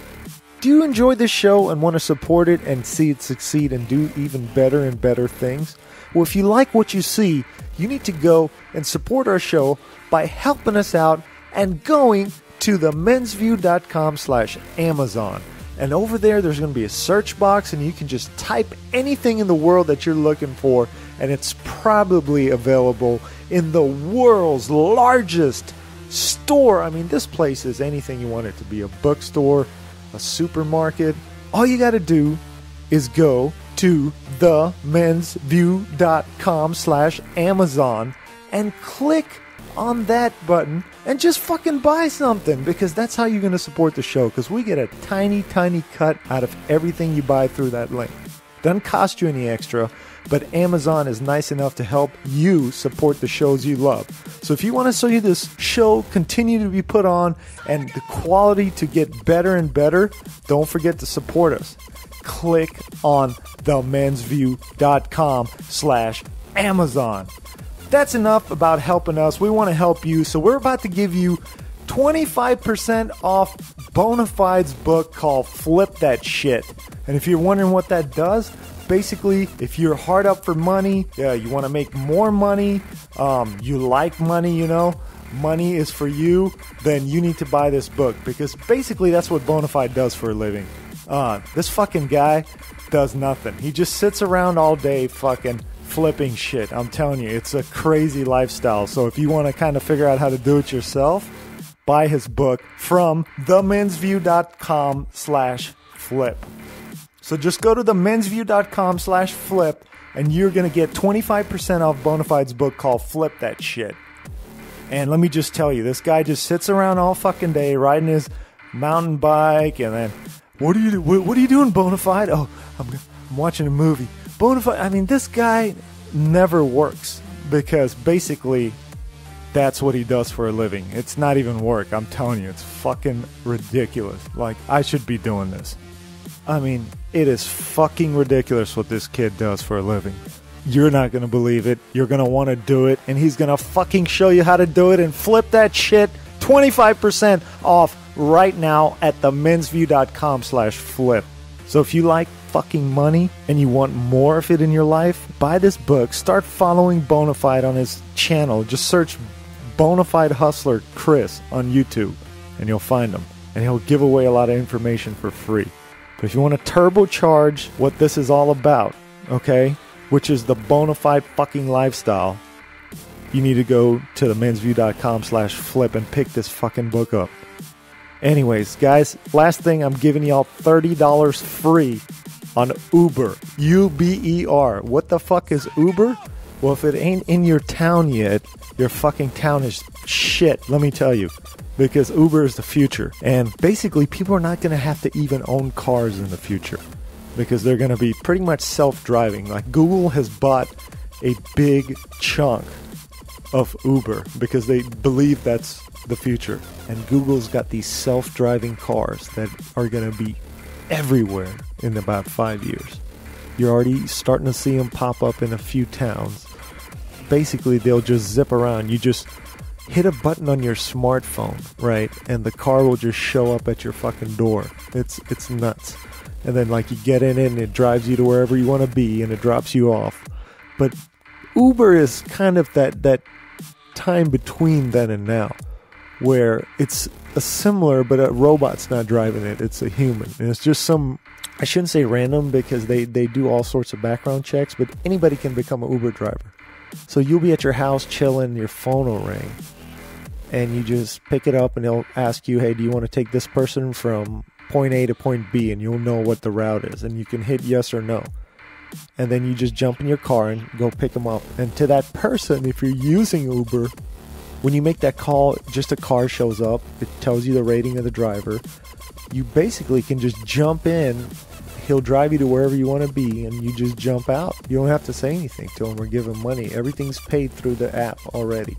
Do you enjoy this show and want to support it and see it succeed and do even better and better things? Well, if you like what you see, you need to go and support our show by helping us out and going to themensview.com/Amazon. And over there's going to be a search box, and you can just type anything in the world that you're looking for, and it's probably available in the world's largest store. I mean, this place is anything you want it to be. A bookstore, a supermarket. All you got to do is go to themensview.com/Amazon and click on that button and just fucking buy something, because that's how you're going to support the show, because we get a tiny, tiny cut out of everything you buy through that link. Doesn't cost you any extra, but Amazon is nice enough to help you support the shows you love. So if you want to see this show continue to be put on and the quality to get better and better, don't forget to support us. Click on themensview.com/Amazon. That's enough about helping us. We want to help you, so we're about to give you 25% off Bonafide's book called Flip That Shit. And if you're wondering what that does, basically, if you're hard up for money, you want to make more money, you like money, you know, money is for you, then you need to buy this book, because basically that's what Bonafide does for a living. This fucking guy does nothing. He just sits around all day fucking flipping shit. I'm telling you, it's a crazy lifestyle. So if you want to kind of figure out how to do it yourself, buy his book from themensview.com/flip. So just go to themensview.com/flip and you're going to get 25% off Bonafide's book called Flip That Shit. And let me just tell you, this guy just sits around all fucking day riding his mountain bike, and then, what are you doing, Bonafide? Oh, I'm watching a movie. Bonafide, I mean, this guy never works, because basically that's what he does for a living. It's not even work. I'm telling you, it's fucking ridiculous. Like, I should be doing this. I mean, it is fucking ridiculous what this kid does for a living. You're not going to believe it. You're going to want to do it, and he's going to fucking show you how to do it and flip that shit. 25% off right now at themensview.com/flip. So if you like fucking money and you want more of it in your life, buy this book. Start following Bonafide on his channel. Just search Bonafide Hustler Chris on YouTube and you'll find him. And he'll give away a lot of information for free. But if you want to turbocharge what this is all about, okay, which is the Bonafide fucking lifestyle, you need to go to themensview.com/flip and pick this fucking book up. Anyways, guys, last thing, I'm giving y'all $30 free on Uber. UBER. What the fuck is Uber? Well, if it ain't in your town yet, your fucking town is shit, let me tell you. Because Uber is the future. And basically, people are not going to have to even own cars in the future. Because they're going to be pretty much self-driving. Like, Google has bought a big chunk of Uber because they believe that's the future. And Google's got these self-driving cars that are going to be everywhere in about 5 years. You're already starting to see them pop up in a few towns. Basically, they'll just zip around. You just hit a button on your smartphone, right? And the car will just show up at your fucking door. It's nuts. And then, like, you get in it and it drives you to wherever you want to be and it drops you off. But Uber is kind of that time between then and now, where it's a similar, but a robot's not driving it. It's a human. And it's just some, I shouldn't say random because they do all sorts of background checks, but anybody can become an Uber driver. So you'll be at your house chilling, your phone will ring, and you just pick it up and they'll ask you, hey, do you want to take this person from point A to point B? And you'll know what the route is. And you can hit yes or no. And then you just jump in your car and go pick them up. And to that person, if you're using Uber, when you make that call, just a car shows up. It tells you the rating of the driver. You basically can just jump in. He'll drive you to wherever you want to be, and you just jump out. You don't have to say anything to him or give him money. Everything's paid through the app already.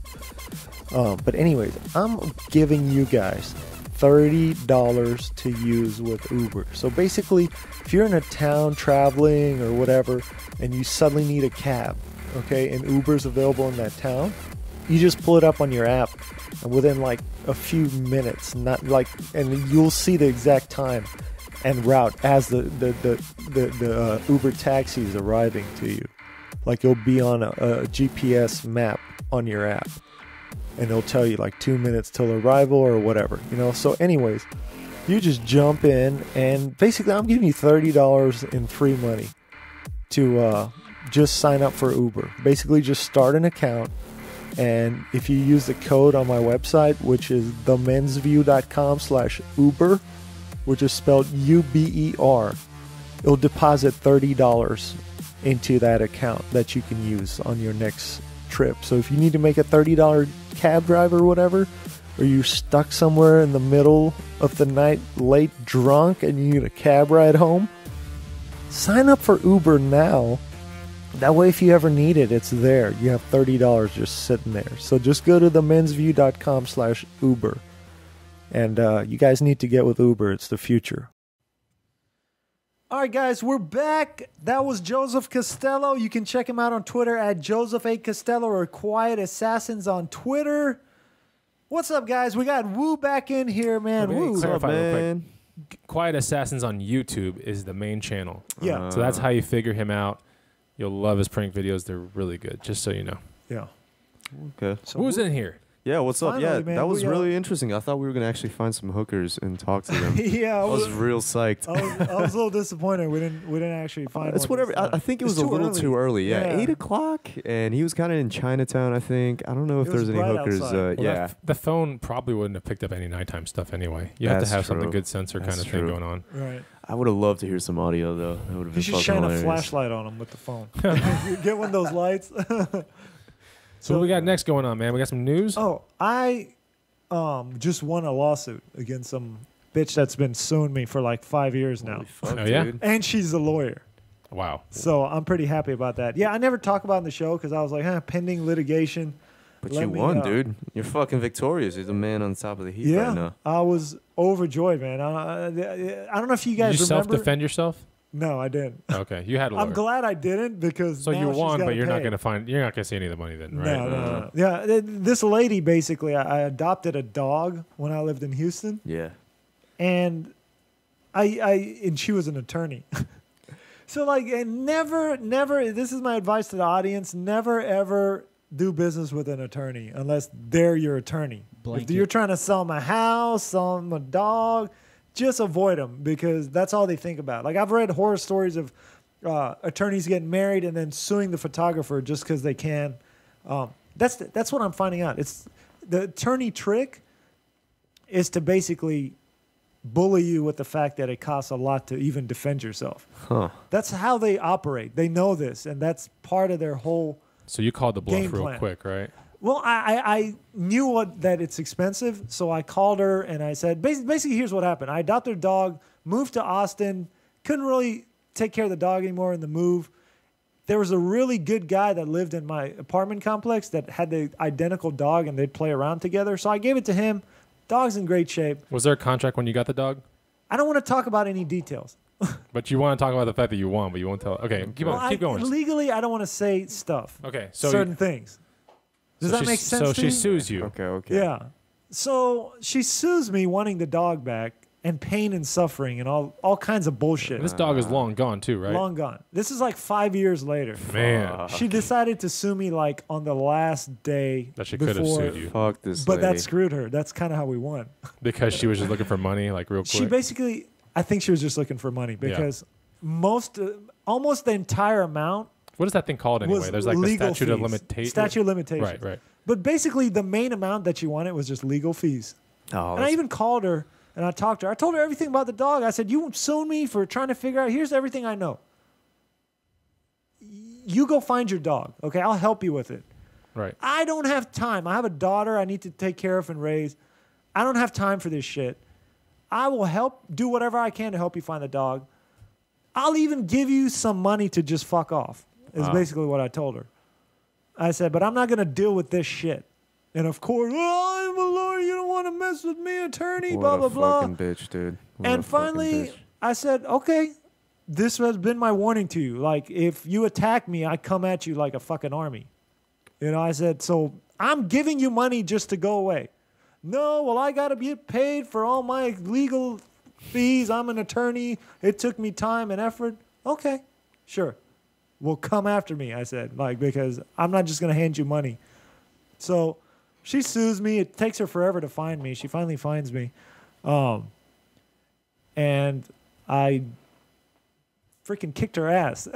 But anyways, I'm giving you guys $30 to use with Uber. So basically, if you're in a town traveling or whatever, and you suddenly need a cab, okay, and Uber's available in that town, you just pull it up on your app, and within like a few minutes, and you'll see the exact time and route as the Uber taxi is arriving to you. Like, you'll be on a GPS map on your app, and it'll tell you like 2 minutes till arrival or whatever, you know. So anyways, you just jump in, and basically I'm giving you $30 in free money to just sign up for Uber. Basically, just start an account. And if you use the code on my website, which is themensview.com/Uber, which is spelled UBER, it'll deposit $30 into that account that you can use on your next trip. So if you need to make a $30 cab drive or whatever, or you're stuck somewhere in the middle of the night, late, drunk, and you need a cab ride home, sign up for Uber now. That way, if you ever need it, it's there. You have $30 just sitting there. So just go to themensview.com/Uber. And you guys need to get with Uber. It's the future. All right, guys, we're back. That was Joseph Costello. You can check him out on Twitter at Joseph A. Costello or QuietAssassins on Twitter. What's up, guys? We got Woo back in here, man. Woo. What's up, man? Quiet Assassins on YouTube is the main channel. Yeah. So that's how you figure him out. You'll love his prank videos. They're really good, just so you know. Yeah. Okay. So who's in here? Yeah, what's up? Finally, Yeah, man, that was we, really interesting. I thought we were going to actually find some hookers and talk to them. Yeah. I was real psyched. I was a little disappointed. We didn't actually find It's one. whatever. I think it was a little too early. Yeah, 8 o'clock, and he was kind of in Chinatown, I think. I don't know if It there's was any bright hookers. outside. Well, the phone probably wouldn't have picked up any nighttime stuff anyway. You have to That's have true. something good sensor kind That's of thing true. going on. Right. I would have loved to hear some audio, though. That would have You been should fucking shine hilarious. a flashlight on him with the phone. Get one of those lights. So what we got next going on, man? We got some news? Oh, I just won a lawsuit against some bitch that's been suing me for like 5 years now. Holy fuck, Oh, yeah? dude. And she's a lawyer. Wow. So I'm pretty happy about that. Yeah, I never talk about it in the show because I was like, pending litigation. But Let you me, won, dude. You're fucking victorious. You're the man on top of the heap right now. I was overjoyed, man. I don't know if you guys Did you remember. self-defend yourself? No, I didn't. Okay, you had a lawyer. I'm glad I didn't because So now you she's won, gotta but you're not pay. going to find. You're not going to see any of the money then, right? No. Yeah, this lady basically, I adopted a dog when I lived in Houston, Yeah. and and she was an attorney. So like, and never. This is my advice to the audience: never ever do business with an attorney unless they're your attorney. Blanket. If you're trying to sell them a house, sell them a dog, just avoid them because that's all they think about. Like I've read horror stories of attorneys getting married and then suing the photographer just because they can. That's what I'm finding out. It's the attorney trick is to basically bully you with the fact that it costs a lot to even defend yourself. Huh. That's how they operate. They know this, and that's part of their whole. So you called the bluff Game real plan. quick, right? Well, I knew that it's expensive, so I called her and I said, basically, here's what happened. I adopted a dog, moved to Austin, couldn't really take care of the dog anymore in the move. There was a really good guy that lived in my apartment complex that had the identical dog, and they'd play around together. So I gave it to him. Dog's in great shape. Was there a contract when you got the dog? I don't want to talk about any details. But you want to talk about the fact that you won, but you won't tell. Okay, keep going. Legally, I don't want to say stuff. Okay, so certain things. Does that make sense? So to she you? sues you. Okay. Yeah. So she sues me wanting the dog back and pain and suffering and all kinds of bullshit. This dog is long gone too, right? Long gone. This is like 5 years later. Man. She decided to sue me like on the last day That she could have before, sued you. Fuck this but lady. that screwed her. That's kind of how we won. Because she was just looking for money, like real quick. She basically, I think she was just looking for money because almost the entire amount what is that thing called anyway? was There's like the legal statute of fees. limitations. Statute of limitations. Right. But basically, the main amount that she wanted was just legal fees. Oh, And I even called her and I talked to her. I told her everything about the dog. I said, you sued me for trying to figure out, here's everything I know. You go find your dog, okay? I'll help you with it. Right. I don't have time. I have a daughter I need to take care of and raise. I don't have time for this shit. I will do whatever I can to help you find the dog. I'll even give you some money to just fuck off, is basically what I told her. I said, but I'm not going to deal with this shit. And of course, oh, I'm a lawyer. You don't want to mess with me, attorney, blah, blah, blah. What a fucking bitch, dude. What And a fucking finally, bitch. I said, okay, this has been my warning to you. Like, if you attack me, I come at you like a fucking army. You know, I said, so I'm giving you money just to go away. No, well, I got to get paid for all my legal fees. I'm an attorney. It took me time and effort. Okay, sure. Well, come after me, I said, like, because I'm not just going to hand you money. So she sues me. It takes her forever to find me. She finally finds me. And I freaking kicked her ass.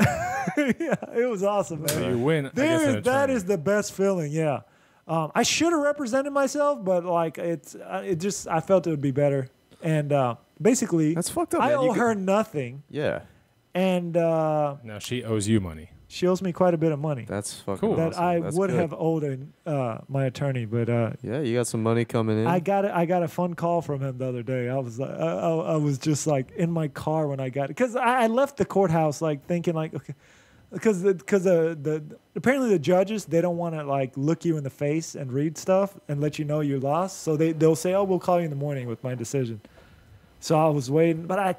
Yeah, it was awesome, man. So you win. That is the best feeling, yeah. I should have represented myself, but like I felt it would be better. And basically, That's fucked up, I man. owe her nothing, Yeah. and Now she owes you money. she owes me quite a bit of money That's fucking Cool. that awesome. I That's would good. have owed my attorney. But Yeah, you got some money coming in. I got a fun call from him the other day. I was like, I was just like in my car when I got it, because I left the courthouse like thinking like, okay, because apparently the judges, they don't want to like look you in the face and read stuff and let you know you lost. So they'll say, oh, we'll call you in the morning with my decision. So I was waiting, but I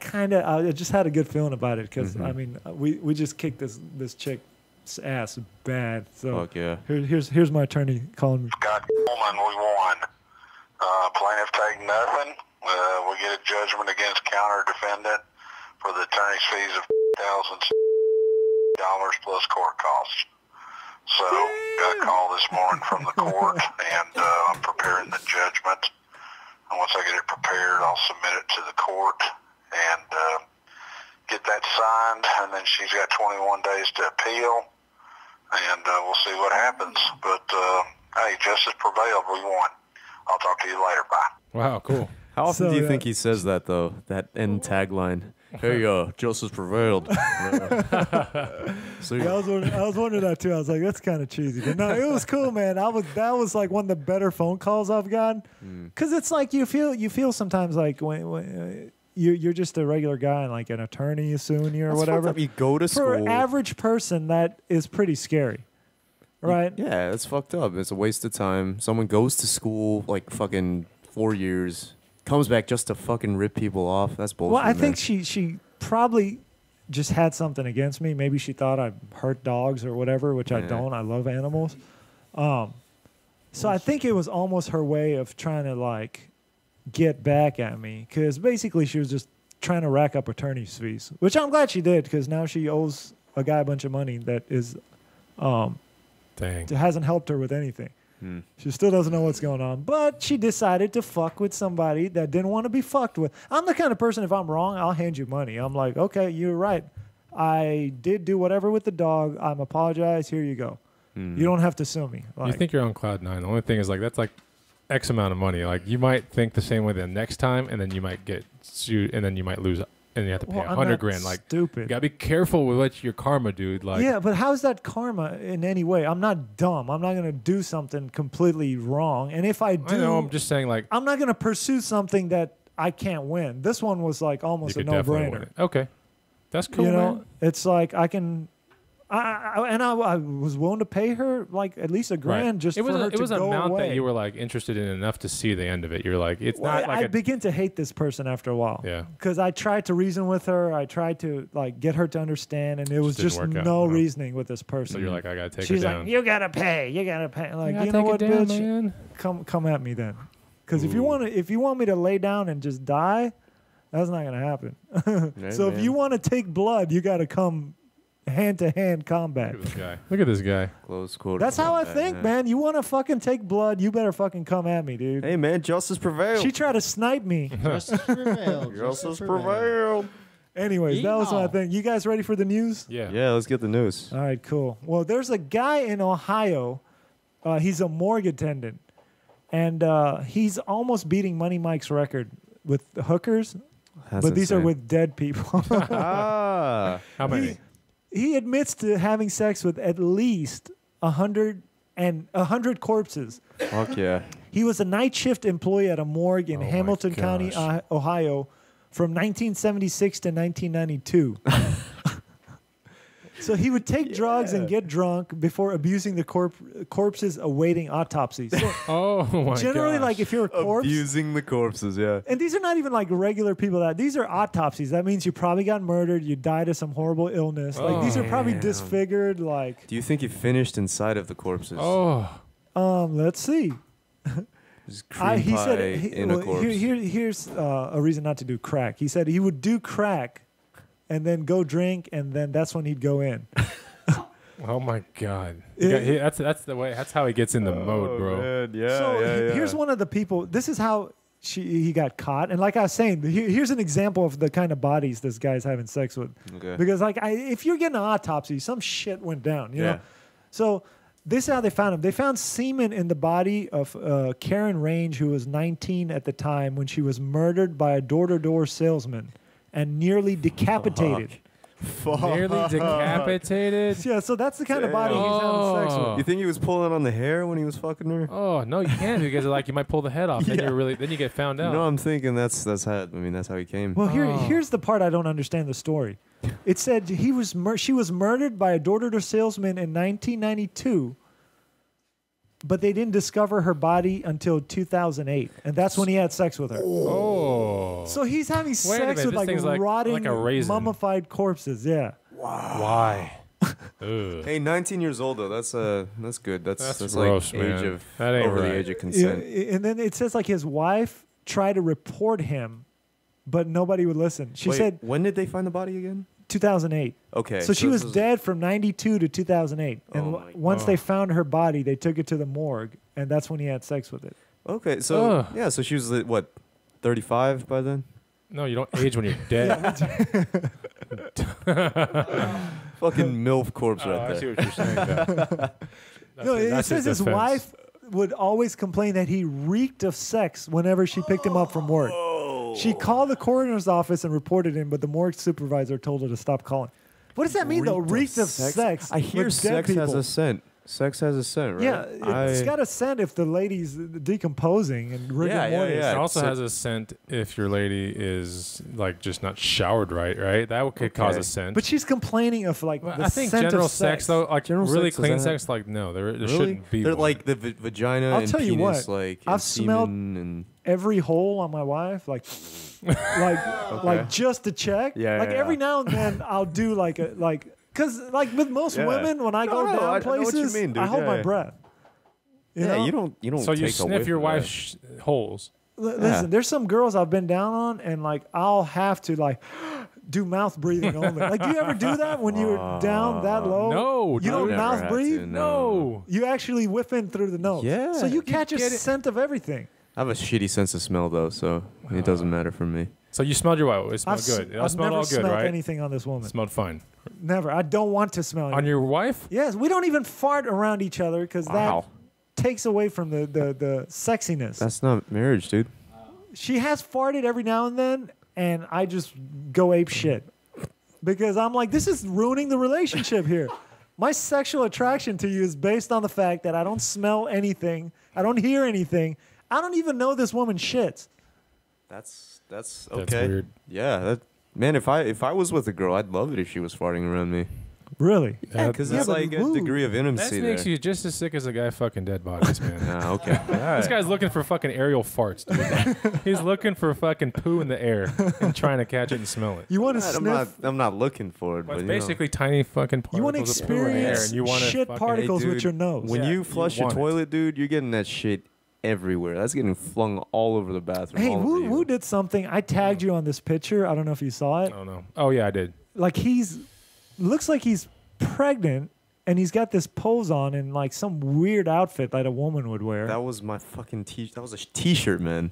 just had a good feeling about it because I mean we just kicked this chick's ass bad. So Fuck yeah. here's my attorney calling me. Scott Coleman, we won. Plaintiff take nothing. We get a judgment against counter defendant for the attorney's fees of $1,000 plus court costs. So got a call this morning from the court, and I'm preparing the judgment. And once I get it prepared, I'll submit it to the court and get that signed. And then she's got 21 days to appeal, and we'll see what happens. But hey, justice prevailed. We won. I'll talk to you later. Bye. Wow, cool. How often So, do you yeah. think he says that, though? That end tagline. Hey, Joseph prevailed. See? Yeah, I was wondering that too. I was like, that's kind of cheesy, but no, it was cool, man. That was like one of the better phone calls I've gotten, because it's like you feel sometimes like when you're just a regular guy and like an attorney is suing you or That's whatever. fucked up. You go to For school. an average person, that is pretty scary, right? Yeah, that's fucked up. It's a waste of time. Someone goes to school like fucking 4 years, comes back just to fucking rip people off. That's bullshit. Well, I man. think she probably just had something against me. Maybe she thought I hurt dogs or whatever, which I Yeah. don't. I love animals. So I think it was almost her way of trying to like get back at me, because basically she was just trying to rack up attorney's fees, which I'm glad she did, because now she owes a guy a bunch of money that is Dang. hasn't helped her with anything. She still doesn't know what's going on, but she decided to fuck with somebody that didn't want to be fucked with. I'm the kind of person, if I'm wrong, I'll hand you money. I'm like, okay, you're right. I did do whatever with the dog. I'm apologize. Here you go. You don't have to sue me. You Like, think you're on cloud nine. The only thing is like that's like X amount of money. Like you might think the same way the next time, and then you might get sued, and then you might lose, and you have to pay $100,000. Like stupid. You gotta be careful with what your karma, dude. Like yeah, but how's that karma in any way? I'm not dumb. I'm not gonna do something completely wrong. And if I do, I know. I'm just saying, like I'm not gonna pursue something that I can't win. This one was like almost a no-brainer. Okay, that's cool. You know, man. it's like I can. I was willing to pay her like at least $1,000 just for her to go away. It was an amount that you were like interested in enough to see the end of it. You're like, it's not like I begin to hate this person after a while. Yeah. Because I tried to reason with her. I tried to like get her to understand, and it was just no reasoning with this person. So you're like, I gotta take She's her down. like, you gotta pay. You gotta pay. Like, you know take what, it down, bitch? man. Come at me then. Because if you want me to lay down and just die, that's not gonna happen. Right, so man. if you want to take blood, you gotta come hand-to-hand combat. Look at this guy. Look at this guy. Close quote. That's how I think, man. You want to fucking take blood, you better fucking come at me, dude. Hey, man, justice prevailed. She tried to snipe me. Justice prevailed. Justice prevailed. Anyways, that was my thing. You guys ready for the news? Yeah. Yeah, let's get the news. All right, cool. Well, there's a guy in Ohio. He's a morgue attendant. And he's almost beating Money Mike's record with the hookers. But these are with dead people. How many? He admits to having sex with at least 100 corpses. Fuck yeah. He was a night shift employee at a morgue in Hamilton County, Ohio, from 1976 to 1992. So he would take drugs and get drunk before abusing the corpses awaiting autopsy. So generally, like if you're a corpse, abusing the corpses, yeah. and these are not even like regular people. These are autopsies. That means you probably got murdered. You died of some horrible illness. Like these are probably disfigured. Like, do you think he finished inside of the corpses? Let's see. He said in a corpse. here's a reason not to do crack. He said he would do crack and then go drink, and then that's when he'd go in. Oh my God! That's the way. That's how he gets in the mode, bro. Man. Yeah. So yeah. here's one of the people. This is how he got caught. And like I was saying, here's an example of the kind of bodies this guy's having sex with. Okay. Because like if you're getting an autopsy, some shit went down. You know. So this is how they found him. They found semen in the body of Karen Range, who was 19 at the time when she was murdered by a door-to-door salesman and nearly decapitated. Nearly decapitated? Yeah, so that's the kind of body he's having sex with. You think he was pulling on the hair when he was fucking her? Oh no, you can't because like you might pull the head off, then you get found out. No, I'm thinking that's how. I mean, that's how he came. Well, here's the part I don't understand the story. It said she was murdered by a door-to-door salesman in 1992, but they didn't discover her body until 2008, and that's when he had sex with her. Oh. So he's having sex minute, with like rotting, like a raisin. mummified corpses. Yeah. Wow. Why? Hey, 19 years old though. That's good. That's gross, like man. age of That ain't over right. the age of consent. Yeah, and then it says like his wife tried to report him, but nobody would listen. She said, when did they find the body again? 2008. Okay. So she was dead from 92 to 2008. And once they found her body, they took it to the morgue, and that's when he had sex with it. Okay. So so she was what, 35 by then? No, you don't age when you're dead. Fucking MILF corpse right there. I see what you're saying. No, it says his wife would always complain that he reeked of sex whenever she picked him up from work. She called the coroner's office and reported him, but the morgue supervisor told her to stop calling. What does that mean, though? Reeked of sex? I hear with dead sex has people? a scent. Sex has a scent, right? Yeah, it's got a scent if the lady's decomposing and rigor mortis. It also has a scent if your lady is like just not showered right? That could cause a scent. But she's complaining of like the I think scent general of sex though, like General really sex clean doesn't sex, like no, there Really? shouldn't be. They're one. like the vagina I'll and tell you penis, what, like I've and smelled semen and every hole on my wife, like just to check. Every now and then I'll do because like with most women, when I go down places, I hold my breath. You know? you don't. So you take a sniff whiff your of wife's holes. Listen, there's some girls I've been down on, and like I'll have to like do mouth breathing only. Like, do you ever do that when you're down that low? No, you don't I've mouth never had breathe. to, No, You actually whiff in through the nose. Yeah. So you catch a scent of everything. I have a shitty sense of smell though, so it doesn't matter for me. So you smelled your wife. It smelled good. It I've smelled never all good, smelled right? anything on this woman. It smelled fine. Never. I don't want to smell On it. your wife? Yes, we don't even fart around each other because that takes away from the sexiness. That's not marriage, dude. She has farted every now and then, and I just go ape shit because I'm like, this is ruining the relationship here. My sexual attraction to you is based on the fact that I don't smell anything, I don't hear anything, I don't even know this woman shits. That's okay. weird. Yeah, man. If I was with a girl, I'd love it if she was farting around me. Really? Yeah, because Yeah, it's but like a who? degree of That intimacy makes there. you just as sick as a guy fucking dead bodies, man. Ah, okay. All right. This guy's looking for fucking aerial farts, dude. He's looking for fucking poo in the air and trying to catch it and smell it. You want to sniff? I'm not looking for it, But but it's basically tiny fucking You want to particles of poo in the air, experience and you want shit to particles Hey, with dude, your nose. when Yeah, you you flush your want it. toilet, dude, you're getting that shit everywhere. That's getting flung all over the bathroom. Hey, all over who you. did something? I tagged you on this picture. I don't know if you saw it. Oh no. Oh yeah, I did. Like looks like he's pregnant, and he's got this pose on in like some weird outfit that a woman would wear. That was my fucking t-shirt. That was a t-shirt, man.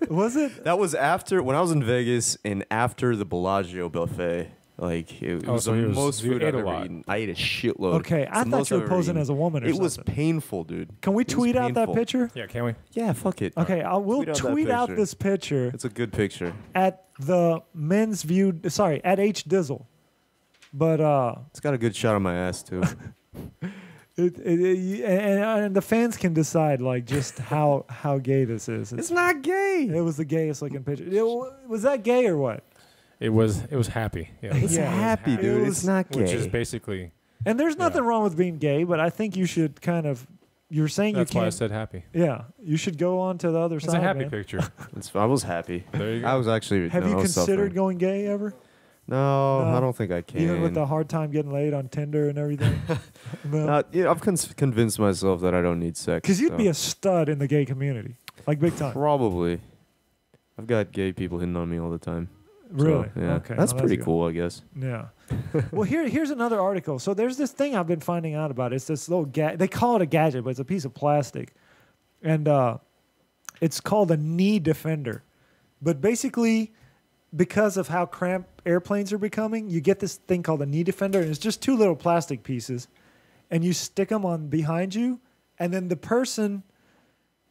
Was it? That was after when I was in Vegas and after the Bellagio buffet. Like it was so the he was- most you food ate I've a ever lot. eaten. I ate a shitload. Okay, It's I the thought most you I've were ever posing eaten. as a woman or It was something. painful, dude. Can we It was tweet out that painful. picture? Yeah, can we? Yeah, fuck it. Okay, we'll Tweet out that tweet out picture. this picture It's a good picture. at the men's view. Sorry, at H Dizzle. But It's got a good shot on my ass too. and the fans can decide like just how gay this is. It's not gay. It was the gayest looking picture. Was that gay or what? It was happy. Yeah. It's Yeah, it was happy, happy. dude. It It's was- not gay. Which is basically And there's nothing wrong with being gay, but I think you should kind of. You're saying that's you why I can't. said happy. Yeah, you should go on to the other It's side. a happy man. picture. I was happy. There you go. I was actually. Have no, you I was considered suffering. going gay ever? No, No? I don't think I can. Even with the hard time getting laid on Tinder and everything? No. Yeah, I've convinced myself that I don't need sex. Because you'd so. be a stud in the gay community. Like big time. Probably. I've got gay people hitting on me all the time. So, Really? yeah. Okay. That's well, pretty good. cool, I guess. Yeah. Well, here's another article. So there's this thing I've been finding out about. It's this little they call it a gadget, but it's a piece of plastic, and it's called a knee defender. But basically, because of how cramped airplanes are becoming, you get this thing called a knee defender, and it's just two little plastic pieces, and you stick them on behind you, and then the person,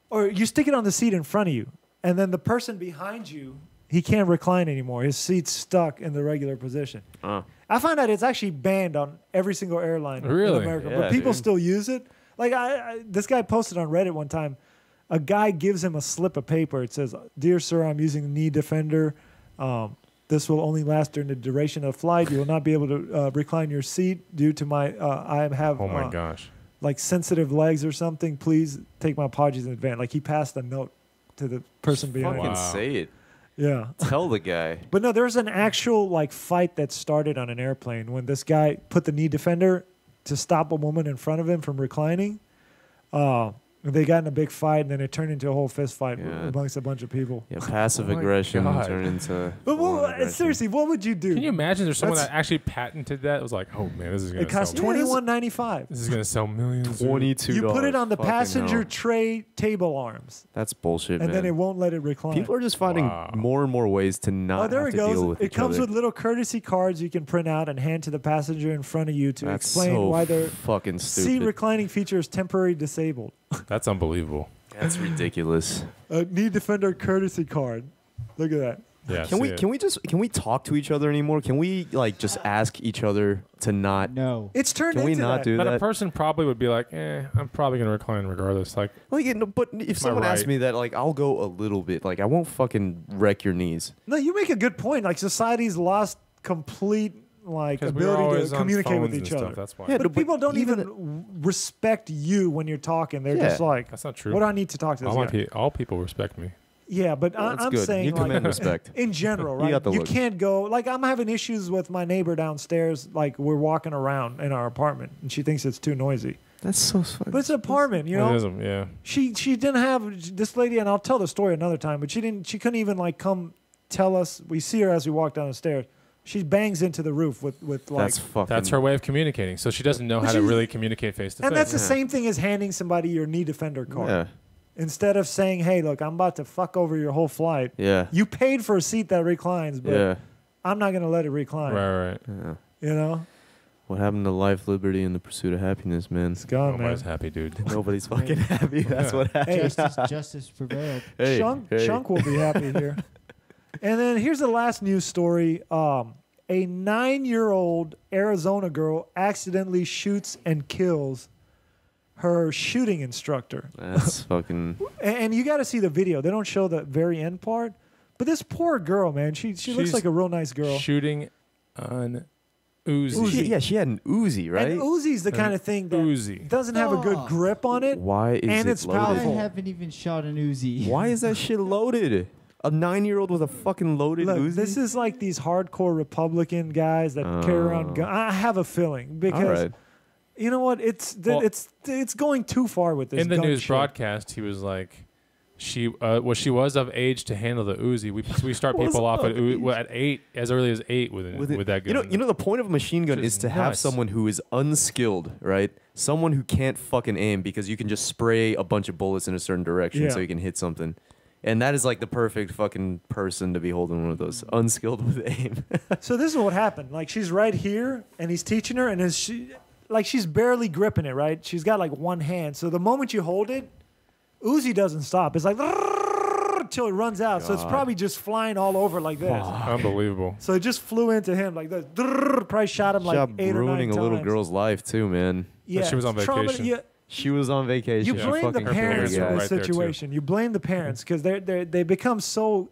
or you stick it on the seat in front of you, and then the person behind you, he can't recline anymore. His seat's stuck in the regular position. I find out it's actually banned on every single airline in Really? America, Yeah, but people dude. still use it. Like this guy posted on Reddit one time, a guy gives him a slip of paper. It says, "Dear sir, I'm using the knee defender. This will only last during the duration of the flight. You will not be able to recline your seat due to my I have Oh my gosh. like sensitive legs or something. Please take my apologies in advance." Like he passed a note to the person behind Fucking him. Wow. say it. Yeah. Tell the guy. But no, there's an actual like fight that started on an airplane when this guy put the knee defender to stop a woman in front of him from reclining. They got in a big fight, and then it turned into a whole fist fight Yeah. amongst a bunch of people. Yeah, passive Oh my aggression God. turn into. But full-on aggression. seriously, what would you do? Can you imagine there's someone That's- that actually patented that? It was like, oh man, this is gonna It costs sell. $21.95. This is gonna sell millions. dude. $22. You put it on the Fucking passenger hell. tray table arms, That's bullshit, and man. then it won't let it recline. People are just finding Wow. more and more ways to not Oh, there have it to deal goes. with It each comes other. with little courtesy cards you can print out and hand to the passenger in front of you to That's explain so why their fucking seat stupid. reclining feature is temporarily disabled. That's unbelievable. That's ridiculous. A knee defender courtesy card. Look at that. Yeah. Can we talk to each other anymore? Can we like just ask each other to not? No. It's turned Can we into not that. do But a that? person probably would be like, I'm probably gonna recline regardless. Like, Like, you know, but if someone asks right? me that, like, I'll go a little bit. Like, I won't fucking wreck your knees. No, you make a good point. Like society's lost complete like because we're ability always to on communicate with phones and each stuff. other. That's why. Yeah, But no, people don't even even respect you when you're talking. They're Yeah. just like, That's not true. what do I need to talk to this guy? All people respect me. Yeah, but Well, that's I'm good. saying You like, command respect. in general, You right? got the You look. can't go like I'm having issues with my neighbor downstairs. Like we're walking around in our apartment, and she thinks it's too noisy. That's so funny. But it's an apartment, you know. It is, yeah. She didn't have this lady, and I'll tell the story another time. But she couldn't even like come tell us. We see her as we walk down the stairs. She bangs into the roof with like. That's fucking. That's her way of communicating. So she doesn't know But how to she's- really communicate face to face. and that's the Yeah. same thing as handing somebody your knee defender card. Yeah. Instead of saying, "Hey, look, I'm about to fuck over your whole flight. Yeah. You paid for a seat that reclines, but Yeah. I'm not going to let it recline." Right. Yeah. You know. What happened to life, liberty, and the pursuit of happiness, man? It's gone, man. Nobody's happy, dude. Nobody's fucking happy. That's what happened. Justice prevailed. Hey, Chunk will be happy here. And then here's the last news story. A 9-year-old Arizona girl accidentally shoots and kills her shooting instructor. That's fucking... And you got to see the video. They don't show the very end part. But this poor girl, man, she looks like a real nice girl. Shooting on Uzi. She had an Uzi, right? And Uzi's the kind of thing that doesn't have a good grip on it. Why is and it it's loaded? powerful. I haven't even shot an Uzi. Why is that shit loaded? A 9-year-old with a fucking loaded Look, Uzi? this is like these hardcore Republican guys that carry around guns. I have a feeling because you know what? It's going too far with this. In the gun news shit. broadcast, he was like, she was of age to handle the Uzi. We start people off at 8, as early as 8 with that gun. You know the point of a machine gun is to have nuts. someone who is unskilled, right? Someone who can't fucking aim because you can just spray a bunch of bullets in a certain direction so you can hit something. And that is like the perfect fucking person to be holding one of those, unskilled with aim. So this is what happened. Like she's right here, and he's teaching her, and she's barely gripping it. Right? She's got like one hand. So the moment you hold it, Uzi doesn't stop. It's like till it runs out. So it's probably just flying all over like this. Unbelievable. So it just flew into him like this. Probably shot him like 8 or 9 times. Ruining a little girl's life too, man. Yeah, she was on vacation. She was on vacation. You blame the parents for the right situation. You blame the parents because they become so.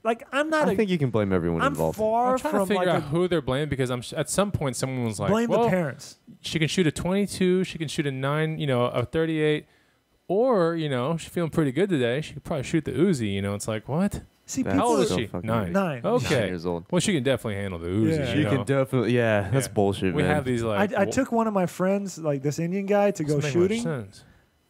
Like I think you can blame everyone involved. Far I'm trying from to figure like out who they're blaming because at some point someone was like, blame the parents. She can shoot a 22, she can shoot a 9, a 38, or she's feeling pretty good today. She could probably shoot the Uzi. It's like what? See, how old is she? So 9. 9. Okay. 9 years old. Well, she can definitely handle the Uzi. Yeah. She can definitely. Yeah, that's bullshit. We man. have these like. I took one of my friends, like this Indian guy, to go doesn't make much shooting. sense.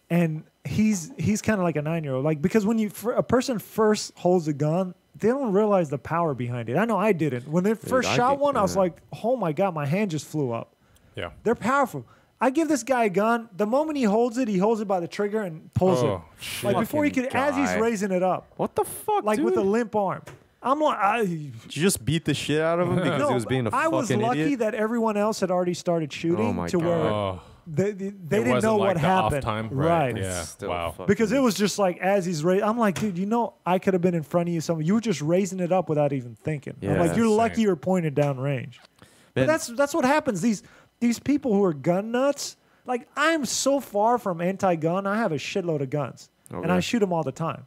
And he's kind of like a 9-year-old, like because when a person first holds a gun, they don't realize the power behind it. I know I didn't. When they first shot one, I was like, oh my god, my hand just flew up. Yeah, they're powerful. I give this guy a gun. The moment he holds it by the trigger and pulls it. Like before he could, as he's raising it up. What the fuck, like dude? with a limp arm. I'm like, did you just beat the shit out of him because he was being a fucking idiot? I was lucky that everyone else had already started shooting where they didn't know what happened. Off time. Right. Yeah. Wow. Because it was just like as he's raising, I'm like, dude, I could have been in front of you. You were just raising it up without even thinking. Yeah, I'm like, you're lucky you're pointed down range. But that's what happens. These people who are gun nuts. Like I'm so far from anti-gun. I have a shitload of guns, and I shoot them all the time.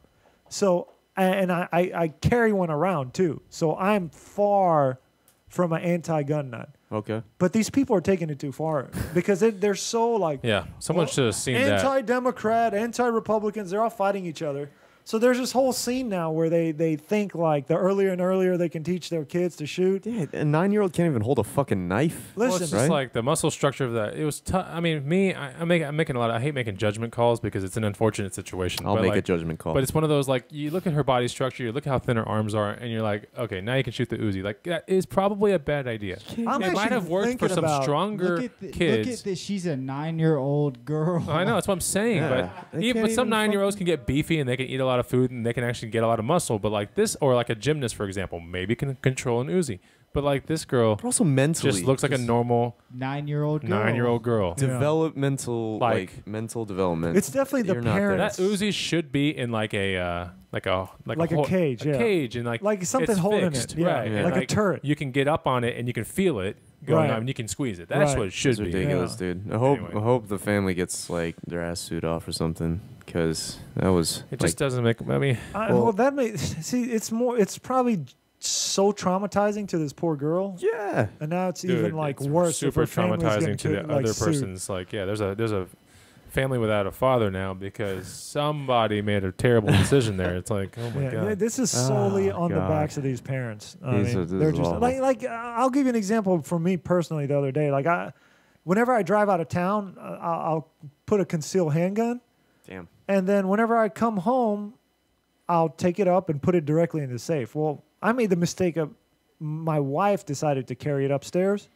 So and I carry one around too. So I'm far from an anti-gun nut. Okay. But these people are taking it too far because they're so like someone should have seen that. Anti-Democrat, anti-Republicans, they're all fighting each other. So there's this whole scene now where they think like the earlier and earlier they can teach their kids to shoot. Yeah, a 9-year-old can't even hold a fucking knife. Listen, well, it's just like the muscle structure of that. It was tough. I mean, I'm making a lot. I hate making judgment calls because it's an unfortunate situation. I'll make a judgment call. But it's one of those like you look at her body structure, you look at how thin her arms are, and you're like, okay, now you can shoot the Uzi. Like that is probably a bad idea. It might have worked for some stronger kids. Look at this. She's a 9-year-old girl. I know that's what I'm saying. But some 9-year-olds can get beefy and they can eat a lot of food and they can actually get a lot of muscle, but like this, or like a gymnast, for example, maybe can control an Uzi. But like this girl, but also mentally, just looks like a normal 9-year-old girl. Developmental, like mental development. It's definitely the parents. That Uzi should be in like a cage, cage, and like something holding it, right? Yeah. Like a turret. You can get up on it and you can feel it going on, and you can squeeze it. That's what it should be. Ridiculous, dude. I hope the family gets like their ass suit off or something. Because that was... It just doesn't make... I mean... that may... See, it's probably so traumatizing to this poor girl. Yeah. And now it's even like worse. Super traumatizing to the other person's... Like, there's a family without a father now because somebody made a terrible decision there. It's like, oh my God. This is solely on the backs of these parents. They're just... Like, I'll give you an example from me personally the other day. Like, whenever I drive out of town, I'll put a concealed handgun. Damn. And then whenever I come home, I'll take it up and put it directly in the safe. Well, I made the mistake of my wife decided to carry it upstairs,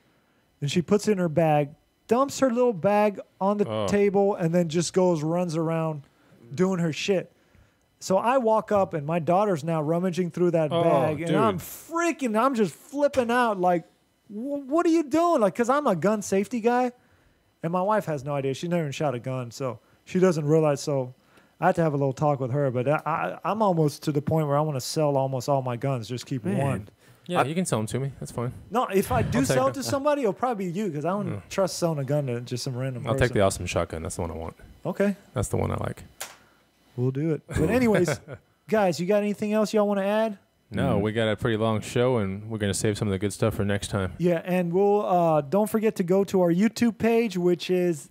and she puts it in her bag, dumps her little bag on the table, and then just runs around doing her shit. So I walk up, and my daughter's now rummaging through that bag, and I'm just flipping out like, what are you doing? Like, because I'm a gun safety guy, and my wife has no idea. She's never even shot a gun, so she doesn't realize. So I had to have a little talk with her. But I'm almost to the point where I want to sell almost all my guns, just keep one. Yeah, you can sell them to me. That's fine. No, if I do sell to somebody, it'll probably be you, because I don't trust selling a gun to just some random person. I'll take the awesome shotgun. That's the one I want. Okay. That's the one I like. We'll do it. But anyways, guys, you got anything else y'all want to add? No, we got a pretty long show, and we're going to save some of the good stuff for next time. Yeah, and we'll don't forget to go to our YouTube page, which is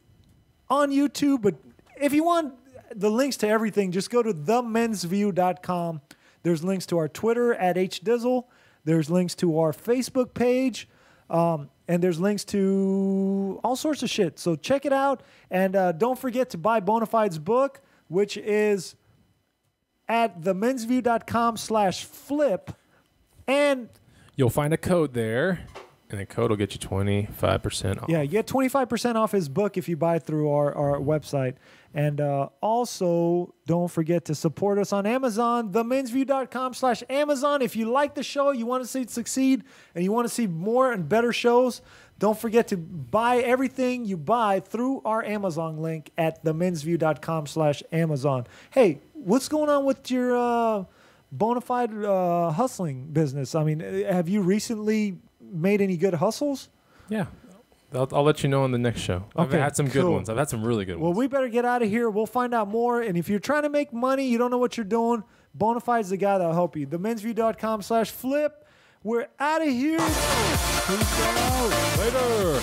on YouTube. But if you want the links to everything, just go to themensview.com. There's links to our Twitter at HDizzle. There's links to our Facebook page. And there's links to all sorts of shit. So check it out. And don't forget to buy Bonafide's book, which is at themensview.com/flip. And you'll find a code there, and the code will get you 25% off. Yeah, you get 25% off his book if you buy through our website. And also, don't forget to support us on Amazon, themensview.com/Amazon. If you like the show, you want to see it succeed, and you want to see more and better shows, don't forget to buy everything you buy through our Amazon link at themensview.com/Amazon. Hey, what's going on with your Bonafide hustling business? I mean, have you recently made any good hustles? Yeah. I'll let you know on the next show. I've had some good ones. I've had some really good ones. Well, we better get out of here. We'll find out more. And if you're trying to make money, you don't know what you're doing, Bonafide's the guy that'll help you. Themensview.com/flip. We're out of here. Peace out. Later.